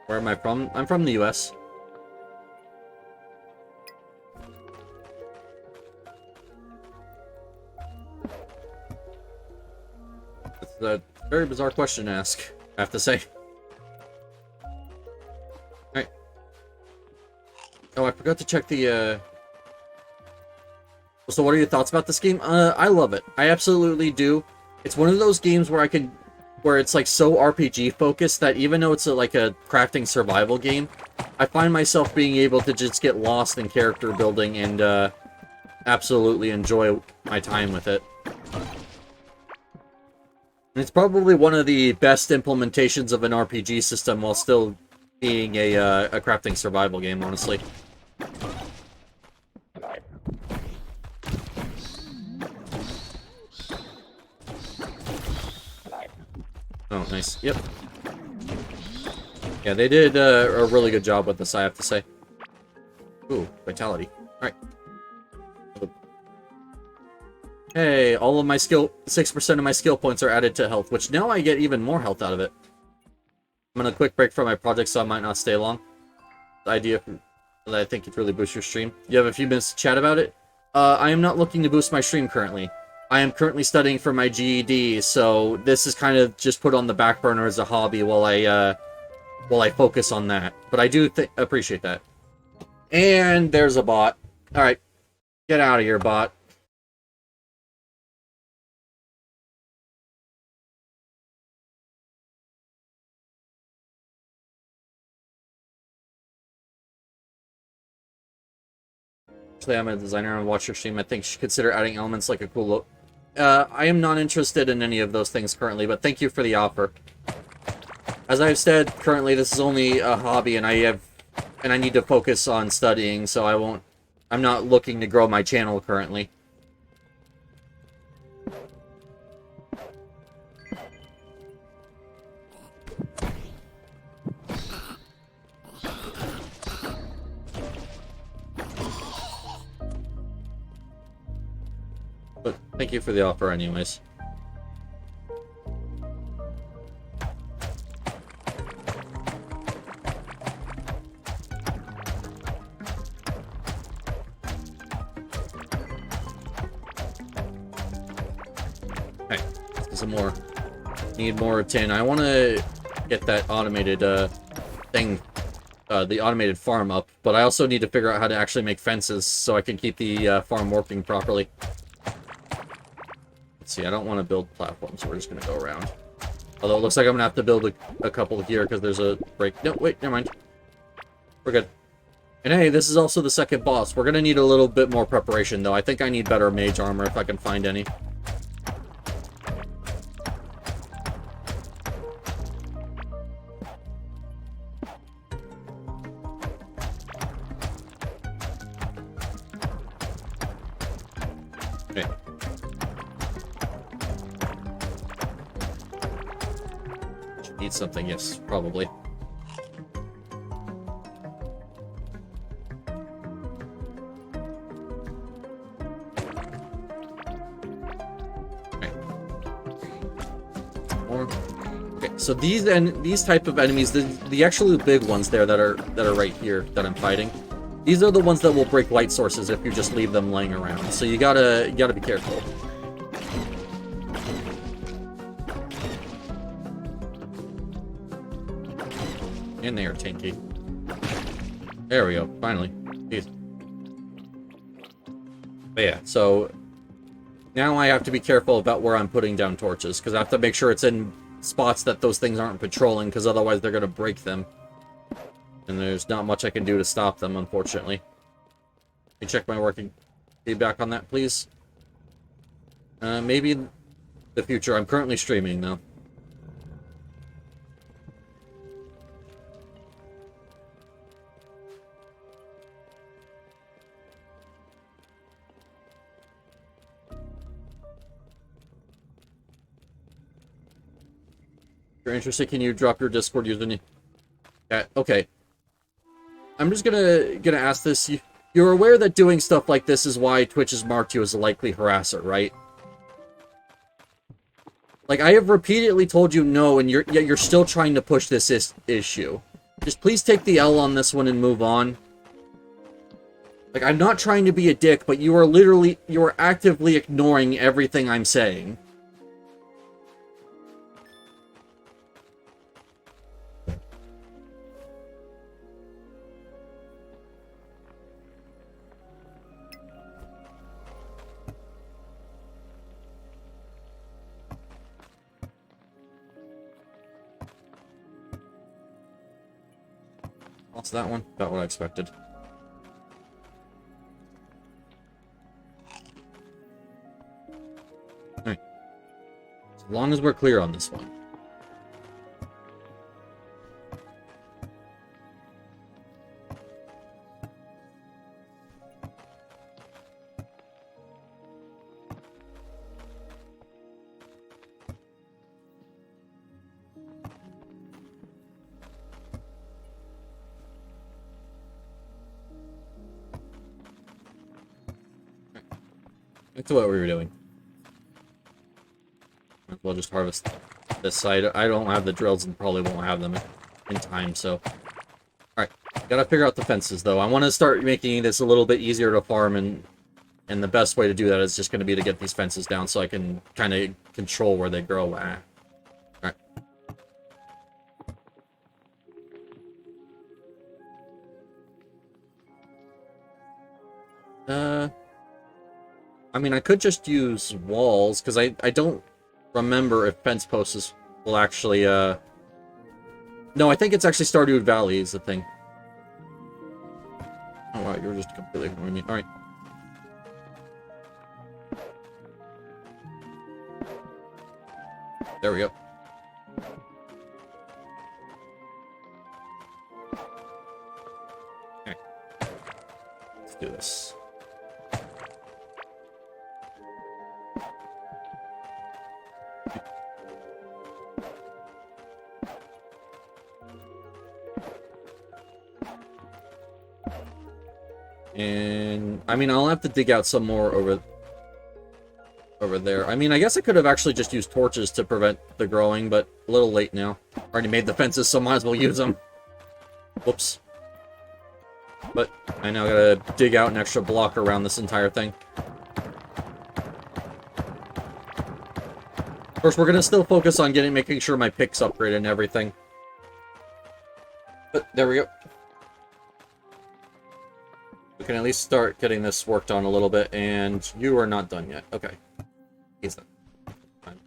Where am I from? I'm from the US. It's a very bizarre question to ask, I have to say. Alright. Oh, I forgot to check the, So what are your thoughts about this game? I love it. I absolutely do. It's one of those games where where it's like so RPG focused that even though it's like a crafting survival game, I find myself being able to just get lost in character building and absolutely enjoy my time with it. And it's probably one of the best implementations of an RPG system while still being a crafting survival game, honestly. Oh, nice. Yep. Yeah, they did a really good job with this, I have to say. Ooh, vitality. Alright. Hey, all of my 6% of my skill points are added to health, which now I get even more health out of it. I'm on a quick break from my project, so I might not stay long. The idea that I think it really boosts your stream. You have a few minutes to chat about it? I am not looking to boost my stream currently. I am currently studying for my GED, so this is kind of just put on the back burner as a hobby while I focus on that. But I do appreciate that. And there's a bot. Alright. Get out of here, bot. Actually, I'm a designer and watch your stream. I think you should consider adding elements like a cool look. I am not interested in any of those things currently, but thank you for the offer. As I've said, currently this is only a hobby, and I need to focus on studying, so I'm not looking to grow my channel currently. Thank you for the offer anyways. Okay, let's get some more. Need more tin. I want to get that automated thing, the automated farm up, but I also need to figure out how to actually make fences so I can keep the farm working properly. Let's see, I don't want to build platforms, so we're just going to go around. Although it looks like I'm going to have to build a couple here because there's a break. No, wait, never mind. We're good. And hey, this is also the second boss. We're going to need a little bit more preparation, though. I think I need better mage armor if I can find any. Okay. Need something, yes, probably. Okay. More. Okay, so these type of enemies, the actually big ones there that are right here that I'm fighting, these are the ones that will break light sources if you just leave them laying around. So you gotta be careful. And they are tanky. There we go, finally. Jeez. But yeah, so now I have to be careful about where I'm putting down torches, because I have to make sure it's in spots that those things aren't patrolling, because otherwise they're going to break them. And there's not much I can do to stop them, unfortunately. Can you check my working feedback on that, please? Maybe in the future. I'm currently streaming, though. If you're interested, can you drop your Discord username? Yeah, okay. I'm just gonna ask this. You're aware that doing stuff like this is why Twitch has marked you as a likely harasser, right? Like, I have repeatedly told you no, and yet you're still trying to push this issue. Just please take the L on this one and move on. Like, I'm not trying to be a dick, but you are actively ignoring everything I'm saying. What's that one? About what I expected. Alright. As long as we're clear on this one. Back to what we were doing. We'll just harvest this side. I don't have the drills and probably won't have them in time, so... Alright, gotta figure out the fences, though. I want to start making this a little bit easier to farm, and the best way to do that is just going to be to get these fences down so I can kind of control where they grow at. Alright. I mean, I could just use walls, because I don't remember if fence posts will actually, No, I think it's actually Stardew Valley is the thing. Oh, wow, you were just completely ignoring me. Alright. There we go. Okay. Let's do this. And I mean, I'll have to dig out some more over over there. I mean, I guess I could have actually just used torches to prevent the growing, but a little late now. Already made the fences, so might as well use them. Whoops. But I now gotta dig out an extra block around this entire thing. Of course, we're gonna still focus on making sure my pick's upgraded and everything. But there we go. We can at least start getting this worked on a little bit, and you are not done yet. Okay. He's done. Fine.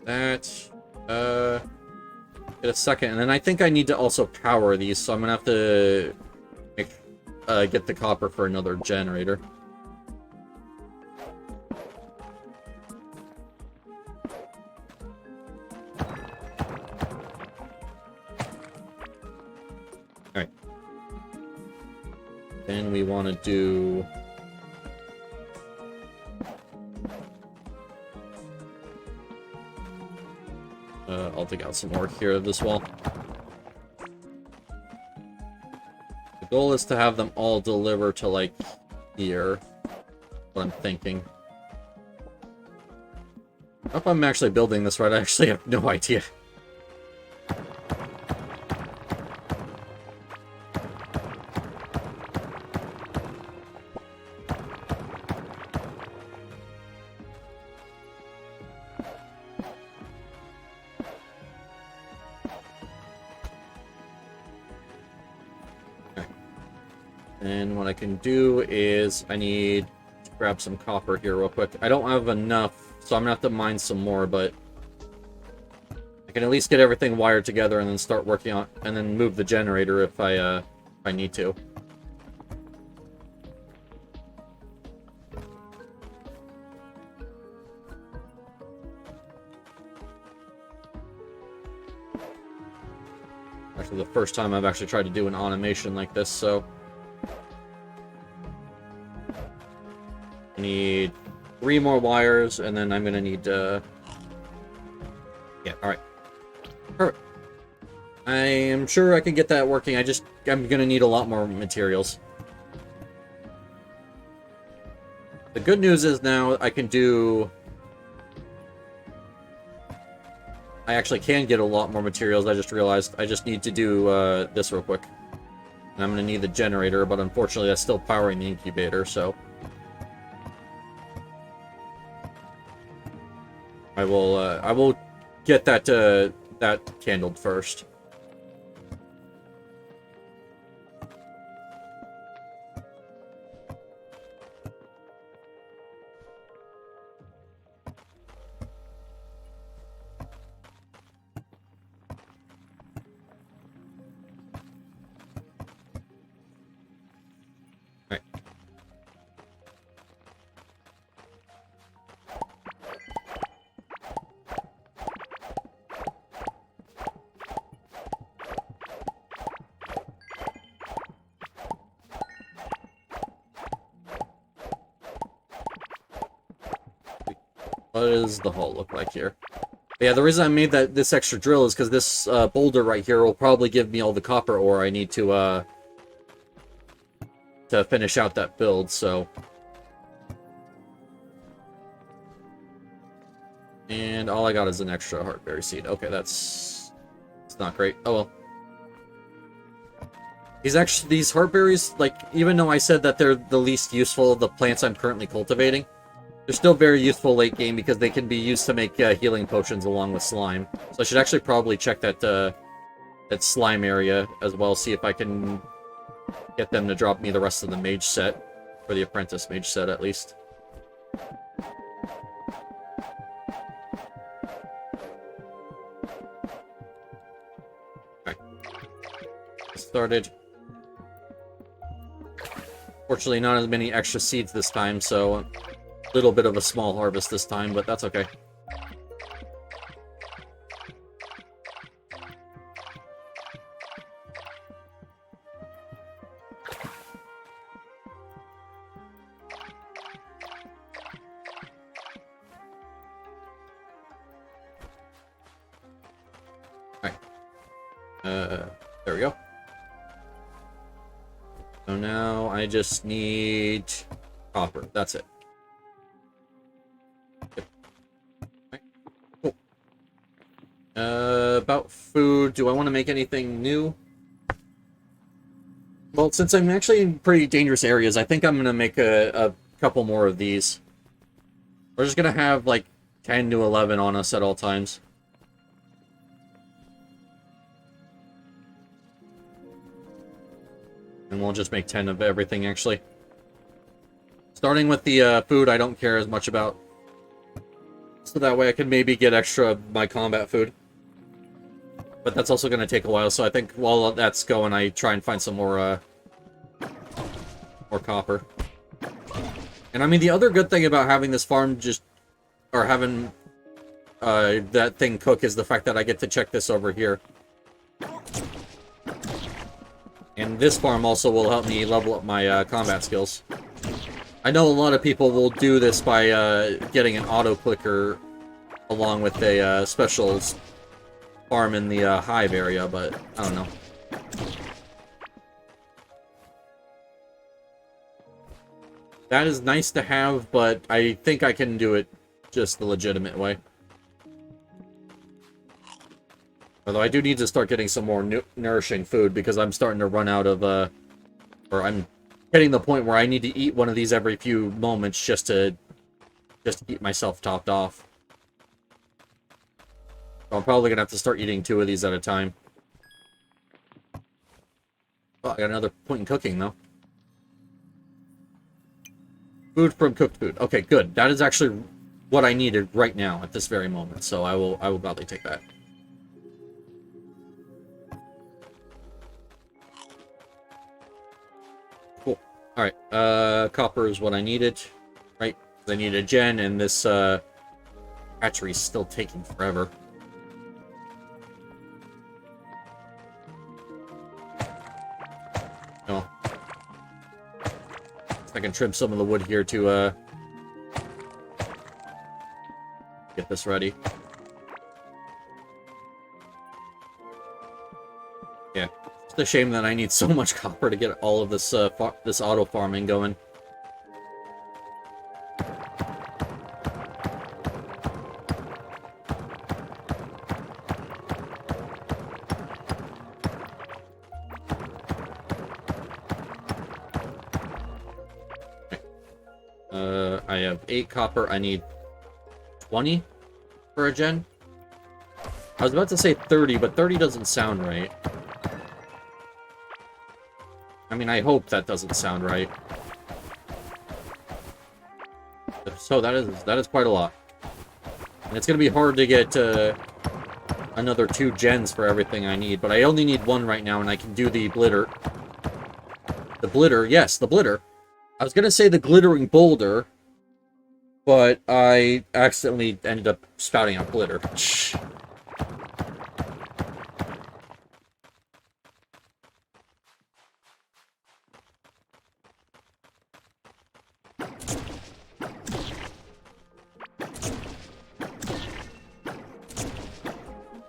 That, get a second, and then I think I need to also power these, so I'm gonna have to get the copper for another generator. Alright. Then we want to do... I'll dig out some more here of this wall. The goal is to have them all deliver to, like, here. What I'm thinking. If I'm actually building this right, I actually have no idea. And what I can do is I need to grab some copper here real quick. I don't have enough, so I'm gonna have to mine some more, but I can at least get everything wired together and then start working on, and then move the generator if I need to. Actually, the first time I've actually tried to do an automation like this, so... I need 3 more wires, and then I'm gonna need, yeah, alright. Perfect. I am sure I can get that working, I'm gonna need a lot more materials. The good news is now I can do... I actually can get a lot more materials, I just realized. I just need to do, this real quick. And I'm gonna need the generator, but unfortunately that's still powering the incubator, so... I will get that, that candled first. Alright. What does the hull look like here? Yeah, the reason I made this extra drill is because this boulder right here will probably give me all the copper ore I need to finish out that build, so... And all I got is an extra heartberry seed. Okay, it's not great. Oh well. These heartberries, like, even though I said that they're the least useful of the plants I'm currently cultivating, they're still very useful late game because they can be used to make healing potions along with slime. So I should actually probably check that that slime area as well, see if I can get them to drop me the rest of the mage set, for the apprentice mage set at least. Okay. Started. Fortunately, not as many extra seeds this time, so... little bit of a small harvest this time, but that's okay. There we go. So now I just need copper. That's it. Yep. Okay. Cool. About food, do I want to make anything new? Well, since I'm actually in pretty dangerous areas, I think I'm going to make a couple more of these. We're just going to have like 10 to 11 on us at all times. And we'll just make 10 of everything, actually. Starting with the food I don't care as much about. So that way I can maybe get extra of my combat food. But that's also going to take a while, so I think while that's going, I try and find some more copper. And I mean, the other good thing about having this farm or having that thing cook is the fact that I get to check this over here. And this farm also will help me level up my combat skills. I know a lot of people will do this by getting an auto clicker along with a special farm in the hive area, but I don't know. That is nice to have, but I think I can do it just the legitimate way. Although I do need to start getting some more nourishing food because I'm starting to run out of, or I'm hitting the point where I need to eat one of these every few moments just to keep myself topped off. So I'm probably gonna have to start eating 2 of these at a time. Oh, I got another point in cooking though. Food from cooked food. Okay, good. That is actually what I needed right now at this very moment. So I will gladly take that. Cool. All right. Copper is what I needed, right? I need a gen, and this hatchery is still taking forever. Oh. I can trim some of the wood here to get this ready. Yeah, it's a shame that I need so much copper to get all of this this auto farming going. I have 8 copper. I need 20 for a gen. I was about to say 30, but 30 doesn't sound right. I mean, I hope that doesn't sound right. So that is quite a lot. And it's going to be hard to get another 2 gens for everything I need, but I only need 1 right now, and I can do the blitter. The blitter, yes, the blitter. I was going to say the glittering boulder, but I accidentally ended up spouting out glitter.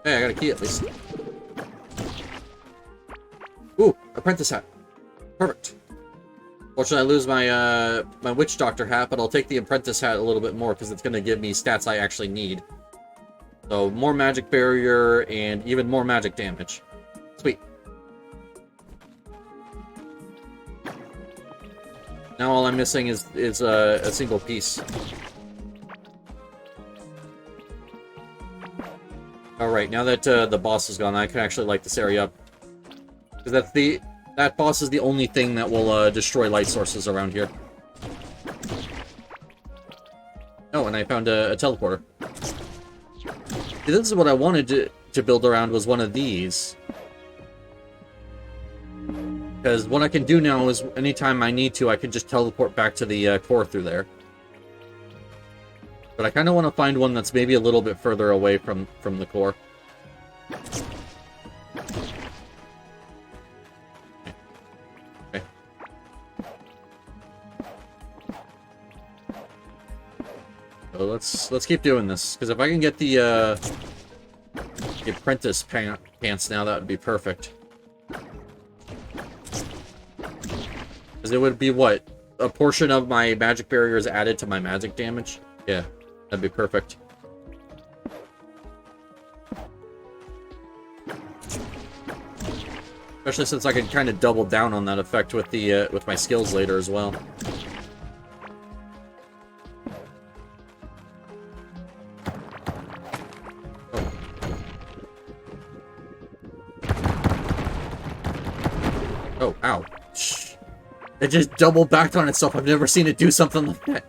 Hey, I got a key at least. Ooh, apprentice hat. Perfect. Fortunately, I lose my my witch doctor hat, but I'll take the apprentice hat a little bit more because it's going to give me stats I actually need. So more magic barrier and even more magic damage. Sweet. Now all I'm missing is a single piece. All right, now that the boss is gone, I can actually light this area up because that boss is the only thing that will destroy light sources around here. Oh, and I found a teleporter. See, this is what I wanted to build around, was one of these. Because what I can do now is, anytime I need to, I can just teleport back to the core through there. But I kind of want to find one that's maybe a little bit further away from the core. So let's keep doing this, because if I can get the the apprentice pants now, that would be perfect. Because it would be what? A portion of my magic barrier is added to my magic damage? Yeah, that'd be perfect. Especially since I can kind of double down on that effect with the with my skills later as well. Oh, ow. Shh. It just double backed on itself. I've never seen it do something like that.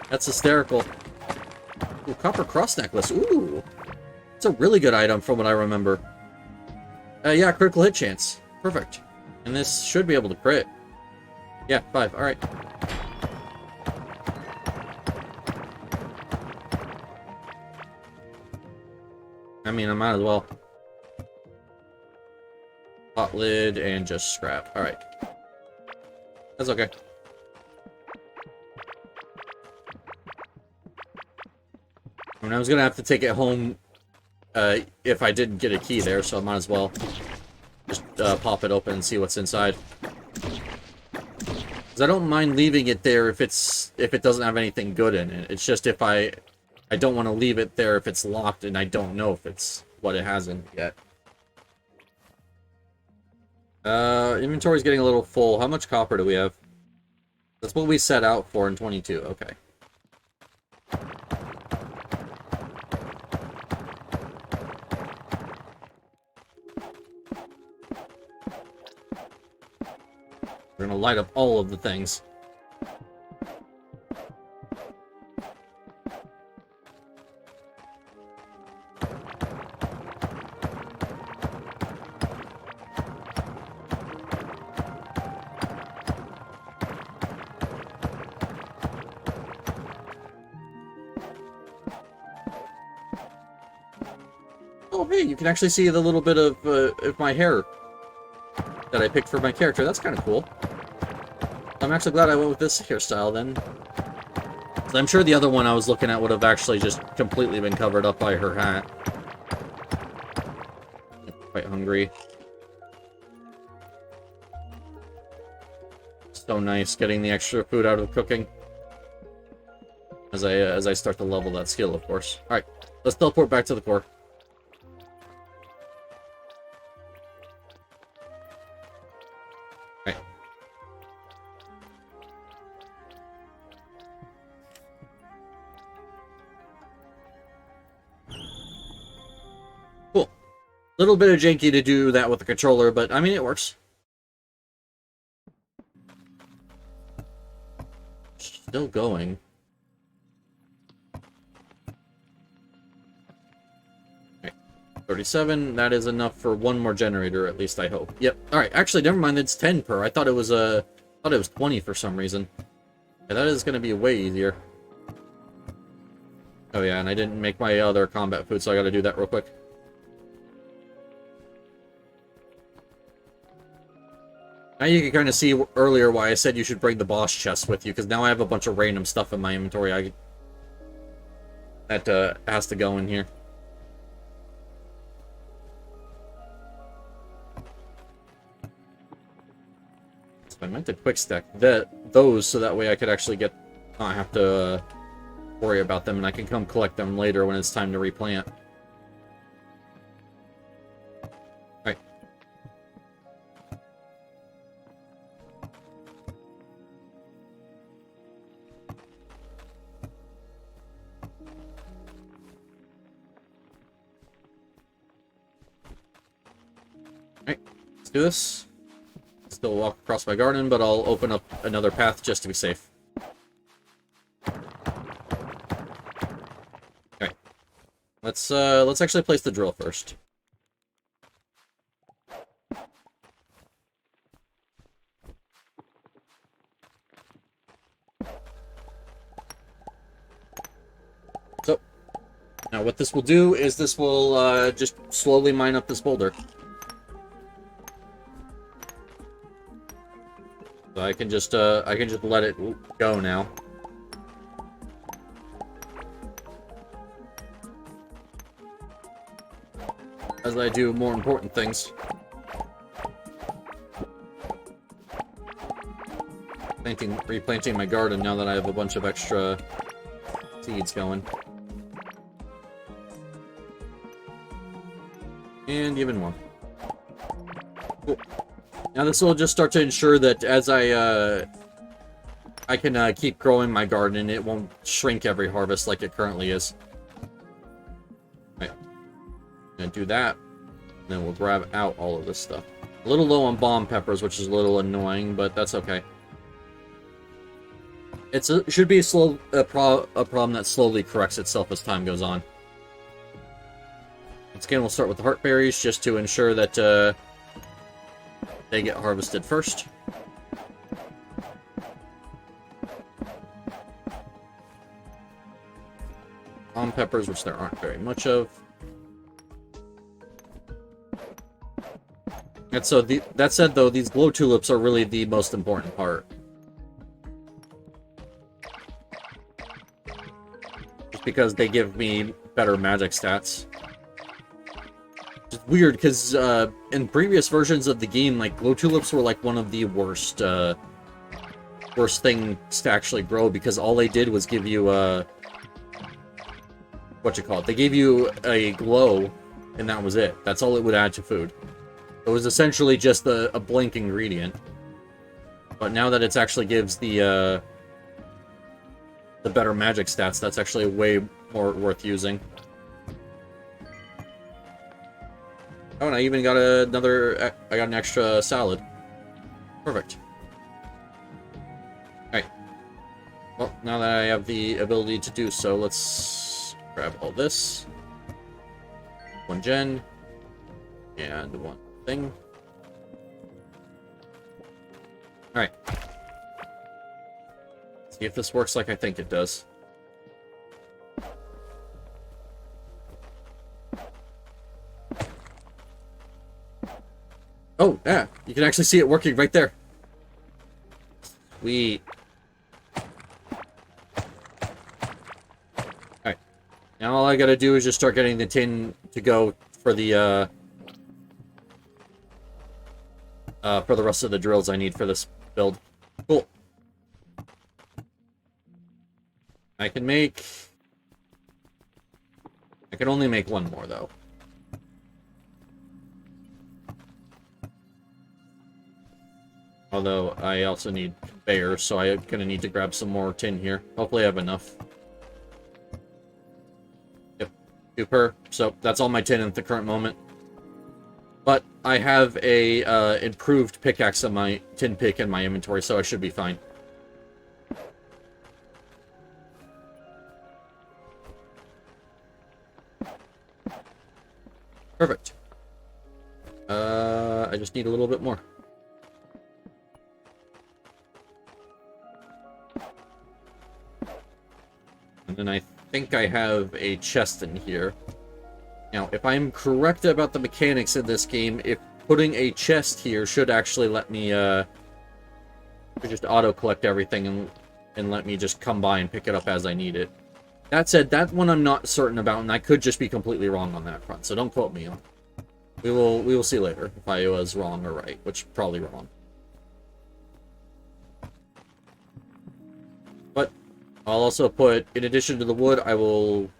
That's hysterical. Ooh, copper cross necklace. Ooh. It's a really good item from what I remember. Yeah, critical hit chance. Perfect. And this should be able to crit. Yeah, 5. Alright. I mean, I might as well. Pot lid and just scrap. Alright. That's okay. I mean, I was gonna have to take it home if I didn't get a key there, so I might as well just pop it open and see what's inside. Because I don't mind leaving it there if it doesn't have anything good in it. It's just if I don't want to leave it there if it's locked and I don't know if it's what it has in it yet. Inventory's getting a little full. How much copper do we have? That's what we set out for in 22. Okay. We're gonna light up all of the things. Oh, hey, you can actually see the little bit of my hair that I picked for my character. That's kind of cool. I'm actually glad I went with this hairstyle then. I'm sure the other one I was looking at would have actually just completely been covered up by her hat. I'm quite hungry. So nice getting the extra food out of cooking. As I start to level that skill, of course. Alright, let's teleport back to the core. Little bit of janky to do that with the controller, but I mean, it works. Still going. Okay. 37, that is enough for one more generator, at least I hope. Yep. Alright, actually, never mind, it's 10 per. I thought it was 20 for some reason. Yeah, that is gonna be way easier. Oh yeah, and I didn't make my other combat food, so I gotta do that real quick. Now you can kind of see earlier why I said you should bring the boss chest with you, because now I have a bunch of random stuff in my inventory that has to go in here. So I meant to quick stack those so that way I could actually not have to worry about them, and I can come collect them later when it's time to replant. Alright. Alright, let's do this. Still walk across my garden, but I'll open up another path just to be safe. Okay. Let's actually place the drill first. So, now what this will do is this will just slowly mine up this boulder. So I can just let it go now. as I do more important things. Replanting my garden now that I have a bunch of extra seeds going. And even more. Cool. Now this will just start to ensure that as I can keep growing my garden, it won't shrink every harvest like it currently is. Right. Gonna do that, and then we'll grab out all of this stuff. A little low on bomb peppers, which is a little annoying, but that's okay. It should be a problem that slowly corrects itself as time goes on. Once again, we'll start with the heart berries just to ensure that they get harvested first. Bomb peppers, which there aren't very much of. And so, that said, though, these glow tulips are really the most important part. Just because they give me better magic stats. It's weird, because in previous versions of the game, like, glow tulips were, like, one of the worst things to actually grow, because all they did was give you, They gave you a glow, and that was it. That's all it would add to food. It was essentially just a blink ingredient. But now that it actually gives the better magic stats, that's actually way more worth using. Oh, and I even got I got an extra salad. Perfect. Alright. Well, now that I have the ability to do so, let's grab all this. One gen. And one thing. Alright. See if this works like I think it does. Oh, yeah. You can actually see it working right there. Sweet. Alright. Now all I gotta do is just start getting the tin to go for the rest of the drills I need for this build. Cool. I can only make one more, though. Although, I also need conveyors, so I'm gonna need to grab some more tin here. Hopefully I have enough. Yep. Super. So, that's all my tin at the current moment. But I have a improved pickaxe on my tin pick in my inventory, so I should be fine. Perfect. I just need a little bit more. And then I think I have a chest in here. Now, if I'm correct about the mechanics in this game, if putting a chest here should actually let me, just auto-collect everything and let me just come by and pick it up as I need it. That said, that one I'm not certain about, and I could just be completely wrong on that front, so don't quote me. We will see later if I was wrong or right, which probably wrong. But I'll also put, in addition to the wood, I will...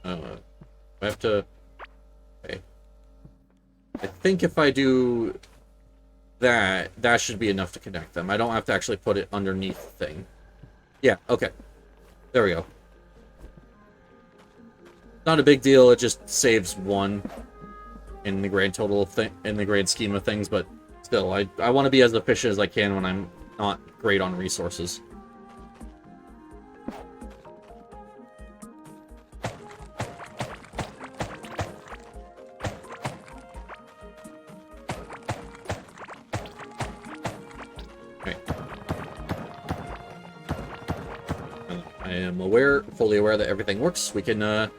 I have to... Okay. I think if I do that, that should be enough to connect them. I don't have to actually put it underneath the thing. Yeah, okay. There we go. Not a big deal, it just saves one in the grand total of in the grand scheme of things, but still, I want to be as efficient as I can when I'm not great on resources. I am fully aware that everything works. We can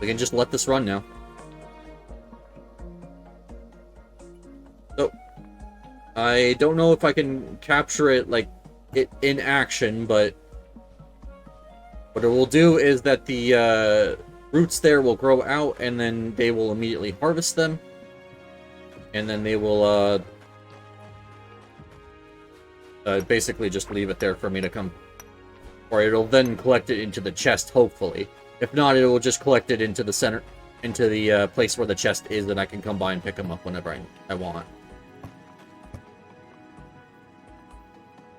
just let this run now. So, I don't know if I can capture it, like, it in action, but what it will do is that the roots there will grow out, and then they will immediately harvest them, and then they will basically just leave it there for me to come, or it'll then collect it into the chest, hopefully. If not, it will just collect it into the center, into the place where the chest is, and I can come by and pick them up whenever I want.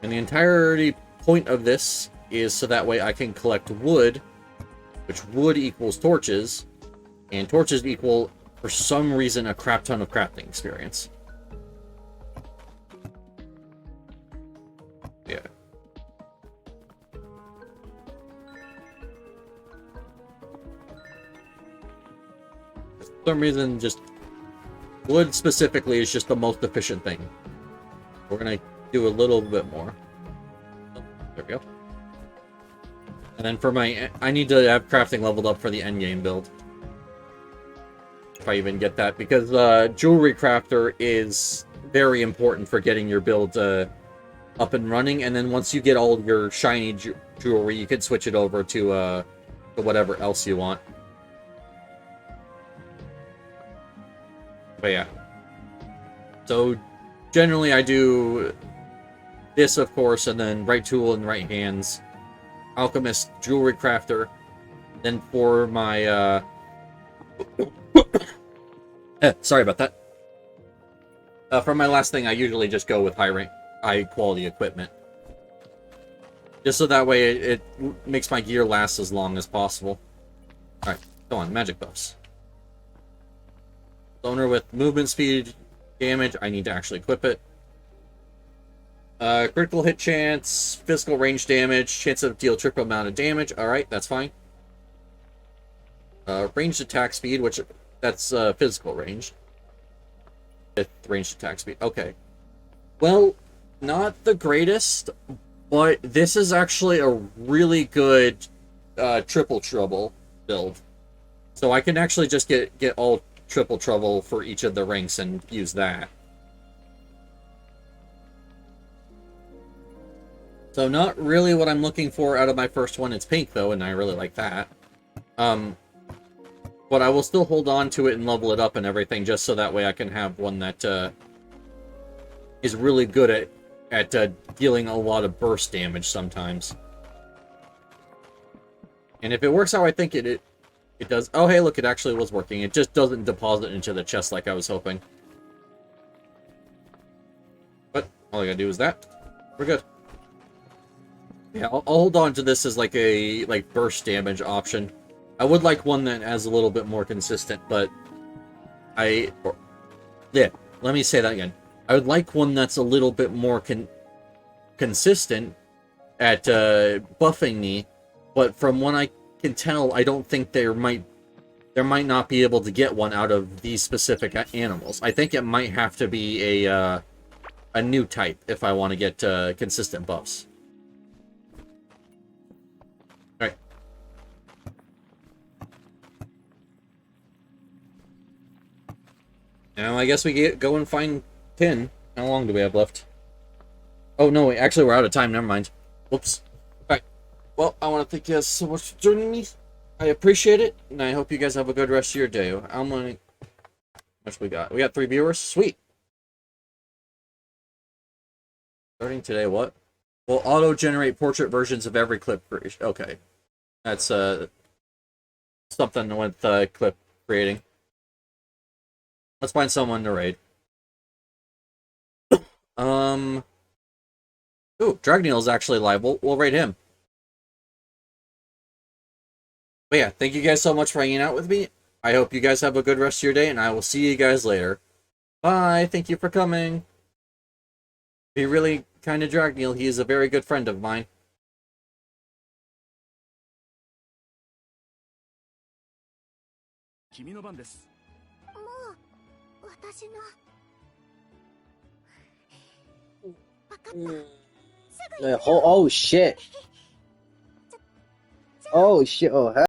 And the entirety point of this is so that way I can collect wood, which wood equals torches, and torches equal, for some reason, a crap ton of crafting experience. Yeah. For some reason, just wood specifically is just the most efficient thing. We're gonna do a little bit more. Oh, there we go. And then for my, I need to have crafting leveled up for the endgame build. If I even get that, because jewelry crafter is very important for getting your build up and running. And then once you get all your shiny jewelry, you can switch it over to whatever else you want. But yeah. So generally I do this, of course, and then right tool and right hands. Alchemist, jewelry crafter. Then for my sorry about that. For my last thing, I usually just go with high quality equipment. Just so that way it makes my gear last as long as possible. Alright, go on, magic buffs. Loner with movement speed, damage, I need to actually equip it. Critical hit chance, physical range damage, chance to deal triple amount of damage. Alright, that's fine. Ranged attack speed, which that's physical range. Ranged attack speed. Okay. Well, not the greatest, but this is actually a really good triple trouble build. So I can actually just get all triple trouble for each of the ranks and use that. So not really what I'm looking for out of my first one. It's pink, though, and I really like that. But I will still hold on to it and level it up and everything, just so that way I can have one that is really good at dealing a lot of burst damage sometimes. And if it works how I think it does... Oh, hey, look, it actually was working. It just doesn't deposit into the chest like I was hoping. But all I gotta do is that. We're good. Yeah, I'll hold on to this as like a burst damage option. I would like one that has a little bit more consistent, but let me say that again. I would like one that's a little bit more consistent at buffing me, but from what I can tell, I don't think there might not be able to get one out of these specific animals. I think it might have to be a new type if I want to get consistent buffs. Alright. Now I guess we go and find Tin. How long do we have left? Oh no, wait, actually we're out of time, never mind. Whoops. Alright. Well, I want to thank you guys so much for joining me. I appreciate it, and I hope you guys have a good rest of your day. How much we got? We got 3 viewers? Sweet. Starting today, what? Will auto-generate portrait versions of every clip creation. Okay. That's, something with, clip creating. Let's find someone to raid. Ooh, Dragneel's actually live. We'll raid him. But yeah, thank you guys so much for hanging out with me. I hope you guys have a good rest of your day, and I will see you guys later. Bye, thank you for coming. Be really kind to Dragneel, he is a very good friend of mine. 君の番です。もう私の分かった。すぐ行くよ。 Oh shit. Oh shit. Oh hell.